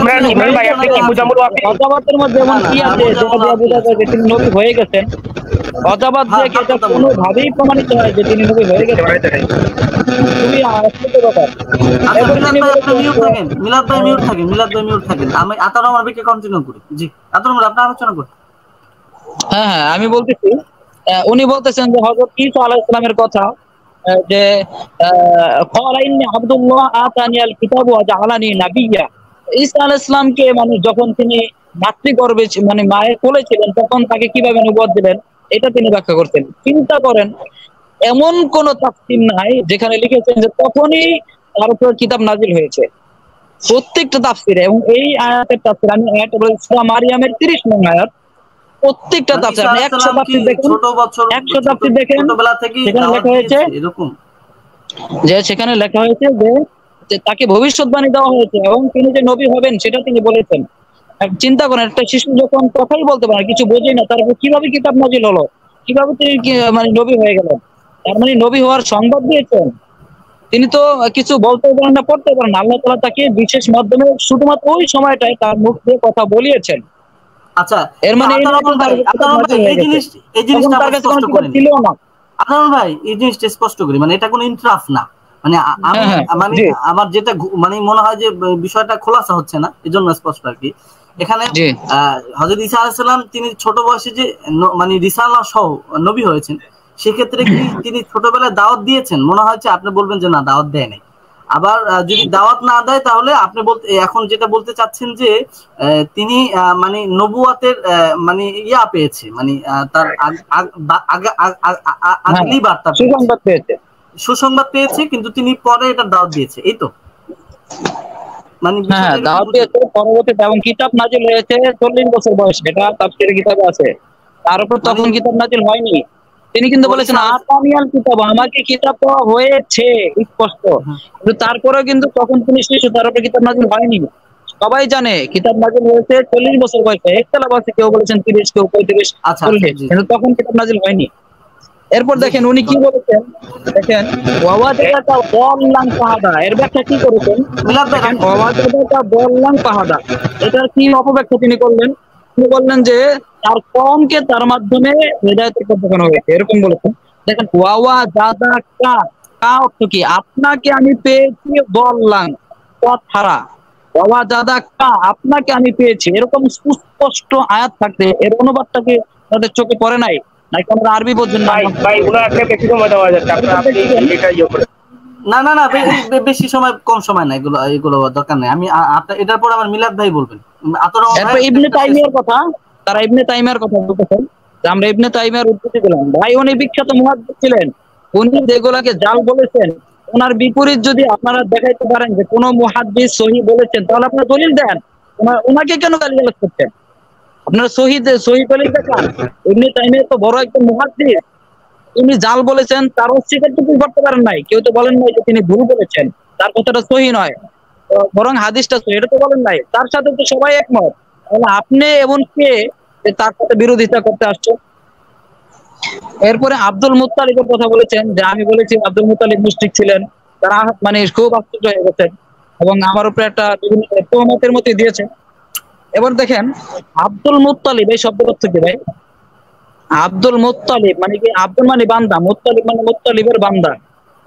ইমরান ভাই, আপনি কি মুজাম্মল ওয়াফি অজাবাতের মধ্যে এমন কি আছে যেটা দিয়ে বোঝা যায় যে তিনি নবী হয়ে গেছেন? অজাবাত দিয়ে কি এটা কোনোভাবেই প্রমাণিত হয় যে তিনি নবী হয়ে গেছেন? খুবই আশ্চর্য ব্যাপার। মিলাদ ভাই মিউট থাকেন, আমি আতাউর রহমান ভাইকে কন্টিনিউ করি। জি আতাউর রহমান, আপনি আলোচনা করুন। হ্যাঁ, আমি বলতেছি, উনি বলতেছেন যে হযরত ঈসা আলাইহিস সালামের কথা, যে ক্বালা ইন্নী আবদুল্লাহ আতানিয়াল কিতাব ওয়া জাআলানি নাবিয়্যা। ঈসা আলাইহিস সালামকে মানে যখন তিনি মাতৃগর্ভে মানে মায়ের কোলে ছিলেন তখন তাকে কিভাবে নবুয়ত দিলেন এটা তিনি ব্যাখ্যা করতেন। চিন্তা করেন, এমন কোন তাফসীর নাই যেখানে লিখেছেন যে তখনই তার উপর কিতাব নাজিল হয়েছে, প্রত্যেকটা তাফসিরে। এবং এই আয়াতের তাফসির আমি আয়াতটা বলেছি সূরা মারিয়ামের 30 নং আয়াত, প্রত্যেকটা মানে তাফসির ঈসা আপনি আলাইহিস 100 সালাম কি তাফসির দেখেন, ছোট বছর 100 তাফসির দেখেন, ছোটবেলা থেকেই সেখানে দাওয়াত লেখা হয়েছে দিয়েছে এরকম? যে সেখানে লেখা হয়েছে যে তাকে ভবিষ্যৎবাণী দেওয়া হয়েছে এবং তিনি যে নবী হবেন সেটা তিনি বলেছেন। চিন্তা করেন, একটা শিশু যখন কথাই বলতে পারে না, কিছু বোঝে না, তারপর কিভাবে কিতাব নাজিল হলো, কিভাবে তিনি মানে নবী হয়ে গেলেন? তার মানে নবী হওয়ার সংবাদ দিয়েছেন। তিনি তো কিছু বলতে পারেন না, পড়তে পারেন না, আল্লাহ তাআলা তাকে বিশেষ মাধ্যমে শুধুমাত্র ওই সময়টায় তার মুখ দিয়ে কথা বলিয়েছেন। আচ্ছা, এর মানে এই নয় যে তার উপর কিতাব আতারুন ভাই নাজিল হয়ে গেছে, এই তখন জিনিসটা তার আমরা কাছে কোনো স্পষ্ট কিতাব করে নিই। ছিল না। আতারুন ভাই এই জিনিসটা স্পষ্ট করি, মানে এটা কোনো ইনট্রাফ না, মানে আমি হ্যাঁ, হ্যাঁ, মানে জি, আমার যেটা মানে মনে হয় যে বিষয়টা খোলাসা হচ্ছে না, এই জন্য স্পষ্ট আর কি। এখানে জি, হযরত ঈসা আলাইহিস সালাম তিনি ছোট বয়সে যে মানে রিসালাহ সহ নবী হয়েছেন, সেক্ষেত্রে কি তিনি ছোটবেলায় দাওয়াত দিয়েছেন? মনে হচ্ছে আপনি বলবেন যে না, দাওয়াত দেয় নাই। আবার যদি দাওয়াত না দেয়, তাহলে আপনি বলতে এখন যেটা বলতে চাচ্ছেন যে তিনি মানে নবুয়াতের মানে ইয়া পেয়েছে, মানে তার হ্যাঁ, আগলি বার্তা পেয়েছে, সুসংবাদ পেয়েছে। সুসংবাদ পেয়েছে, কিন্তু তিনি পরে এটা দাওয়াত দিয়েছে, এই তো? মানে হ্যাঁ, বিষয়টা হ্যাঁ, এরকম দাওয়াত বুঝি? পেয়েছে পরবর্তীতে, এবং কিতাব নাজিল হয়েছে 40 বছর বয়সে, এটা তাফসীরে কিতাবে আছে। তার উপর মানে তখন কিতাব নাজিল হয়নি। তিনি কিন্তু ও বলেছেন ঈসা আলাইহিস আতানিয়াল কিতাব, আমাকে কিতাব দেওয়া হয়েছে, স্পষ্ট। হুম, কিন্তু তারপরেও কিন্তু তখন তিনি শিশু, তার উপর কিতাব নাজিল হয়নি। সবাই জানে কিতাব নাজিল হয়েছে 40 বছর বয়সে, একতলাফ আছে, কেউ বলেছেন 30, কেউ 35, আচ্ছা আচ্ছা, 40, জি কিন্তু তখন কিতাব নাজিল হয়নি। এরপর জি দেখেন জি উনি কি বলেছেন, দেখেন ওয়াওয়াজাদাকা দাল্লান ফাহাদা, এর ব্যাখ্যা কি করেছেন? মিলাদ ভাই দেখেন রাখেন। ওয়াওয়াজাদাকা দাল্লান ফাহাদা, এটার কি অপব্যাখ্যা তিনি করলেন? তিনি বললেন যে তার কমকে তার মাধ্যমে হেদায়েতের পথ দেখানো হয়েছে, এরকম বলেছেন। দেখেন ওয়াওয়াজাদাকা, কা অর্থ কি? আপনাকে আমি পেয়েছি দাল্লান, পথ হারা। ওয়াওয়াজাদাকা, আপনাকে আমি পেয়েছি, এরকম সুস্পষ্ট আয়াত থাকতে এর অনুবাদটা কি তাদের চোখে পড়ে নাই? নাকি আমরা আরবি বোঝেন না? ভাই ভাই ওনাকে বেশি সময় দেওয়া যাচ্ছে, আপনি এটা ইয়ে করেন। না না না, বেশি সময় কম সময় না, এগুলো এগুলো দরকার নেই। আমি আপনার এটার পর আমার মিলাদ ভাই বলবেন। আতর ভাই এরপর ইবনে একটা শেষ। তাইমিয়ার কথা, তারা ইবনে তাইমিয়ার কথা বলতেছেন যে আমরা ইবনে তাইমিয়ার উদ্ধৃতি দিলাম। ভাই উনি বিখ্যাত মুহাদ্দিস ছিলেন, উনি যেগুলাকে জাল বলেছেন, ওনার বিপরীত যদি আপনারা দেখাইতে পারেন যে কোন মুহাদ্দিস সহিহ বলেছেন, তাহলে আপনারা দলিল দেন। ওনাকে কেন গালিগালাজ করছেন? আপনারা সহিহ দলিল দেখান। ইবনে তাইমিয়া তো বড় একজন মুহাদ্দিস, তিনি জাল বলেছেন, তার অস্বীকারটুকু করতে পারেন নাই। কেউ তো বলেন নাই যে তিনি ভুল বলেছেন, তার কথাটা সহিহ নয়, বরং হাদিসটা সহিহ, এটা তো বলেন নাই। তার সাথে তো সবাই একমত। তাহলে আপনি এমন কে যে তার সাথে বিরোধিতা করতে আসছো? এরপরে আব্দুল মুত্তালিবের কথা বলেছেন যে আমি বলেছি আব্দুল মুত্তালিব মুশরিক ছিলেন। তারা মানে খুব আশ্চর্য হয়ে গেছেন এবং আমার উপরে একটা বিভিন্ন তহমতের মধ্যে দিয়েছে। এবার দেখেন আব্দুল মুত্তালিব এই শব্দের অর্থ কি ভাই? আব্দুল মুত্তালিব মানে কি? আব্দুল মানে বান্দা, মুত্তালিব মানে মুত্তালিবের বান্দা।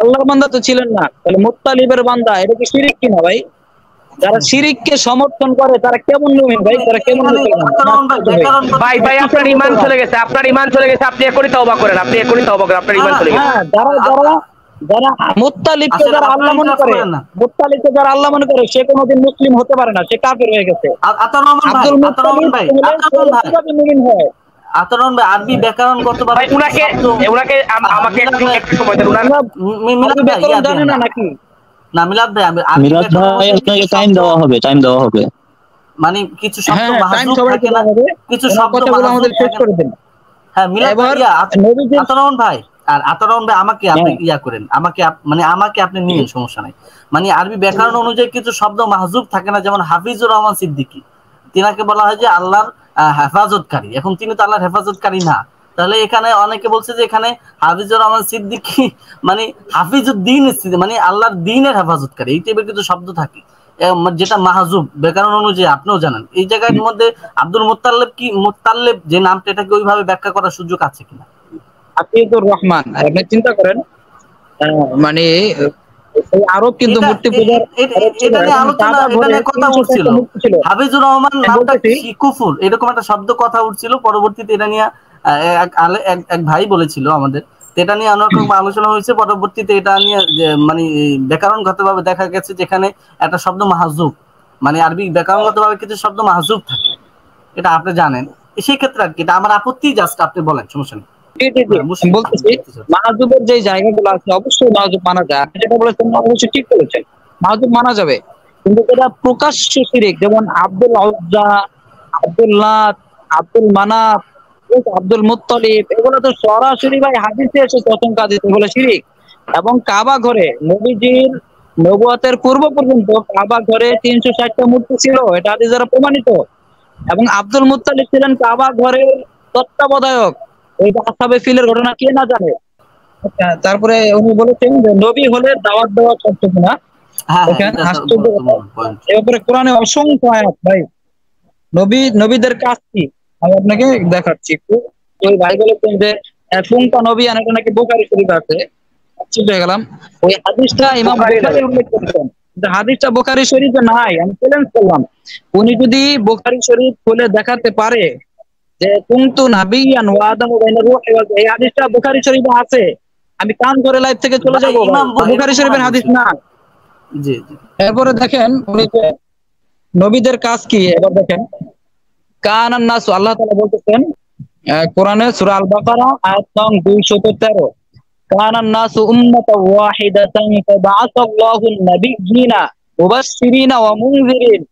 আল্লাহর বান্দা তো ছিলেন না, তাহলে মুত্তালিবের বান্দা, এটা কি শিরিক কিনা ভাই? যারা শিরিককে সমর্থন করে তারা কেমন মুমিন ভাই? তারা কেমন এখানে মুসলমান? আতর ভাই ব্যাকরণ ভাই ভাই আপনার ইমান চলে গেছে, আপনার ইমান চলে গেছে, আপনি এখনই তওবা করেন, আপনি এখনই তওবা করেন, আপনার ইমান চলে গেছে। হ্যাঁ, যারা যারা মুত্তালিবকে আসলে যারা আপনারা আল্লাহ মনে ইনসাফ করে, করেন না। মুত্তালিবকে যারা আল্লাহ মনে করে, সে কোনোদিন মুসলিম হতে পারে না, সে কাফের হয়ে গেছে। আতর রহমান ভাই, আব্দুল আতর রহমান মুত্তালিব ভাই, হলে আতর রহমান ভাই, কিভাবে মুমিন হয়? আতর রহমান ভাই, আরবি ব্যাকরণগতভাবে ভাই উনাকে উনাকে আমাকে একটু একটু সময় দেন। উনার আমরা মিলাদ আরবি ভাই ব্যাকরণ ইয়া জানি দেন না না। নাকি? না মিলাদ ভাই, আমি আরবি মিরাজ ব্যাকরণের ভাই, মধ্যে আপনাকে কিছু টাইম শব্দ, দেওয়া হবে, টাইম দেওয়া হবে। মানে কিছু শব্দ হ্যাঁ, টাইম মাহযুব সবাইকে থাকে না, দেওয়া হবে। কিছু ওনার শব্দ কথাগুলো মাহযুব আমাদের শেষ থাকে না। করে দিন। হ্যাঁ মিলাদ ভাই, এবার ইয়া নবীজির আতরন ভাই, আর আতরন ভাই আমাকে আপনি হ্যাঁ, ইয়া করেন, আমাকে মানে আমাকে আপনি নিয়েন, সমস্যা নাই। মানে আরবি ব্যাকরণ অনুযায়ী কিছু শব্দ মাহযুব থাকে না, যেমন হাফিজুর রহমান সিদ্দিকী, তিনাকে বলা হয় যে আল্লাহর হেফাজতকারী। এখন তিনি তো আল্লাহর হেফাজতকারী না, তাহলে এখানে অনেকে বলছে যে এখানে হাফিজুর রহমান সিদ্দিকী মানে হাফিজুদ্দিন, মানে আল্লাহর দ্বীনের হেফাজতকারী, এই টাইপের কিছু শব্দ থাকে যেটা মাহযুব ব্যাকরণ অনুযায়ী, আপনিও জানেন। এই জায়গার মধ্যে আব্দুল মুত্তাল্লিব যে নামটা, এটাকে ওইভাবে ব্যাখ্যা করার সুযোগ আছে কিনা? হাফিজুর রহমান, আর আপনি চিন্তা করেন মানে এই আরব কিন্তু এটা মূর্তি পূজার আরব ছিল, এটা নিয়ে এবং আলোচনা, কাবা এটা ঘরে নিয়ে কথা 300টা উঠছিল, মূর্তি ছিল। হাফিজুর রহমান আমি নামটা বলতেছি কি কুফুর, এরকম একটা শব্দ কথা উঠছিল। পরবর্তীতে এটা নিয়ে এক ভাই বলেছিল আমাদের, এটা নিয়ে অনেক রকম আলোচনা হয়েছে। পরবর্তীতে এটা নিয়ে মানে ব্যাকরণগত ভাবে দেখা গেছে যেখানে একটা শব্দ মাহযুব, মানে আরবি ব্যাকরণগত ভাবে কিছু শব্দ মাহযুব থাকে, এটা আপনি জানেন। সেই ক্ষেত্রে আর কি, এটা আমার আপত্তি, জাস্ট আপনি বলেন, সমস্যা নেই। জি জি জি, আমি বলতেছি মাহযুবের যে জায়গাগুলো আছে অবশ্যই মাহযুব মানা যায়। আপনি যেটা বলেছেন অবশ্যই ঠিক বলেছেন। মাহজুব মানা যাবে, কিন্তু যেটা প্রকাশ্য শিরিক, যেমন আব্দুল উজ্জা, আব্দুল লাত, আব্দুল মানাফ, আব্দুল মুত্তালিব, এগুলো তো সরাসরি ভাই হাদিসে এসে কসম কাজে এগুলো শিরিক। এবং কাবা ঘরে নবীজির নবুয়তের পূর্ব পর্যন্ত কাবা ঘরে 360টা মূর্তি ছিল, এটা হাদিস দ্বারা প্রমাণিত। এবং আব্দুল মুত্তালিব ছিলেন কাবা ঘরের তত্ত্বাবধায়ক। এই আসহাবে ফিলের ঘটনা কে না জানে। আচ্ছা, তারপরে উনি বলেছেন যে নবী হলে দাওয়াত দেওয়া শর্ত কিনা। হ্যাঁ হ্যাঁ, দেখেন এটা একটা আশ্চর্য কথা, গুরুত্বপূর্ণ পয়েন্ট। এর উপরে কোরআনে অসংখ্য আয়াত ভাই। নবীদের কাজ কি আমি আপনাকে দেখাচ্ছি একটু। ওই ভাই বলেছেন যে ফুঙ্কা নবী আর এটা নাকি বুখারী শরীফে আছে। আশ্চর্য হয়ে গেলাম, ওই হাদিসটা ইমাম বুখারী উল্লেখ করেছেন, কিন্তু হাদিসটা বুখারী শরীফে নাই। আমি চ্যালেঞ্জ করলাম, উনি যদি বুখারী শরীফ খুলে দেখাতে পারে যে কুনতু নাবিয়ান ওয়া আদামু বাইনা রূহি ওয়াল, এই হাদিসটা বুখারী শরীফে আছে, আমি কান ধরে লাইভ থেকে চলে ভাই, যাব ভাই, ইমাম বুখারী শরীফের হাদিস না। জি জি, এরপরে দেখেন উনি যে নবীদের কাজ কি, এবার দেখেন কানান নাস, আল্লাহ তাআলা বলতেছেন কোরআনে সূরা আল বাকারা আয়াত নং 213, কানান নাস উম্মাতান ওয়াহিদাতান ফাবাআসাল্লাহুন নাবিয়্যিনা মুবাশশিরিনা ওয়া মুনযিরিন,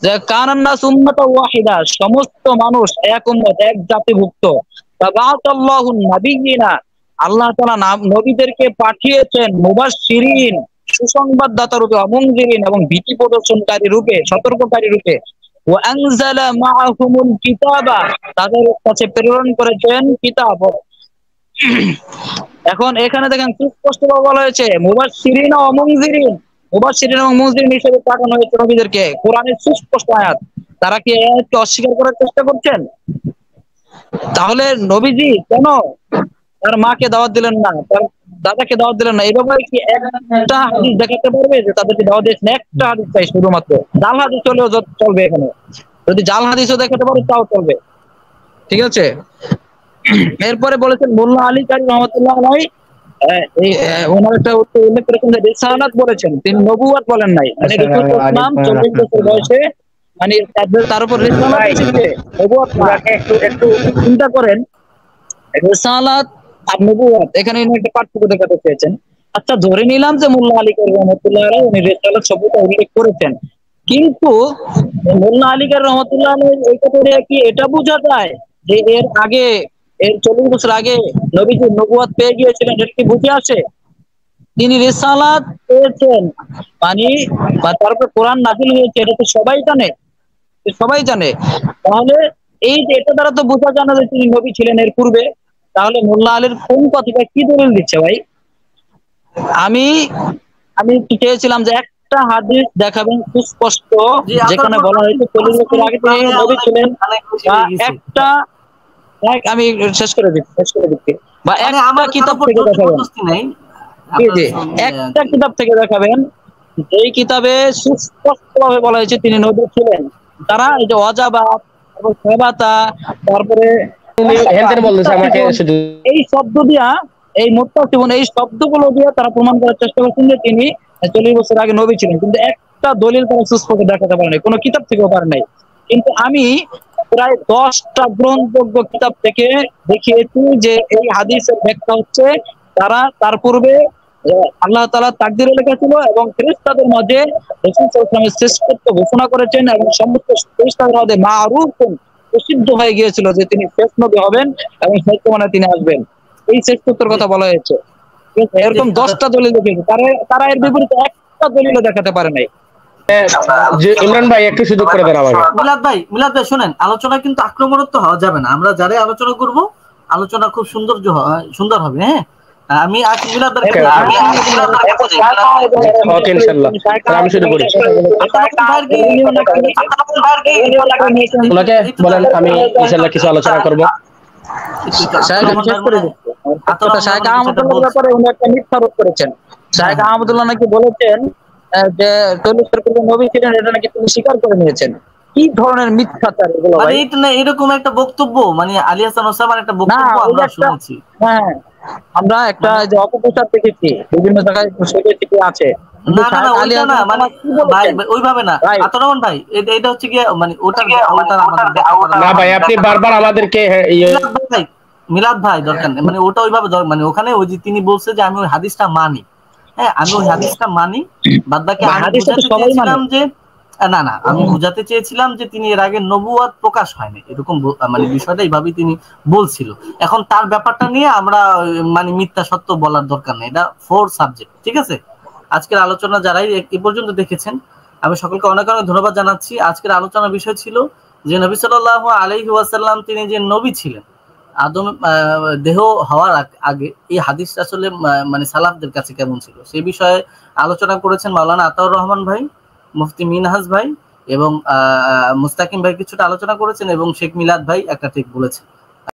যে কানান নাস উম্মাতান ওয়াহিদা, সমস্ত মানুষ এক উম্মত, এক জাতিভুক্ত। ফাবাআসাল্লাহুন নাবিয়্যিনা, আল্লাহ তাআলা নবীদেরকে পাঠিয়েছেন মুবাশশিরিন, সুসংবাদদাতা রূপে, ওয়া মুনযিরিন, এবং ভীতি প্রদর্শনকারী রূপে, সতর্ককারী রূপে। ওয়া আনজালা মাআহুমুল কিতাবা, তাদের কাছে প্রেরণ করেছেন কিতাব। এখন এখানে দেখেন সুস্পষ্ট বলা হয়েছে মুবাশশিরিন ওয়া মুনযিরিন, মুবাশশিরিন এবং মুনযিরিন হিসেবে পাঠানো হয়েছে নবীদেরকে, কোরআনের সুস্পষ্ট আয়াত। তারা কি এই আয়াতকে অস্বীকার করার চেষ্টা করছেন? তাহলে নবীজি কেন তার মাকে দাওয়াত দিলেন না, তার দাদাকে দাওয়াত দিলেন না? এভাবে কি একটা হাদিস দেখাতে পারবে যে তাদেরকে দাওয়াত দিয়েছেন? একটা হাদিস চাই শুধুমাত্র, জাল হাদিস চলেও চলবে, এখানে যদি জাল হাদিসও দেখাতে পারো তাও চলবে, ঠিক আছে? এরপরে বলেছেন মোল্লা আলী কারি রহমতুল্লাহ আলাইহি, ওনার একটা উল্লেখ করেছেন যে রিসালাত বলেছেন, তিনি নবুয়ত বলেন নাই। মানে রাসূল ইসলাম 40 বছর বয়সে, মানে তার উপর রিসালাত এসেছে, নবুয়ত না। একটু একটু চিন্তা করেন, রিসালাত আর নবুয়ত, এখানে ইনি একটা পার্থক্য দেখাতে চেয়েছেন। আচ্ছা, ধরে নিলাম যে মোল্লা আলী কারি রহমতুল্লাহ আলাইহি উনি রিসালাত শব্দটা উল্লেখ করেছেন, কিন্তু মোল্লা আলী কারি রহমতুল্লাহ আলাইহি এই কথা দিয়ে কি এটা বোঝা যায় যে এর আগে, এর 40 বছর আগে নবীজি নবুয়ত পেয়ে গিয়েছিলেন? এটা কি বুঝে আসে? তিনি রিসালাত পেয়েছেন মানে, বা তারপর কোরআন নাযিল হয়েছে, এটা তো সবাই জানে, সবাই জানে। তাহলে এই যে এটা দ্বারা তো বোঝা যায় না যে তিনি নবী ছিলেন এর পূর্বে। তাহলে মোল্লা আলীর কোন কথাটা কি দলিল দিচ্ছে ভাই? আমি আমি চেয়েছিলাম যে একটা হাদিস দেখাবেন সুস্পষ্ট, জি, যেখানে বলা হয়েছে 40 বছর আগে তিনি নবী ছিলেন, বা একটা, আমি শেষ করে দিচ্ছি, বা মানে একটা আমার কিতাব থেকে দেখাবেন, নাই, জি একটা কিতাব থেকে দেখাবেন এই কিতাবে সুস্পষ্টভাবে বলা হয়েছে তিনি নবী ছিলেন। তারা এই যে অজাবা, তারপর সেবাতা, তারপরে হেনতেন বলতেছে আমাকে শুধু। এই শব্দ দিয়া, এই মুত্তাসিবুন, এই শব্দগুলো দিয়ে তারা প্রমাণ করার চেষ্টা করছেন যে তিনি 40 বছর আগে নবী ছিলেন, কিন্তু একটা দলিল তারা সুস্পষ্ট দেখাতে পারে নাই, কোনো কিতাব থেকেও পারে নাই। কিন্তু আমি প্রায় 10টা গ্রহণযোগ্য কিতাব থেকে দেখিয়েছি যে এই হাদিসের ব্যাখ্যা হচ্ছে তারা তার পূর্বে আল্লাহ তাআলা তাকদীরে লেখা ছিল, এবং ফেরেশতাদের মাঝে রাসূল সাল্লাল্লাহু আলাইহি ওয়াসাল্লামের শ্রেষ্ঠত্ব ঘোষণা করেছেন, এবং সমস্ত ফেরেশতাদের মাঝে মারুফ প্রসিদ্ধ হয়ে গিয়েছিল যে তিনি শেষ নবী হবেন এবং শেষ জমানায় তিনি আসবেন। এই শ্রেষ্ঠত্বের কথা বলা হয়েছে। এরকম 10টা দলিল দেখিয়েছে, তারা এর বিপরীতে একটা দলিল দেখাতে পারে নাই। যে ইমরান ভাই একটু সুযোগ করে দেন আমাকে। মিলাদ ভাই শুনেন, আলোচনা কিন্তু আক্রমণাত্মক হওয়া যাবে না। আমরা যারাই আলোচনা করব, আলোচনা খুব সুন্দর হবে। হ্যাঁ, আমি আজকে মিলাদ ভাই ওকে ইনশাআল্লাহ আমি শুরু করি। ওনাকে বলেন, আমি ইনশাআল্লাহ কিছু আলোচনা করব। শায়েখ আহমদুল্লাহর ব্যাপারে উনি একটা মিথ্যা আরোপ করেছেন। শায়েখ আহমদুল্লাহ নাকি বলেছেন যে 40 বছর পূর্বে নবী ছিলেন, এটা নাকি তিনি স্বীকার করে নিয়েছেন। কি ধরনের মিথ্যাচার এগুলো ভাই? মানে এরকম একটা বক্তব্য, মানে আলী হাসান ওসামার একটা বক্তব্য আমরা শুনেছি। হ্যাঁ, আমরা একটা যে অপপ্রচার দেখেছি বিভিন্ন জায়গায়, সেটা আছে। না ওইটা না, মানে ভাই ওইভাবে না আতরমান ভাই, এটা হচ্ছে কি মানে ওটা না ভাই, আপনি বারবার আমাদেরকে মিলাদ ভাই দরকার নেই, মানে ওটা ওইভাবে মানে ওখানে ওই যে তিনি বলছে যে আমি ওই হাদিসটা মানি, হ্যাঁ, আমি ওই হাদিসটা মানি, বাদ বাকি বা আমি হাদিসটা তো বুঝাতে সবাই মানে। চেয়েছিলাম যে না না, আমি বুঝাতে চেয়েছিলাম যে তিনি এর আগে নবুয়াত প্রকাশ হয়নি, এরকম মানে বিষয়টা এইভাবেই তিনি বলছিল। এখন তার ব্যাপারটা নিয়ে আমরা মানে মিথ্যা সত্য বলার দরকার নেই, এটা ফোর সাবজেক্ট, ঠিক আছে? আজকের আলোচনা যারাই এ পর্যন্ত দেখেছেন, আমি সকলকে অনেক অনেক ধন্যবাদ জানাচ্ছি। আজকের আলোচনার বিষয় ছিল যে নবী সাল্লাল্লাহু আলাইহি ওয়াসাল্লাম তিনি যে নবী ছিলেন আদম দেহ হওয়ার আগে, এই হাদিসটা আসলে মানে সালাফদের কাছে কেমন ছিল সেই বিষয়ে আলোচনা করেছেন মাওলানা আতাউর রহমান ভাই, মুফতি মিনহাজ ভাই এবং মুস্তাকিম ভাই কিছুটা আলোচনা করেছেন, এবং শেখ মিলাদ ভাই একটা ঠিক বলেছেন।